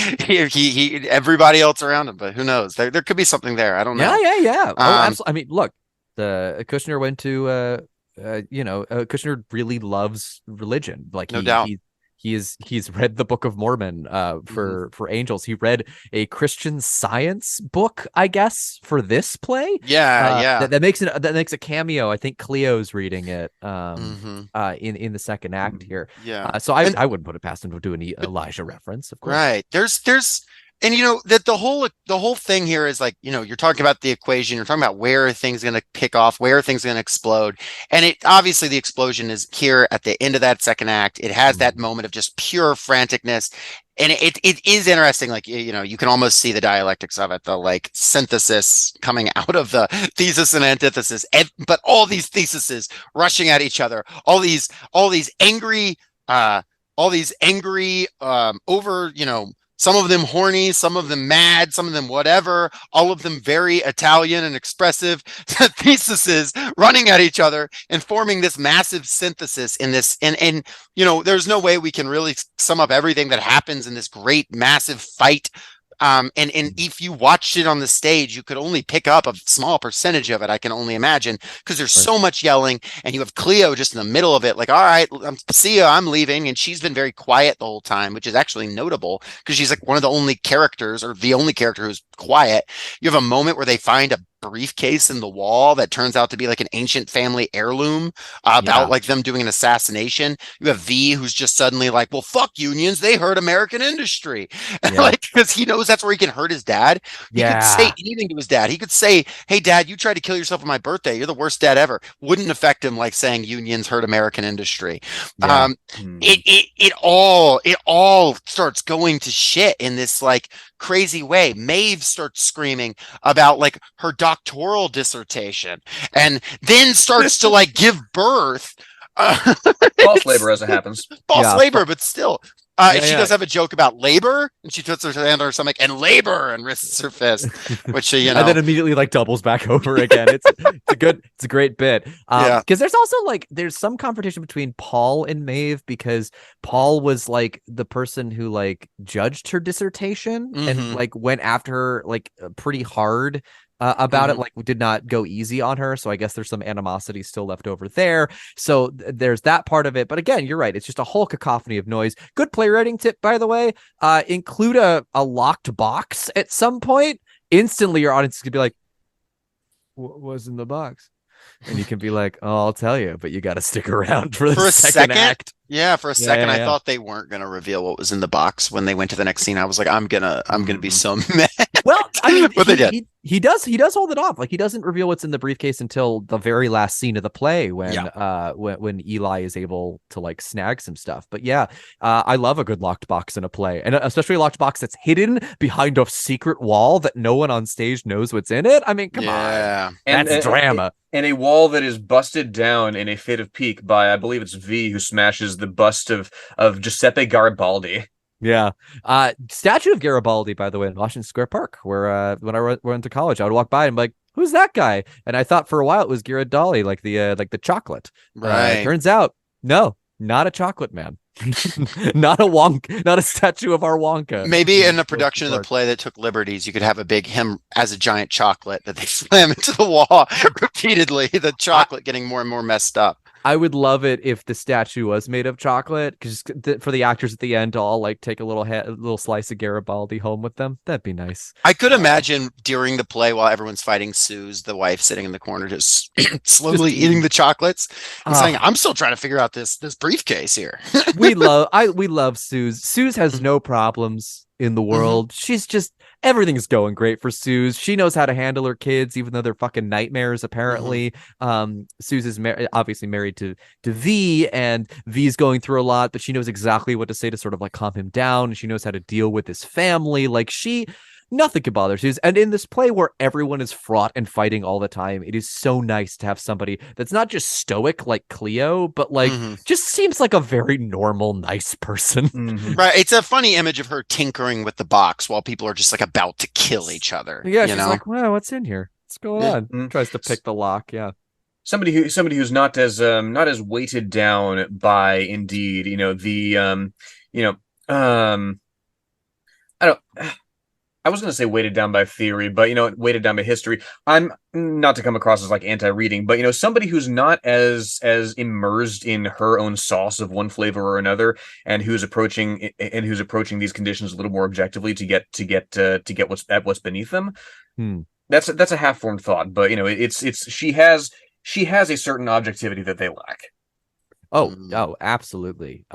everybody else around him, but who knows? There could be something there. I don't know. Yeah. Absolutely. I mean, look, the Kushner went to Kushner really loves religion. Like no doubt. He's read the Book of Mormon for Angels. He read a Christian Science book, I guess, for this play. That makes a cameo. I think Cleo's reading it in the second act here. So I wouldn't put it past him to do an Elijah reference, of course. Right. There's and that the whole thing here is like, you're talking about the equation, you're talking about where things going to kick off, where things going to explode. And it obviously the explosion is here at the end of that second act. It has that moment of just pure franticness. And it is interesting. Like, you can almost see the dialectics of it, the like synthesis coming out of the thesis and antithesis, but all these theses rushing at each other, all these angry, over, Some of them horny, some of them mad, some of them whatever, all of them very Italian and expressive theses running at each other and forming this massive synthesis in this. And there's no way we can really sum up everything that happens in this great massive fight. And if you watched it on the stage, you could only pick up a small percentage of it, I can only imagine, because there's so much yelling, and you have Cleo just in the middle of it, like, all right, see ya, I'm leaving. And she's been very quiet the whole time, which is actually notable because she's like one of the only characters, or the only character who's quiet. You have a moment where they find a briefcase in the wall that turns out to be like an ancient family heirloom about like them doing an assassination. You have V, who's just suddenly like, well, fuck unions, they hurt American industry. Like, because he knows that's where he can hurt his dad. He could say anything to his dad. He could say, hey dad, you tried to kill yourself on my birthday, you're the worst dad ever. Wouldn't affect him like saying unions hurt American industry. It all starts going to shit in this like crazy way. Maeve starts screaming about like her doctoral dissertation, and then starts to like give birth. False labor, as it happens. False labor, but still. She does have a joke about labor, and she puts her hand on her stomach and labor and wrists her fist, which and then immediately like doubles back over again. It's a great bit. Because there's also like there's some confrontation between Paul and Maeve, because Paul was like the person who like judged her dissertation and like went after her like pretty hard about it, like did not go easy on her. So I guess there's some animosity still left over there. So there's that part of it. But again, you're right. It's just a whole cacophony of noise. Good playwriting tip, by the way. Include a locked box at some point. Instantly, your audience is going to be like, what was in the box? And you can be like, oh, I'll tell you, but you got to stick around for the second act. Yeah, for a second, I thought they weren't going to reveal what was in the box when they went to the next scene. I was like, I'm gonna be so mad. Well, I mean, but they did. He does hold it off. Like, he doesn't reveal what's in the briefcase until the very last scene of the play when Eli is able to like snag some stuff. But I love a good locked box in a play, and especially a locked box that's hidden behind a secret wall that no one on stage knows what's in it. I mean, come on, that's drama. And a wall that is busted down in a fit of pique by, I believe it's V, who smashes the bust of Giuseppe Garibaldi. Yeah. Statue of Garibaldi, by the way, in Washington Square Park, where when I went to college, I would walk by and be like, who's that guy? And I thought for a while it was Garibaldi, like the chocolate. Right. Turns out, no, not a chocolate man. Not a statue of our Wonka. Maybe in a production of the play that took liberties, you could have him as a giant chocolate that they slam into the wall repeatedly, the chocolate getting more and more messed up. I would love it if the statue was made of chocolate, because for the actors at the end to all like take a little slice of Garibaldi home with them. That'd be nice. I could imagine during the play while everyone's fighting, Sue's the wife sitting in the corner just slowly eating the chocolates and saying, I'm still trying to figure out this briefcase here. we love Suze. Suze has no problems in the world. She's just, everything's going great for Suze. She knows how to handle her kids, even though they're fucking nightmares, apparently. Suze is obviously married to V, and V's going through a lot, but she knows exactly what to say to sort of like calm him down. And she knows how to deal with his family. Like, nothing can bother Suze. And in this play where everyone is fraught and fighting all the time, it is so nice to have somebody that's not just stoic like Cleo, but like just seems like a very normal, nice person. Right. It's a funny image of her tinkering with the box while people are just like about to kill each other. Yeah, she's like, wow, what's in here? What's going on? Tries to pick the lock. Yeah. Somebody who's not as weighted down by indeed, I was going to say weighted down by theory, but, weighted down by history. I'm not to come across as like anti-reading, but, somebody who's not as immersed in her own sauce of one flavor or another, and who's approaching these conditions a little more objectively to get what's beneath them. That's a half-formed thought, but, she has a certain objectivity that they lack. Oh, absolutely.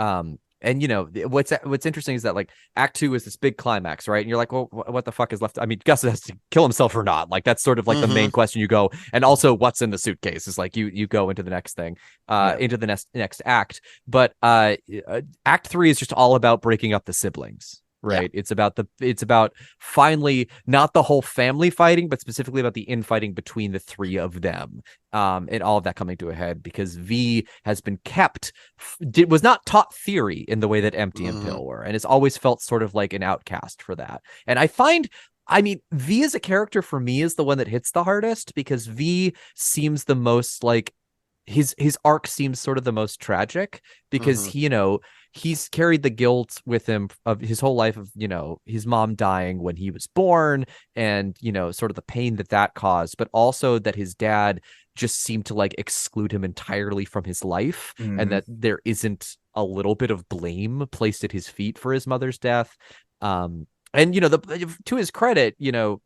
And what's interesting is that like Act 2 is this big climax, right? And you're like, well, what the fuck is left? I mean, Gus has to kill himself or not? Like, that's sort of like the main question you go. And also, what's in the suitcase is like you go into the next thing, into the next act. But Act 3 is just all about breaking up the siblings. right? It's about finally not the whole family fighting, but specifically about the infighting between the three of them, and all of that coming to a head because V has been was not taught theory in the way that Empty and Pill were, and has always felt sort of like an outcast for that. And I mean, V as a character for me is the one that hits the hardest because V seems the most like his arc seems sort of the most tragic because he's carried the guilt with him of his whole life of, his mom dying when he was born and, sort of the pain that caused, but also that his dad just seemed to like exclude him entirely from his life and that there isn't a little bit of blame placed at his feet for his mother's death. And, to his credit,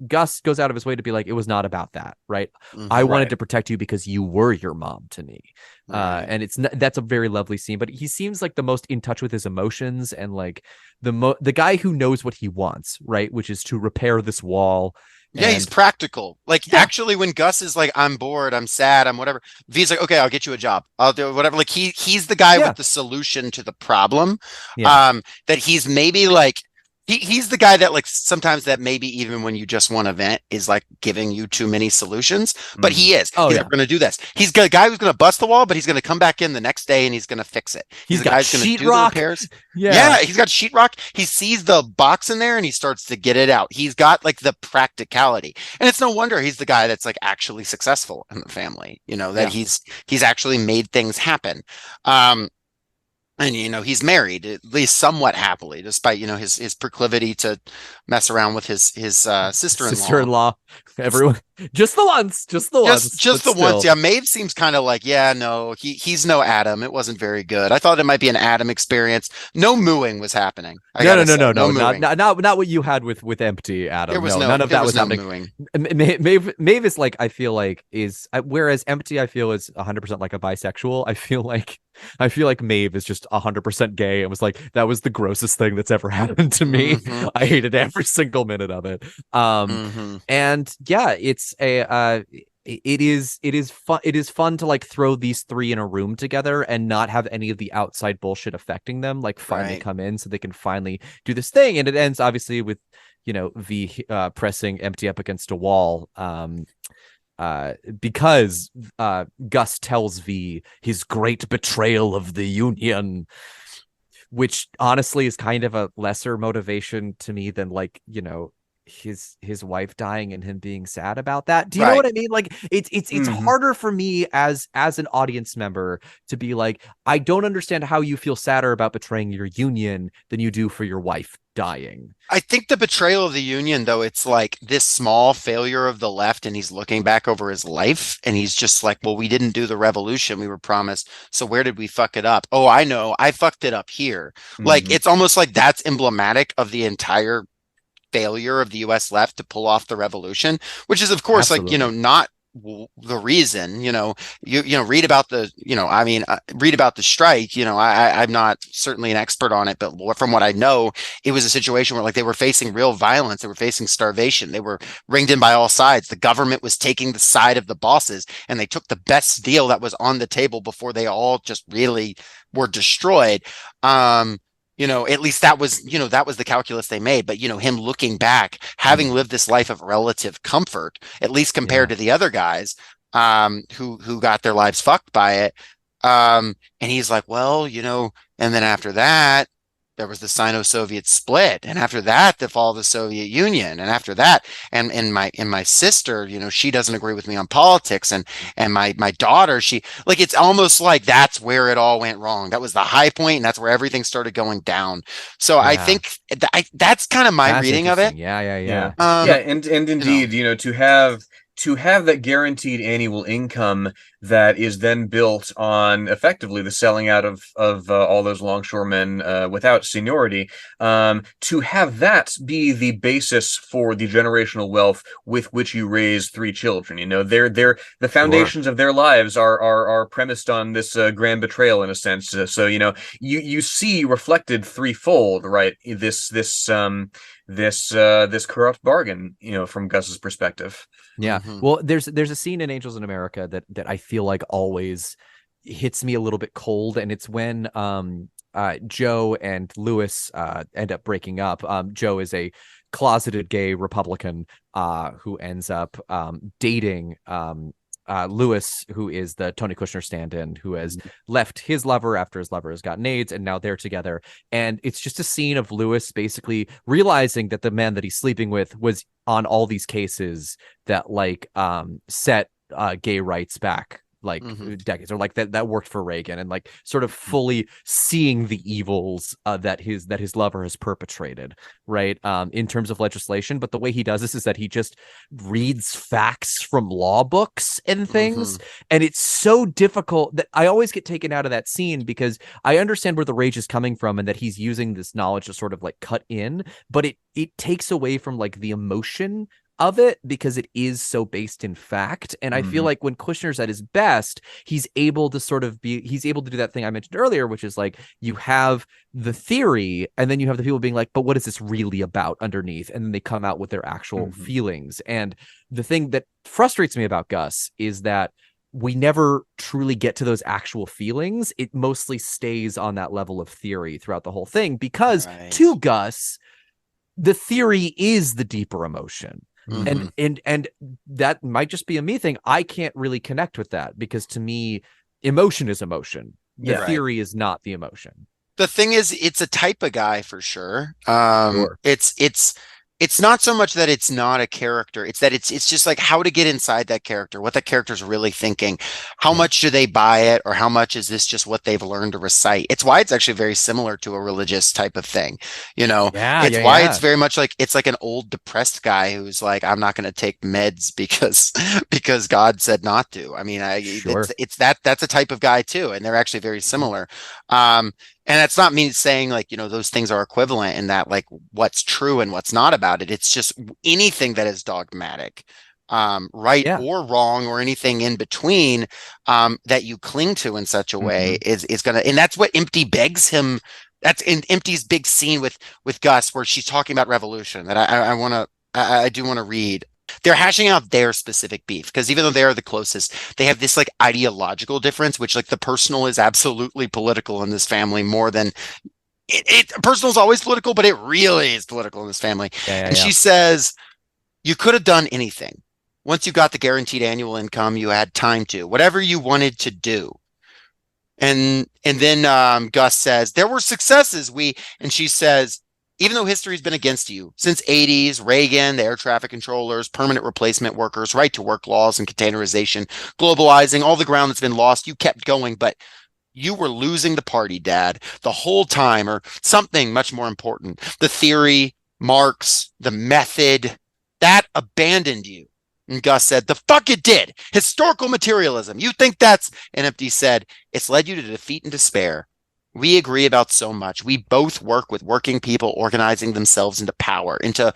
Gus goes out of his way to be like, it was not about that, right? I wanted to protect you because you were your mom to me. And that's a very lovely scene, but he seems like the most in touch with his emotions and like the guy who knows what he wants, right? Which is to repair this wall. Yeah, he's practical. Like, actually, when Gus is like, I'm bored, I'm sad, I'm whatever, V's like, okay, I'll get you a job. I'll do whatever. Like, he's the guy with the solution to the problem. That he's maybe like, he's the guy that like sometimes that maybe even when you just want to vent is like giving you too many solutions, but he's going to do this. He's a guy who's going to bust the wall, but he's going to come back in the next day and he's going to fix it. He's got sheetrock. Yeah, he's got sheetrock. He sees the box in there and he starts to get it out. He's got like the practicality, and it's no wonder he's the guy that's like actually successful in the family. That he's actually made things happen. And he's married at least somewhat happily, despite his proclivity to mess around with his sister-in-law. Everyone, just the once. Just the once. Yeah, Maeve seems kind of like, no, he's no Adam. It wasn't very good. I thought it might be an Adam experience. No mooing was happening. No, not what you had with Empty, Adam. There was none of that was happening. Maeve is like, I feel like whereas Empty I feel is 100% like a bisexual. I feel like Maeve is just 100% gay and was like, that was the grossest thing that's ever happened to me. I hated every single minute of it. And yeah, it's it is fun to like throw these three in a room together and not have any of the outside bullshit affecting them, like finally come in so they can finally do this thing. And it ends obviously with, V pressing Empty up against a wall. Because Gus tells V his great betrayal of the Union, which honestly is kind of a lesser motivation to me than like, his wife dying and him being sad about that. Do you know what I mean? Like it's harder for me as an audience member to be like, I don't understand how you feel sadder about betraying your union than you do for your wife dying. I think the betrayal of the union, though, it's like this small failure of the left, and he's looking back over his life and he's just like, well, we didn't do the revolution we were promised, so where did we fuck it up? Oh, I know, I fucked it up here. Like, it's almost like that's emblematic of the entire failure of the US left to pull off the revolution, which is of course like not the reason. Read about the read about the strike. I'm not certainly an expert on it, but from what I know, it was a situation where like they were facing real violence, they were facing starvation, they were ringed in by all sides, the government was taking the side of the bosses, and they took the best deal that was on the table before they all just really were destroyed. At least that was the calculus they made. But, him looking back, having lived this life of relative comfort, at least compared to the other guys, who got their lives fucked by it. And he's like, well, and then after that, there was the Sino-Soviet split, and after that, the fall of the Soviet Union, and after that, and my sister, she doesn't agree with me on politics, and my daughter, she like, it's almost like that's where it all went wrong. That was the high point, and that's where everything started going down. So I think that's kind of my reading of it. Yeah. And indeed, to have that guaranteed annual income that is then built on effectively the selling out of all those longshoremen without seniority, to have that be the basis for the generational wealth with which you raise three children. The foundations of their lives are premised on this grand betrayal in a sense. So you see reflected threefold, right? This corrupt bargain, from Gus's perspective. Yeah. Well, there's a scene in Angels in America that I feel like always hits me a little bit cold, and it's when Joe and Lewis end up breaking up. Joe is a closeted gay Republican who ends up dating Lewis, who is the Tony Kushner stand-in, who has left his lover after his lover has gotten AIDS, and now they're together. And it's just a scene of Lewis basically realizing that the man that he's sleeping with was on all these cases that like set gay rights back like decades, or like that worked for Reagan, and like sort of fully seeing the evils that his lover has perpetrated, right, in terms of legislation. But the way he does this is that he just reads facts from law books and things, and it's so difficult that I always get taken out of that scene, because I understand where the rage is coming from and that he's using this knowledge to sort of like cut in, but it takes away from like the emotion of it, because it is so based in fact. And I feel like when Kushner's at his best, he's able to do that thing I mentioned earlier, which is like you have the theory and then you have the people being like, but what is this really about underneath? And then they come out with their actual feelings. And the thing that frustrates me about Gus is that we never truly get to those actual feelings. It mostly stays on that level of theory throughout the whole thing, because to Gus, the theory is the deeper emotion. And that might just be a me thing. I can't really connect with that, because to me, emotion is emotion. The theory is not the emotion. The thing is, it's a type of guy for sure. It's not so much that it's not a character. It's that it's just like how to get inside that character, what that character's really thinking. How much do they buy it, or how much is this just what they've learned to recite? It's why it's actually very similar to a religious type of thing. It's why it's very much like it's like an old depressed guy who's like, I'm not going to take meds because God said not to. I mean, it's that's a type of guy too, and they're actually very similar. And that's not me saying like, those things are equivalent in that like what's true and what's not about it. It's just anything that is dogmatic, right or wrong, or anything in between, that you cling to in such a way is gonna, and that's what Empty begs him. That's in Empty's big scene with Gus, where she's talking about revolution, that I do want to read. They're hashing out their specific beef, because even though they are the closest, they have this like ideological difference, which like the personal is absolutely political in this family more than personal is always political, but it really is political in this family. She says, you could have done anything. Once you got the guaranteed annual income, you had time to whatever you wanted to do. And then Gus says, there were successes. And she says, even though history's been against you since 80s, Reagan, the air traffic controllers, permanent replacement workers, right to work laws and containerization, globalizing, all the ground that's been lost, you kept going, but you were losing the party, Dad, the whole time, or something much more important. The theory, Marx, the method, that abandoned you. And Gus said, the fuck it did. Historical materialism. You think that's... And Empty said, it's led you to defeat and despair. We agree about so much. We both work with working people organizing themselves into power, into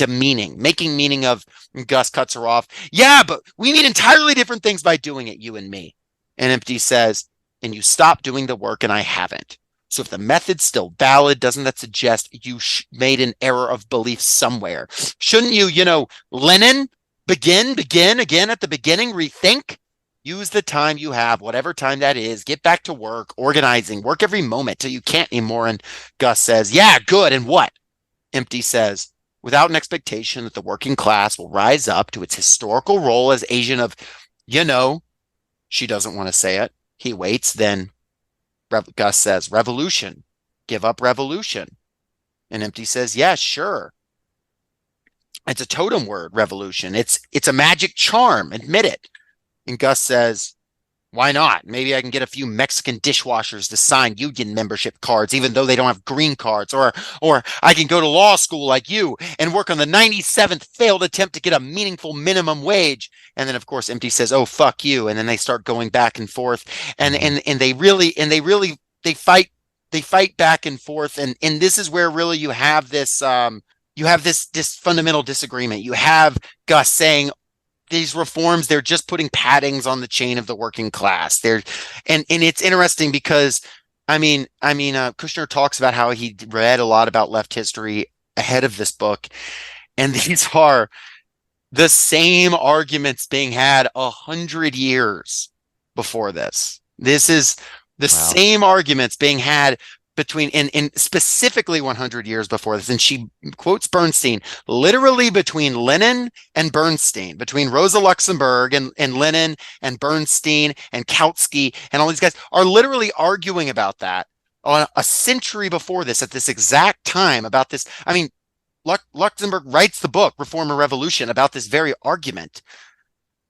meaning, making meaning of. And Gus cuts her off. Yeah, but we mean entirely different things by doing it, you and me. And Empty says, and you stopped doing the work and I haven't. So if the method's still valid, doesn't that suggest you made an error of belief somewhere? Shouldn't you, Lenin, begin again at the beginning, rethink? Use the time you have, whatever time that is. Get back to work, organizing, work every moment till you can't anymore. And Gus says, yeah, good. And what? Empty says, without an expectation that the working class will rise up to its historical role as agent of, she doesn't want to say it. He waits. Then Gus says, revolution. Give up revolution. And Empty says, yeah, sure. It's a totem word, revolution. It's a magic charm. Admit it. And Gus says, why not? Maybe I can get a few Mexican dishwashers to sign union membership cards, even though they don't have green cards. Or I can go to law school like you and work on the 97th failed attempt to get a meaningful minimum wage. And then, of course, Empty says, oh, fuck you. And then they start going back and forth. And they fight back and forth. And this is where really you have this fundamental disagreement. You have Gus saying, these reforms, they're just putting paddings on the chain of the working class. And it's interesting because Kushner talks about how he read a lot about left history ahead of this book, and these are the same arguments being had 100 years before this. This is the same arguments being had between in specifically 100 years before this, and she quotes Bernstein, literally between Lenin and Bernstein, between Rosa Luxemburg and Lenin and Bernstein and Kautsky and all these guys are literally arguing about that on a century before this, at this exact time, about this. I mean, Luxemburg writes the book Reform and Revolution about this very argument.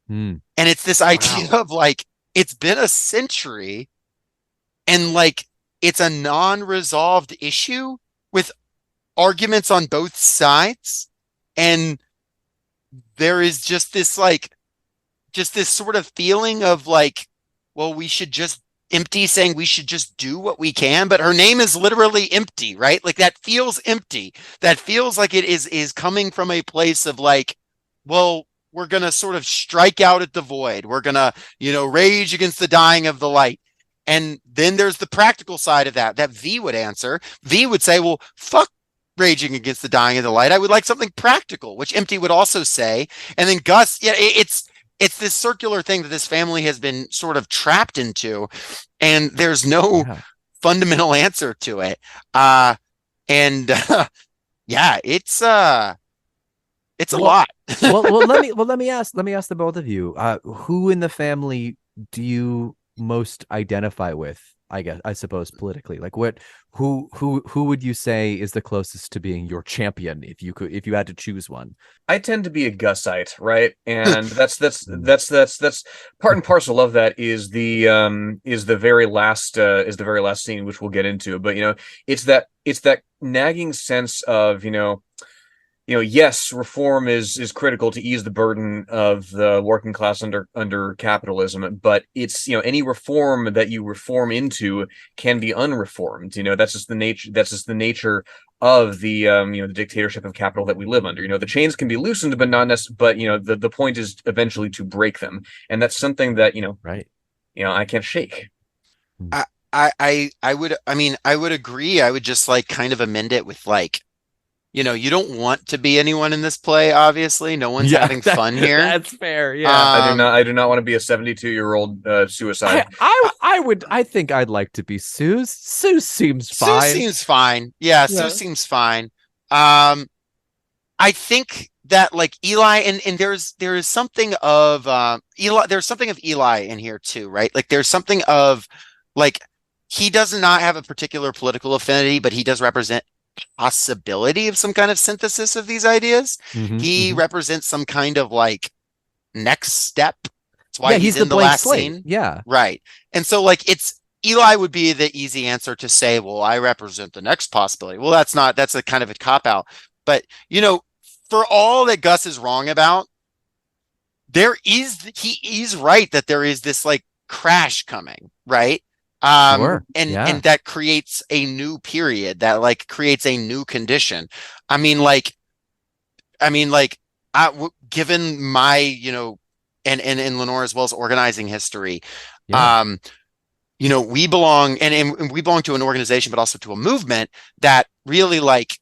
And it's this idea of like, it's been a century and like, it's a non-resolved issue with arguments on both sides. And there is just this sort of feeling of like, well, we should just empty, saying we should just do what we can, but her name is literally empty, right? Like that feels empty. That feels like it is coming from a place of like, well, we're going to sort of strike out at the void. We're going to, rage against the dying of the light. And then there's the practical side of that V would answer. V would say, well, fuck raging against the dying of the light. I would like something practical, which Empty would also say. And then Gus, it's this circular thing that this family has been sort of trapped into, and there's no fundamental answer to it. It's a lot. let me ask the both of you, who in the family do you most identify with, I suppose politically? Like who would you say is the closest to being your champion if you had to choose one? I tend to be a Gusite, right? And that's part and parcel of that is the very last scene, which we'll get into. But it's that nagging sense of yes, reform is critical to ease the burden of the working class under capitalism, but it's any reform that you reform into can be unreformed. That's just the nature. That's just the nature of the the dictatorship of capital that we live under. The chains can be loosened, but not necessarily. But the point is eventually to break them, and that's something that right. I can't shake. I would agree. I would just like kind of amend it with like, you don't want to be anyone in this play. Obviously, no one's having fun here. That's fair. Yeah, I do not want to be a 72-year-old suicide. I think I'd like to be Sue. Sue seems fine. Sue seems fine. Yeah, Sue seems fine. I think that like Eli and there is something of Eli. There's something of Eli in here too, right? Like there's something of like he does not have a particular political affinity, but he does represent possibility of some kind of synthesis of these ideas. He represents some kind of like next step. That's why he's in the last scene. Yeah. Right. And so like Eli would be the easy answer to say, well, I represent the next possibility. Well, that's a kind of a cop-out. But for all that Gus is wrong about, he's right that there is this like crash coming, right? Sure. And that creates a new period, that like creates a new condition. Given my, and Lenore as well as organizing history, we belong and we belong to an organization, but also to a movement that really like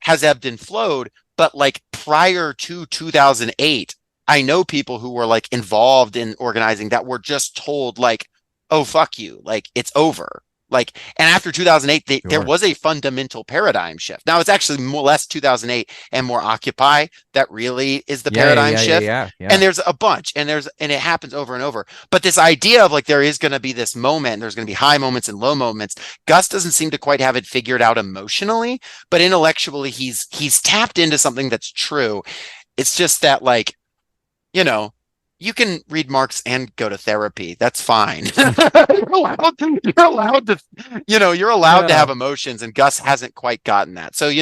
has ebbed and flowed. But like prior to 2008, I know people who were like involved in organizing that were just told like, oh, fuck you. Like it's over. Like, and after 2008, there was a fundamental paradigm shift. Now it's actually less 2008 and more Occupy that really is the paradigm shift. Yeah. And there's a bunch and it happens over and over. But this idea of like, there is going to be this moment, there's going to be high moments and low moments. Gus doesn't seem to quite have it figured out emotionally, but intellectually he's tapped into something that's true. It's just that like, you can read Marx and go to therapy. That's fine. You're allowed to have emotions, and Gus hasn't quite gotten that. So,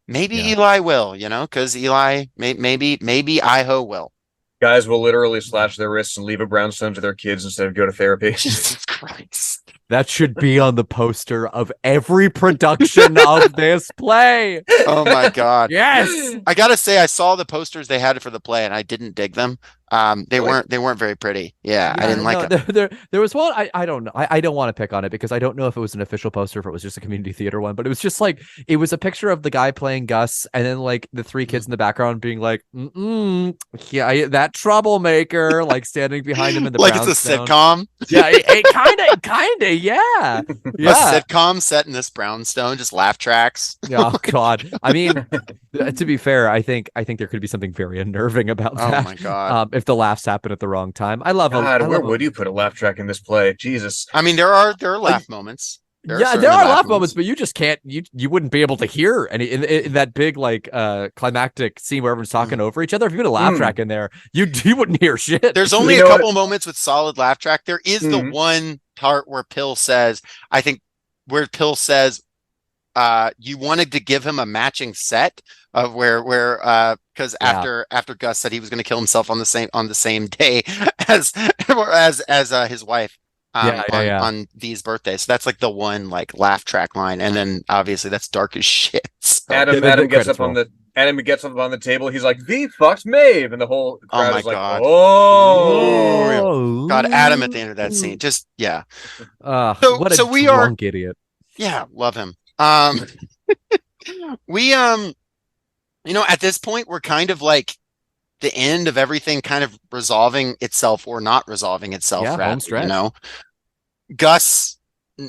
maybe Eli will, because Eli maybe iHO will. Guys will literally slash their wrists and leave a brownstone to their kids instead of go to therapy. Jesus Christ. That should be on the poster of every production of this play. Oh my God. Yes. I gotta say, I saw the posters they had for the play and I didn't dig them. They Really? weren't very pretty. Yeah, I didn't like no, them. there was one. I don't know. I don't want to pick on it because I don't know if it was an official poster, if it was just a community theater one, but it was just like it was a picture of the guy playing Gus, and then like the three kids in the background being like, yeah, that troublemaker, like standing behind him in the Like it's a brownstone. sitcom. Yeah, it kind of, yeah, A yeah. sitcom set in this brownstone, just laugh tracks. Oh God. I mean, to be fair, I think there could be something very unnerving about Oh that. my God. If the laughs happen at the wrong time. God, I where love would you put a laugh track in this play? Jesus. I mean, there are laugh moments. Yeah, there certainly are laugh moments, but you just can't. You wouldn't be able to hear any in that big like climactic scene where everyone's talking over each other. If you put a laugh track in there, you wouldn't hear shit. There's only a couple moments with solid laugh track. There is the one part where Pill says, I think, where Pill says, you wanted to give him a matching set of where because after Gus said he was going to kill himself on the same day as his wife. On V's birthday. So that's like the one like laugh track line. And then obviously that's dark as shit. So. Adam gets up on the table. He's like, V fucked Maeve, and the whole crowd is like, God. oh, God, Adam at the end of that scene. Just yeah. What a drunk idiot. Yeah, love him. We at this point we're kind of like the end of everything kind of resolving itself or not resolving itself. Yeah, home stretch. Gus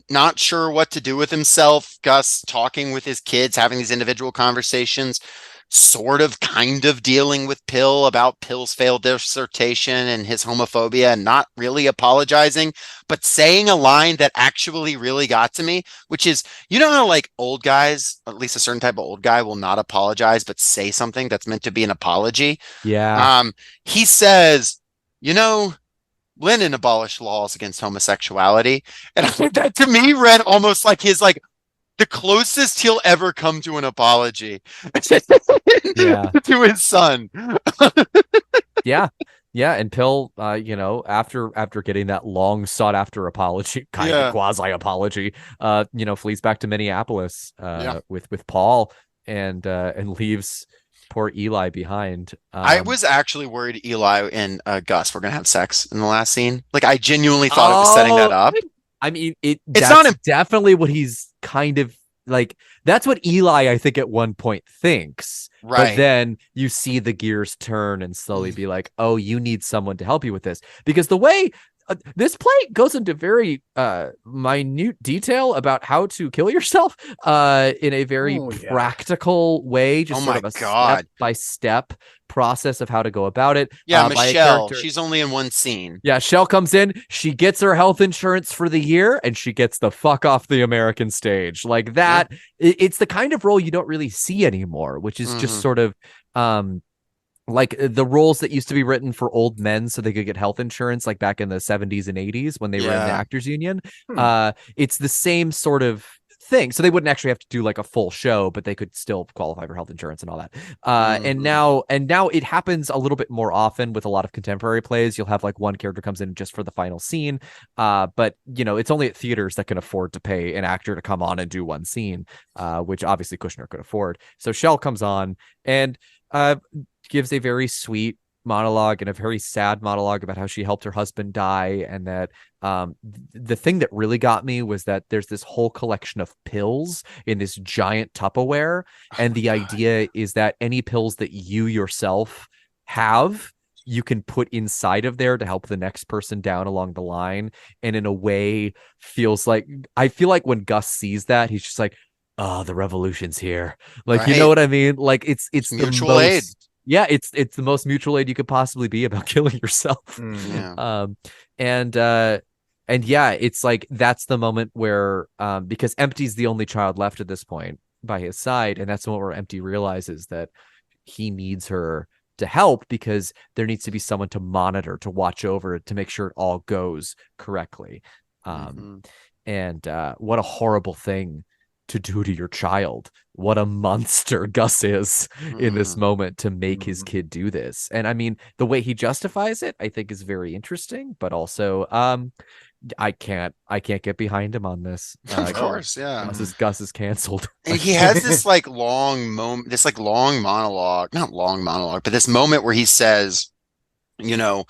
not sure what to do with himself. Gus talking with his kids, having these individual conversations, sort of kind of dealing with Pill about Pill's failed dissertation and his homophobia and not really apologizing, but saying a line that actually really got to me, which is, how like old guys, at least a certain type of old guy, will not apologize, but say something that's meant to be an apology. Yeah. He says, Lenin abolished laws against homosexuality. And that to me read almost like his like the closest he'll ever come to an apology to his son. Yeah. And Pill, after getting that long sought after apology, kind of quasi apology, flees back to Minneapolis with Paul and leaves poor Eli behind. I was actually worried Eli and Gus were gonna have sex in the last scene. Like I genuinely thought it was setting that up. I mean, that's definitely what he's kind of like. That's what Eli, I think, at one point thinks. Right. But then you see the gears turn and slowly be like, oh, you need someone to help you with this. Because the way this play goes into very minute detail about how to kill yourself in a very practical way, just sort of a step-by-step process of how to go about it. Yeah, Michelle, she's only in one scene. Yeah, Shell comes in, she gets her health insurance for the year, and she gets the fuck off the American stage. Like that, it's the kind of role you don't really see anymore, which is just sort of like the roles that used to be written for old men so they could get health insurance, like back in the 70s and 80s when they were in the Actors Union. It's the same sort of thing. So they wouldn't actually have to do like a full show, but they could still qualify for health insurance and all that. And now it happens a little bit more often with a lot of contemporary plays. You'll have like one character comes in just for the final scene. But it's only at theaters that can afford to pay an actor to come on and do one scene, which obviously Kushner could afford. So Shell comes on and gives a very sweet monologue and a very sad monologue about how she helped her husband die, and that the thing that really got me was that there's this whole collection of pills in this giant Tupperware, and the idea is that any pills that you yourself have, you can put inside of there to help the next person down along the line. And in a way I feel like when Gus sees that, he's just like, oh, the revolution's here. Like, you know what I mean? Like it's mutual aid. Yeah, it's the most mutual aid you could possibly be about killing yourself. And it's like that's the moment where because Empty's the only child left at this point by his side, and that's the moment where Empty realizes that he needs her to help because there needs to be someone to monitor, to watch over, to make sure it all goes correctly. And what a horrible thing to do to your child. What a monster Gus is in this moment to make his kid do this. And I mean, the way he justifies it, I think is very interesting, but also I can't get behind him on this. Of course, yeah. Gus is canceled. And he has this like long moment, this like long monologue, not long monologue, but this moment where he says, You know,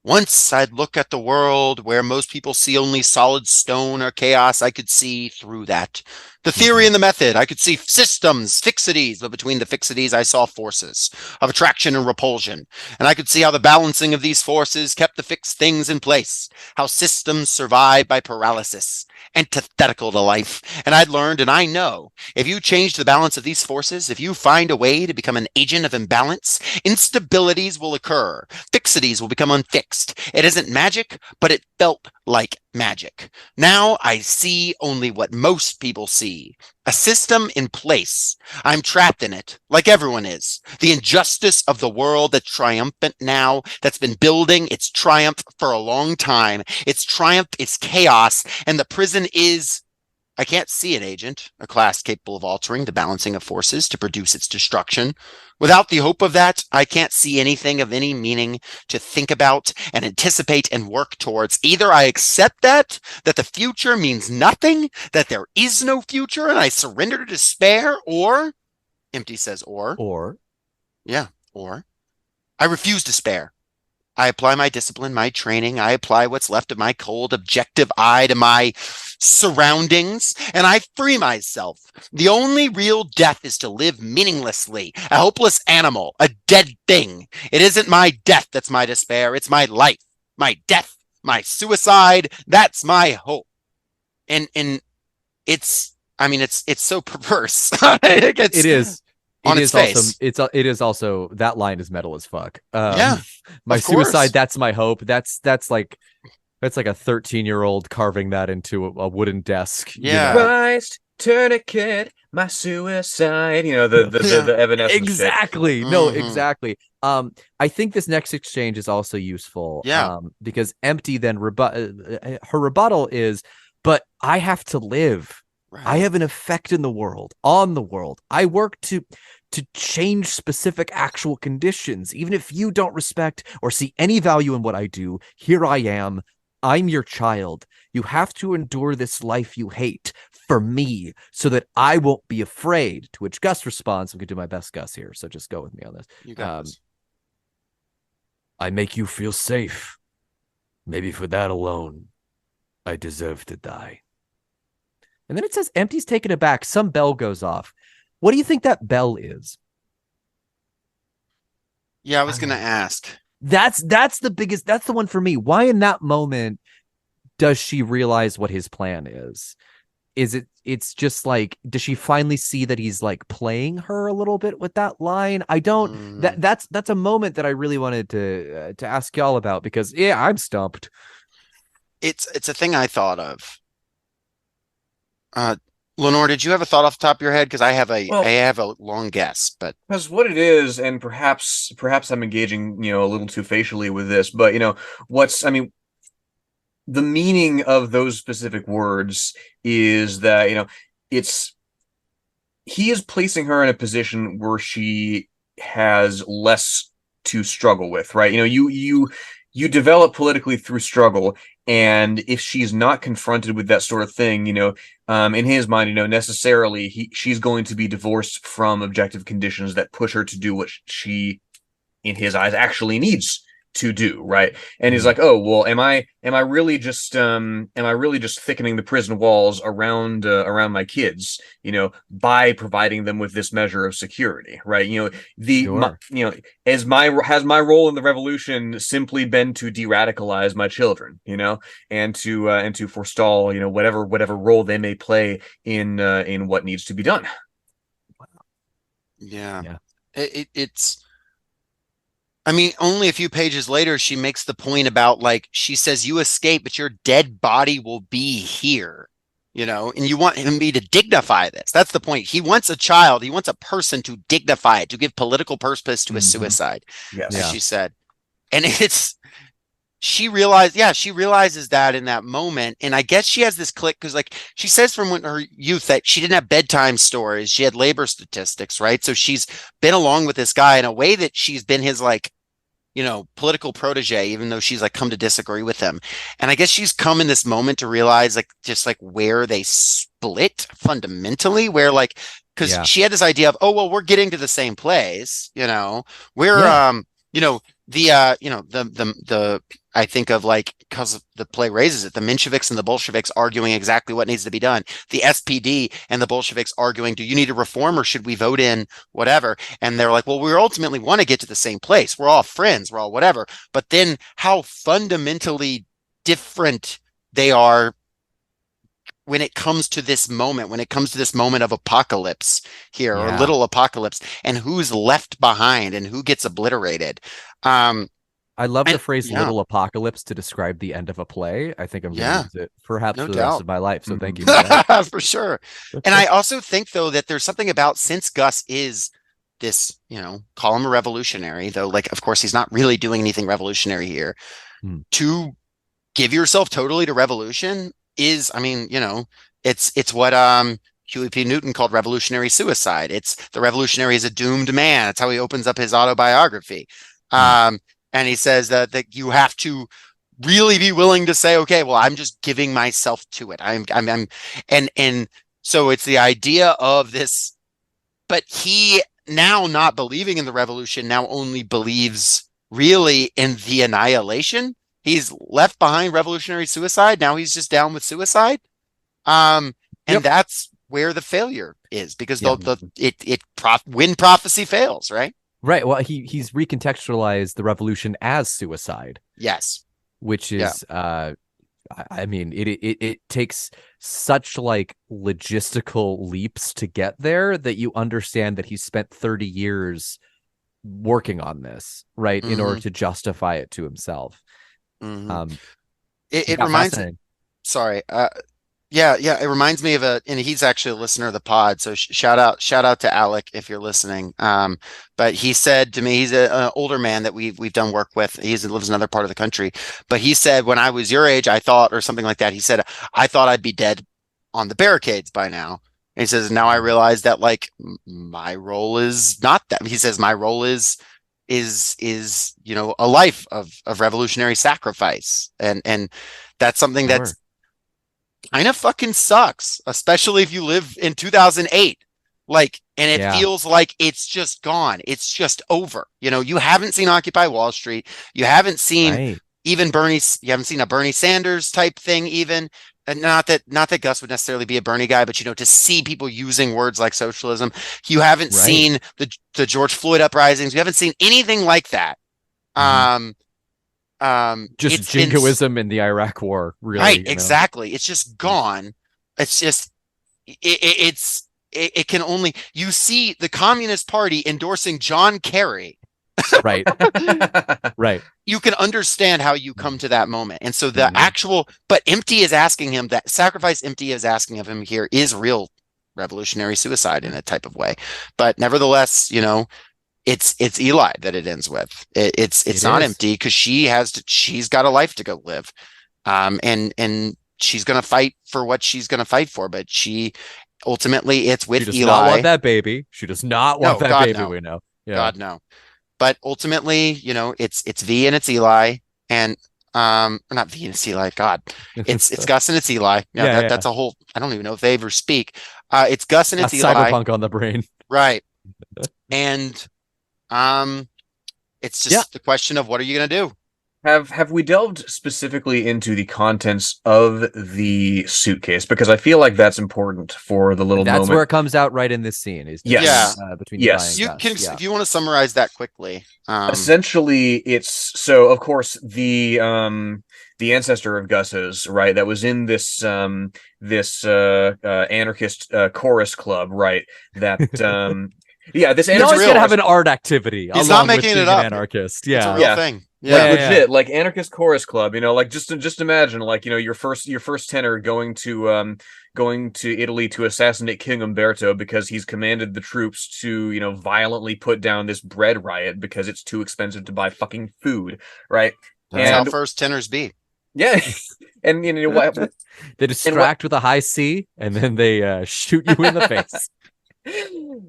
once I'd look at the world where most people see only solid stone or chaos, I could see through that. The theory and the method, I could see systems, fixities, but between the fixities, I saw forces of attraction and repulsion. And I could see how the balancing of these forces kept the fixed things in place, how systems survive by paralysis, antithetical to life. And I'd learned, and I know, if you change the balance of these forces, if you find a way to become an agent of imbalance, instabilities will occur. Fixities will become unfixed. It isn't magic, but it felt like magic. Now I see only what most people see. A system in place. I'm trapped in it, like everyone is. The injustice of the world that's triumphant now, that's been building its triumph for a long time. Its triumph is chaos, and the prison is, I can't see it, Agent, a class capable of altering the balancing of forces to produce its destruction. Without the hope of that, I can't see anything of any meaning to think about and anticipate and work towards. Either I accept that the future means nothing, that there is no future, and I surrender to despair, or, Empty says or, yeah, or, I refuse despair. I apply my discipline, my training. I apply what's left of my cold, objective eye to my surroundings, and I free myself. The only real death is to live meaninglessly, a hopeless animal, a dead thing. It isn't my death that's my despair. It's my life, my death, my suicide. That's my hope. And it's, I mean, it's so perverse. It is. On It its is face. also it is also, that line is metal as fuck. Yeah, my of course. suicide, that's my hope. That's like a 13-year-old carving that into a wooden desk. Yeah. Christ, tourniquet, my suicide. You know, the Evanescence shit. Exactly. No, Mhm. exactly. I think this next exchange is also useful. Yeah. Because Empty then her rebuttal is, but I have to live. Right. I have an effect in the world, on the world. I work to change specific actual conditions. Even if you don't respect or see any value in what I do, here I am. I'm your child. You have to endure this life you hate for me so that I won't be afraid. To which Gus responds, I'm going to do my best Gus here, so just go with me on this. You got this. I make you feel safe. Maybe for that alone, I deserve to die. And then it says Empty's taken aback. Some bell goes off. What do you think that bell is? Yeah, I was going to ask. That's the biggest, that's the one for me. Why in that moment does she realize what his plan is? It's just like, does she finally see that he's like playing her a little bit with that line? I don't, that's a moment that I really wanted to ask y'all about, because yeah, I'm stumped. It's a thing I thought of. Lenore, did you have a thought off the top of your head? Because I have a long guess, but Because what it is, and perhaps I'm engaging, a little too facially with this, but the meaning of those specific words is that, he is placing her in a position where she has less to struggle with, right? You develop politically through struggle, and if she's not confronted with that sort of thing, in his mind, necessarily she's going to be divorced from objective conditions that push her to do what she, in his eyes, actually needs to do, right? And he's like, oh well, am I really just thickening the prison walls around my kids, by providing them with this measure of security, right? Has my role in the revolution simply been to de-radicalize my children, and to forestall, whatever role they may play in what needs to be done. yeah. It's, I mean, only a few pages later, she makes the point about, like, she says, you escape, but your dead body will be here, and you want me to dignify this. That's the point. He wants a child. He wants a person to dignify it, to give political purpose to a suicide, Yes. as she said. And she realizes that in that moment. And I guess she has this click because, like, she says from her youth that she didn't have bedtime stories. She had labor statistics, right? So she's been along with this guy in a way that she's been his, like, political protege, even though she's like come to disagree with him. And I guess she's come in this moment to realize, like, just like where they split fundamentally, where, like, because she had this idea of, oh, well, we're getting to the same place, we're, the I think of like, because the play raises it, the Mensheviks and the Bolsheviks arguing exactly what needs to be done, the SPD and the Bolsheviks arguing, do you need a reform or should we vote in whatever? And they're like, well, we ultimately want to get to the same place, we're all friends, we're all whatever, but then how fundamentally different they are when it comes to this moment of apocalypse here, or little apocalypse, and who's left behind and who gets obliterated. I love the phrase little apocalypse to describe the end of a play. I think I'm going to use it perhaps for the rest of my life. So thank you for that. For sure. And I also think, though, that there's something about, since Gus is this, call him a revolutionary, though, like, of course, he's not really doing anything revolutionary here. To give yourself totally to revolution is, I mean, it's what Huey P. Newton called revolutionary suicide. It's the revolutionary is a doomed man. That's how he opens up his autobiography. And he says that you have to really be willing to say, okay, well, I'm just giving myself to it. And so it's the idea of this, but he, now not believing in the revolution, now only believes really in the annihilation. He's left behind revolutionary suicide. Now he's just down with suicide. And that's where the failure is, because when prophecy fails, right? Right. Well, he's recontextualized the revolution as suicide. Yes. Which is, I mean, it takes such like logistical leaps to get there that you understand that he spent 30 years working on this, right, in order to justify it to himself. It reminds me. Sorry. It reminds me of and he's actually a listener of the pod. So shout out to Alec if you're listening. But he said to me, he's an older man that we've done work with. He lives in another part of the country. But he said, when I was your age, I thought, or something like that. He said, I thought I'd be dead on the barricades by now. And he says, now I realize that like my role is not that. He says, my role is a life of revolutionary sacrifice. And that's something that's kind of fucking sucks, especially if you live in 2008. Like, and it feels like it's just gone. It's just over. You haven't seen Occupy Wall Street. You haven't seen even you haven't seen a Bernie Sanders type thing even. And not that Gus would necessarily be a Bernie guy, but to see people using words like socialism. You haven't seen the George Floyd uprisings. You haven't seen anything like that. Just jingoism in the Iraq War, really. Right, exactly. It's just gone. It's just it can only, you see the Communist Party endorsing John Kerry. Right. Right. You can understand how you come to that moment. And so the but Empty is asking him, that sacrifice Empty is asking of him here is real revolutionary suicide in a type of way. But nevertheless, it's Eli that it ends with. It's not Empty, because she's got a life to go live. And she's going to fight for what she's going to fight for, but ultimately it's with Eli. She does not want that baby. She does not want that baby. No. We know. Yeah. God, no. But ultimately, it's V and it's Eli, and or not V and it's Eli. God, it's Gus and it's Eli. That's a whole. I don't even know if they ever speak. It's Gus and it's Eli. Cyberpunk on the brain, right? And it's just the question of, what are you going to do? Have we delved specifically into the contents of the suitcase? Because I feel like that's important for the little moment. That's where it comes out right in this scene. Is between Eli and you Gus. Can, if you want to summarize that quickly. Essentially, it's so, of course, the ancestor of Gus's, right, that was in this anarchist chorus club, right, that this You're always gonna have an art activity. He's not making it up. Anarchist, it's a real thing. Legit, like anarchist chorus club. Like just imagine, like, your first tenor going to Italy to assassinate King Umberto because he's commanded the troops to violently put down this bread riot because it's too expensive to buy fucking food, right? That's how first tenors be. Yeah, and what they distract with a high C, and then they shoot you in the face.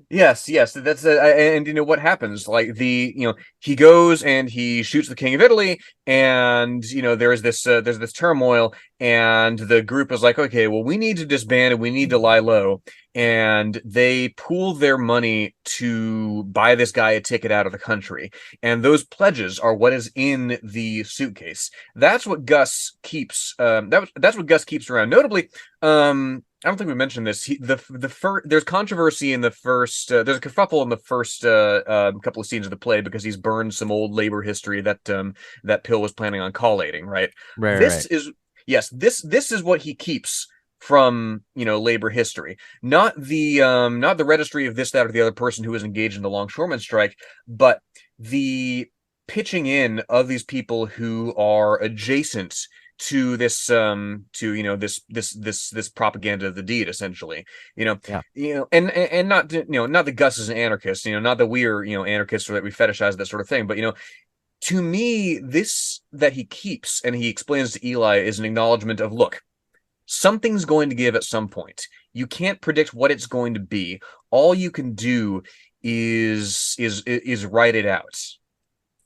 Yes, yes, that's and you know what happens? Like he goes and he shoots the king of Italy, and there's this turmoil, and the group is like, okay, well, we need to disband and we need to lie low, and they pool their money to buy this guy a ticket out of the country, and those pledges are what is in the suitcase. That's what Gus keeps. That's what Gus keeps around. Notably, I don't think we mentioned this. There's controversy in the first. There's a kerfuffle in the first couple of scenes of the play because he's burned some old labor history that that Pill was planning on collating. Right. This is yes. This is what he keeps from labor history, not the registry of this, that, or the other person who was engaged in the longshoreman strike, but the pitching in of these people who are adjacent to this this propaganda of the deed, essentially. And not not that Gus is an anarchist, not that we're anarchists or that we fetishize that sort of thing, but to me, this that he keeps and he explains to Eli is an acknowledgement of, look, something's going to give at some point. You can't predict what it's going to be. All you can do is write it out.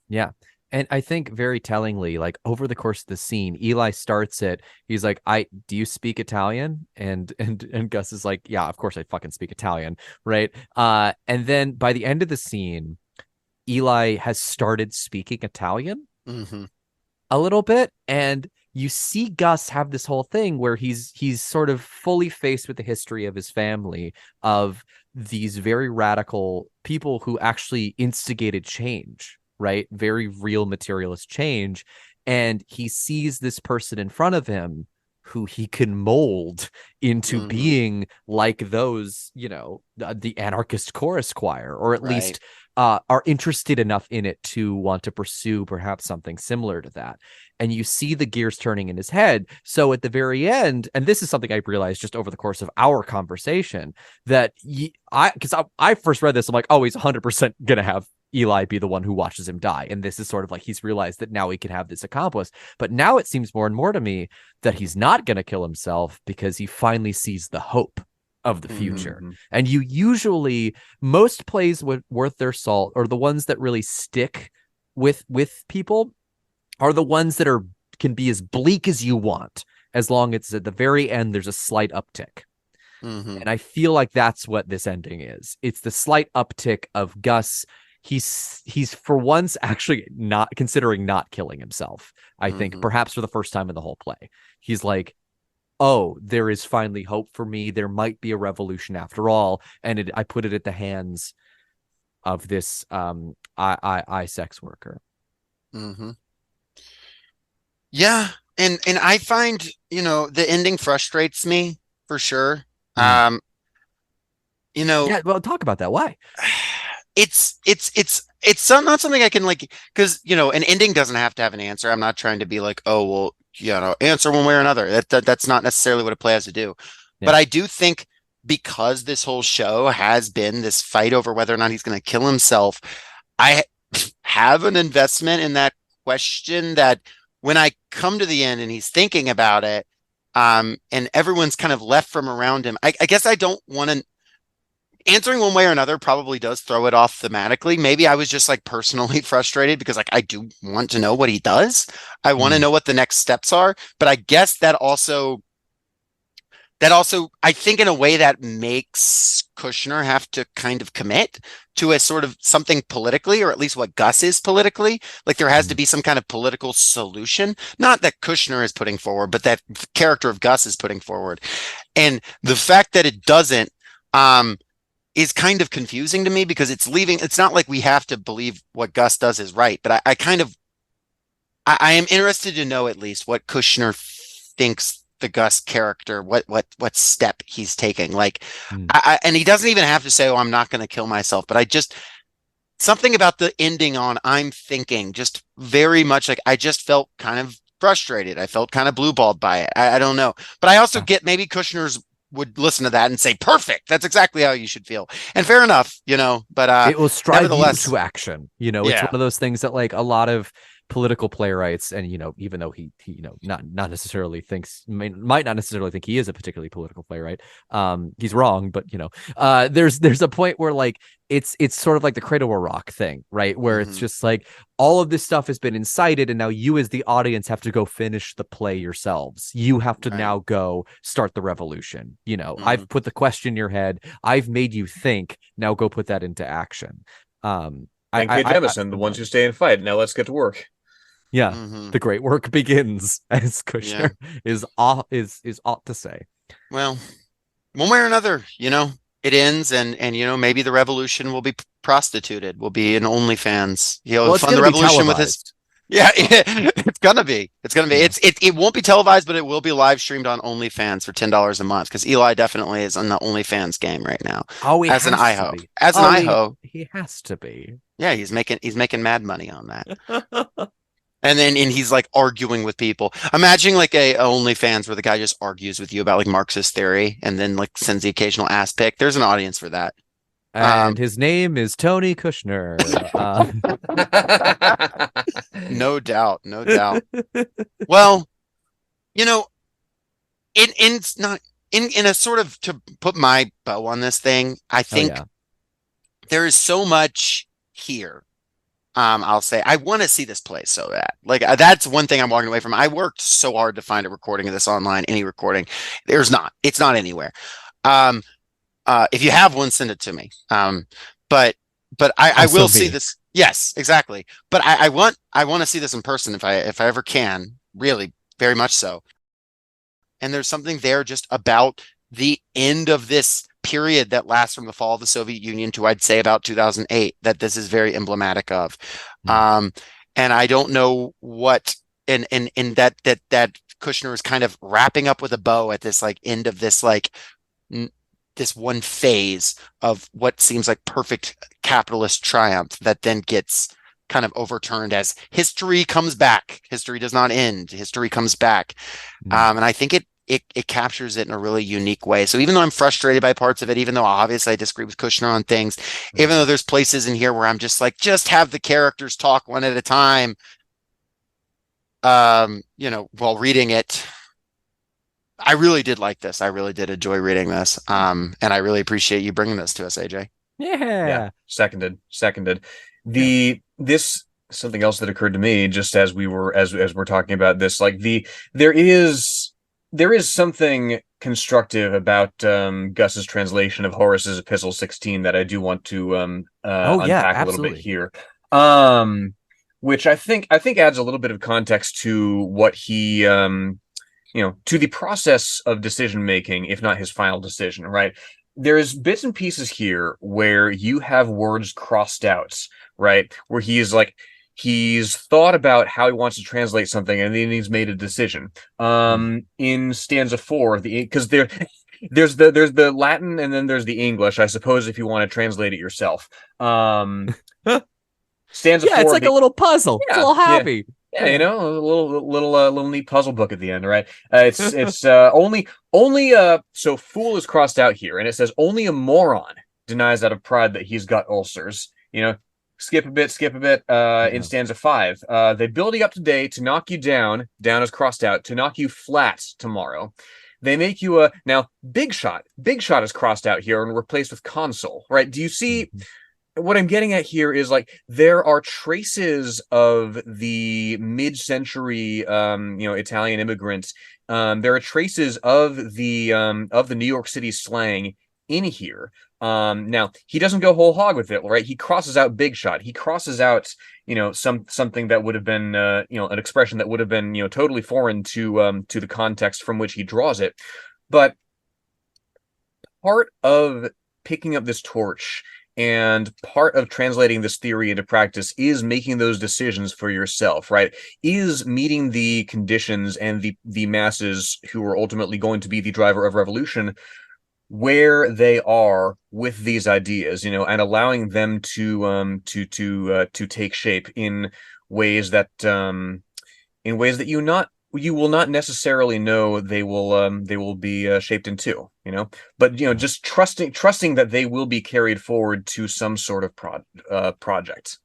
Yeah. And I think very tellingly, like over the course of the scene, Eli starts it. He's like, do you speak Italian? And Gus is like, yeah, of course I fucking speak Italian. Right. And then by the end of the scene, Eli has started speaking Italian a little bit. And you see Gus have this whole thing where he's sort of fully faced with the history of his family, of these very radical people who actually instigated change. Right? Very real materialist change. And he sees this person in front of him who he can mold into being like those, the anarchist chorus choir, or at least are interested enough in it to want to pursue perhaps something similar to that. And you see the gears turning in his head. So at the very end, and this is something I realized just over the course of our conversation, that because I first read this, I'm like, oh, he's 100% going to have Eli be the one who watches him die. And this is sort of like he's realized that now he can have this accomplished. But now it seems more and more to me that he's not going to kill himself because he finally sees the hope of the future. And you usually, most plays worth their salt, or the ones that really stick with people, are the ones that can be as bleak as you want, as long as at the very end there's a slight uptick. And I feel like that's what this ending is. It's the slight uptick of Gus. He's for once actually not considering not killing himself. I think perhaps for the first time in the whole play, he's like, oh, there is finally hope for me. There might be a revolution after all. And I put it at the hands of this I sex worker. Yeah. And I find, the ending frustrates me for sure. Yeah, well, talk about that. Why? It's not something I can because an ending doesn't have to have an answer. I'm not trying to be like, oh well, answer one way or another. That's not necessarily what a play has to do. Yeah. But I do think, because this whole show has been this fight over whether or not he's going to kill himself, I have an investment in that question, that when I come to the end and he's thinking about it, and everyone's kind of left from around him, I guess I don't want to. Answering one way or another probably does throw it off thematically. Maybe I was just personally frustrated because I do want to know what he does. I want to know what the next steps are. But I guess that also, I think in a way that makes Kushner have to kind of commit to a sort of something politically, or at least what Gus is politically. Like there has to be some kind of political solution, not that Kushner is putting forward, but that the character of Gus is putting forward. And the fact that it doesn't, is kind of confusing to me, because it's not like we have to believe what Gus does is right, but I am interested to know at least what Kushner thinks the Gus character, what step he's taking. And he doesn't even have to say, oh, I'm not going to kill myself, but something about the ending on I'm thinking, just very much I just felt kind of frustrated. I felt kind of blue-balled by it. I don't know, but I also get maybe Kushner's would listen to that and say, perfect, that's exactly how you should feel. And fair enough, but it will strive you to action. It's one of those things that a lot of political playwrights, and even though he not necessarily might not necessarily think he is a particularly political playwright, he's wrong, but there's a point where like it's sort of like the Cradle Will Rock thing, right, where it's just like all of this stuff has been incited, and now you as the audience have to go finish the play yourselves. You have to now go start the revolution. I've put the question in your head, I've made you think, now go put that into action. And Kate Jemison, the ones who stay and fight. Now let's get to work. Yeah, the great work begins, as Kushner is ought to say. Well, one way or another, it ends, and maybe the revolution will be prostituted, will be an OnlyFans. He'll fund the revolution with his. Yeah, it's gonna be. It won't be televised, but it will be live streamed on OnlyFans for $10 a month, because Eli definitely is in the OnlyFans game right now. Oh, as an iHO. As an iHO, he has to be. Yeah, he's making mad money on that. And he's like arguing with people. Imagine like a OnlyFans where the guy just argues with you about like Marxist theory, and then like sends the occasional ass pic. There's an audience for that. And his name is Tony Kushner. No doubt. Well, in a sort of, to put my bow on this thing, I think there is so much here. I'll say I want to see this play so bad. Like that's one thing I'm walking away from. I worked so hard to find a recording of this online. Any recording, it's not anywhere. If you have one, send it to me. But I will see this. Yes, exactly. But I want to see this in person if I ever can, really, very much so. And there's something there just about the end of this period that lasts from the fall of the Soviet Union to, I'd say, about 2008, that this is very emblematic of. And I don't know what, and that Kushner is kind of wrapping up with a bow at this like end of this like this one phase of what seems like perfect capitalist triumph that then gets kind of overturned as history comes back. History does not end. History comes back. And I think it captures it in a really unique way. So even though I'm frustrated by parts of it, even though obviously I disagree with Kushner on things, even though there's places in here where I'm just like, just have the characters talk one at a time, while reading it, I really did like this. I really did enjoy reading this. And I really appreciate you bringing this to us, AJ. Yeah. Seconded. This something else that occurred to me just as we're talking about this, like there is something constructive about Gus's translation of Horace's Epistle 16 that I do want to unpack a little bit here. Which I think adds a little bit of context to what he to the process of decision making, if not his final decision, right? There's bits and pieces here where you have words crossed out, right? Where he's thought about how he wants to translate something, and then he's made a decision. In stanza 4, because there's the Latin and then there's the English, I suppose, if you want to translate it yourself. Stanza 4, it's like a little puzzle. It's a little happy. Yeah, a little neat puzzle book at the end, right? It's only so fool is crossed out here, and it says only a moron denies out of pride that he's got ulcers. Skip a bit. In stanza 5, they build you up today to knock you down. Down is crossed out, to knock you flat tomorrow. They make you now big shot. Big shot is crossed out here and replaced with console, right? Do you see? What I'm getting at here is like there are traces of the mid-century, Italian immigrants. There are traces of the New York City slang in here. Now he doesn't go whole hog with it, right? He crosses out big shot. He crosses out, something that would have been, an expression that would have been, totally foreign to the context from which he draws it. But part of picking up this torch and part of translating this theory into practice is making those decisions for yourself, right? Is meeting the conditions and the masses who are ultimately going to be the driver of revolution where they are with these ideas, and allowing them to take shape in ways that you will not necessarily know they will be shaped into, but just trusting that they will be carried forward to some sort of project.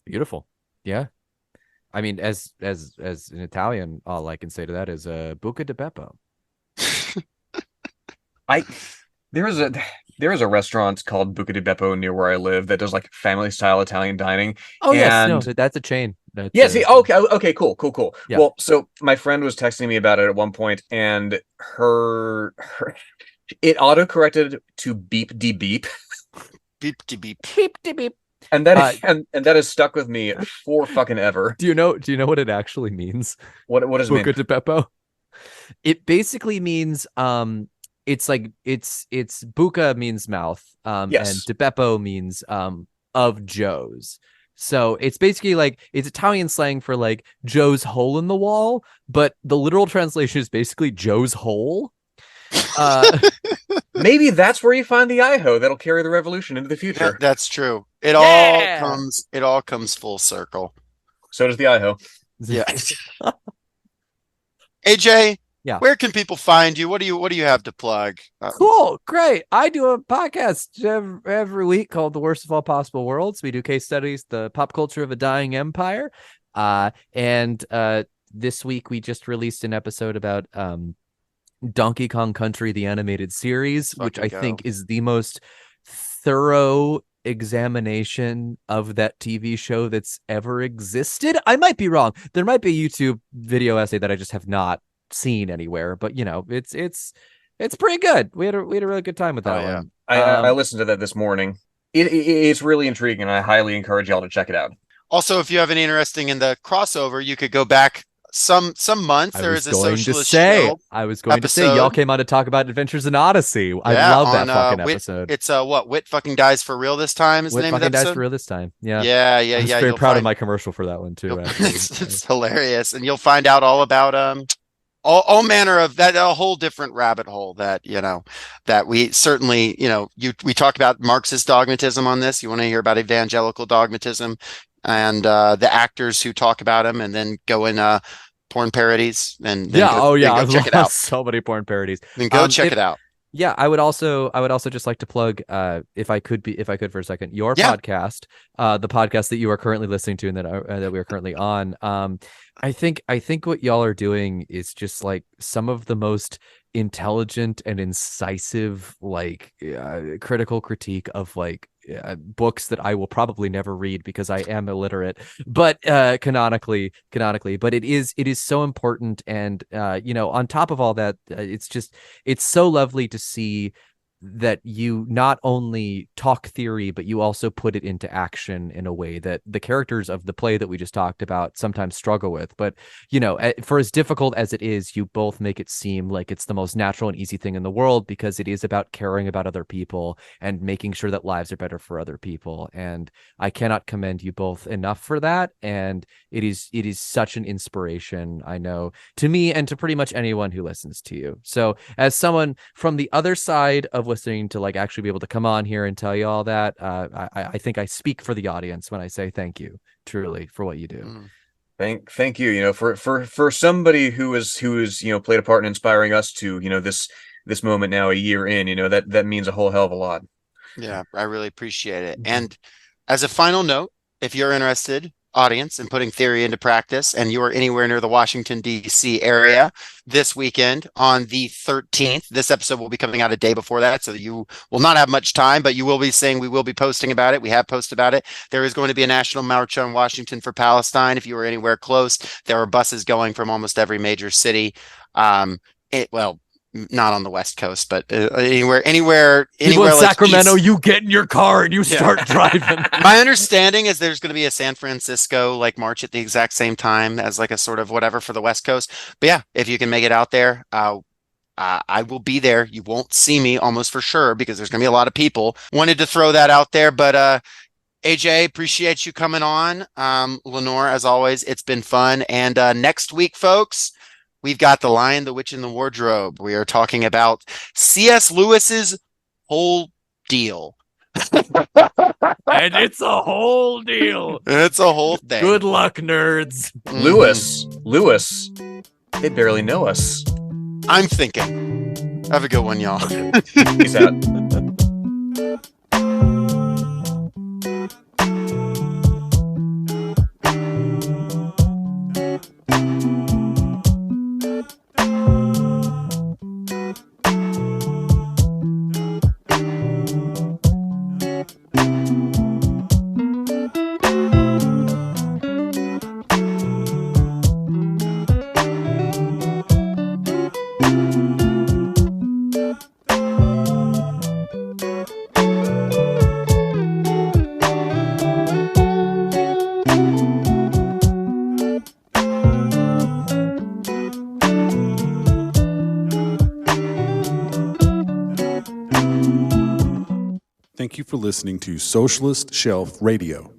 Beautiful. Yeah. I mean, as an Italian, all I can say to that is buca di beppo. There is a restaurant called Buca di Beppo near where I live that does like family style Italian dining. Oh yes, no, And that's a chain. That's yeah, see, okay, cool. Yeah. Well, so my friend was texting me about it at one point, and her it auto corrected to beep de beep, Beep de beep. beep de beep. and that and that has stuck with me for fucking ever. Do you know what it actually means? What does it mean? Buca di beppo. It basically means it's like it's buca means mouth, Yes. and di beppo means of Joe's. So it's basically like it's Italian slang for like Joe's hole in the wall, but the literal translation is basically Joe's hole. Maybe that's where you find the iHO that'll carry the revolution into the future. That's true. It Yeah! all comes full circle. So does the iHO. Yeah. AJ, Yeah. where can people find you? What do you have to plug? Cool, great. I do a podcast every week called The Worst of All Possible Worlds. We do case studies, the pop culture of a dying empire. And this week we just released an episode about Donkey Kong Country, the animated series, which I think is the most thorough examination of that TV show that's ever existed. I might be wrong. There might be a YouTube video essay that I just have not seen anywhere, but you know, it's pretty good. We had a really good time with that one. I listened to that this morning. It's really intriguing, and I highly encourage y'all to check it out. Also, if you have any interesting in the crossover, you could go back some month. There is a socialist show. I was going to say y'all came on to talk about Adventures in Odyssey. I love that fucking episode. It's what Wit fucking dies for real this time is the Wit name of the fucking episode. dies for real this time. Yeah. Yeah. I was very proud of my commercial for that one too. It's hilarious, and you'll find out all about all manner of that, a whole different rabbit hole that that we certainly we talk about Marxist dogmatism on this. You want to hear about evangelical dogmatism and the actors who talk about them, and then go in porn parodies and then go check it out. So many porn parodies. Then go check it out. Yeah, I would also just like to plug, if I could for a second, your podcast, the podcast that you are currently listening to and that we are currently on. I think what y'all are doing is just like some of the most intelligent and incisive, like critical critique of like books that I will probably never read because I am illiterate, but canonically, but it is so important. And on top of all that, it's so lovely to see that you not only talk theory, but you also put it into action in a way that the characters of the play that we just talked about sometimes struggle with. But, for as difficult as it is, you both make it seem like it's the most natural and easy thing in the world, because it is about caring about other people and making sure that lives are better for other people. And I cannot commend you both enough for that. And it is such an inspiration, I know, to me and to pretty much anyone who listens to you. So as someone from the other side of listening to like actually be able to come on here and tell you all that, I think I speak for the audience when I say thank you truly for what you do. Thank you. For somebody who is played a part in inspiring us to this moment now, a year in, that means a whole hell of a lot. Yeah, I really appreciate it. And as a final note, if you're interested, audience, in putting theory into practice, and you are anywhere near the Washington, D.C. area this weekend on the 13th, this episode will be coming out a day before that, so you will not have much time, but you will be saying we will be posting about it. We have posted about it. There is going to be a national march on Washington for Palestine. If you are anywhere close, there are buses going from almost every major city. Not on the West Coast, but anywhere People in like Sacramento, east. You get in your car and you start driving. My understanding is there's going to be a San Francisco like march at the exact same time as like a sort of whatever for the West Coast. But yeah, if you can make it out there, I will be there. You won't see me almost for sure because there's going to be a lot of people. Wanted to throw that out there, but AJ, appreciate you coming on. Lenore, as always, it's been fun. And next week, folks, we've got The Lion, the Witch, and the Wardrobe. We are talking about C.S. Lewis's whole deal. And it's a whole deal. It's a whole thing. Good luck, nerds. Lewis, they barely know us. I'm thinking. Have a good one, y'all. Peace out. Thank you for listening to Socialist Shelf Radio.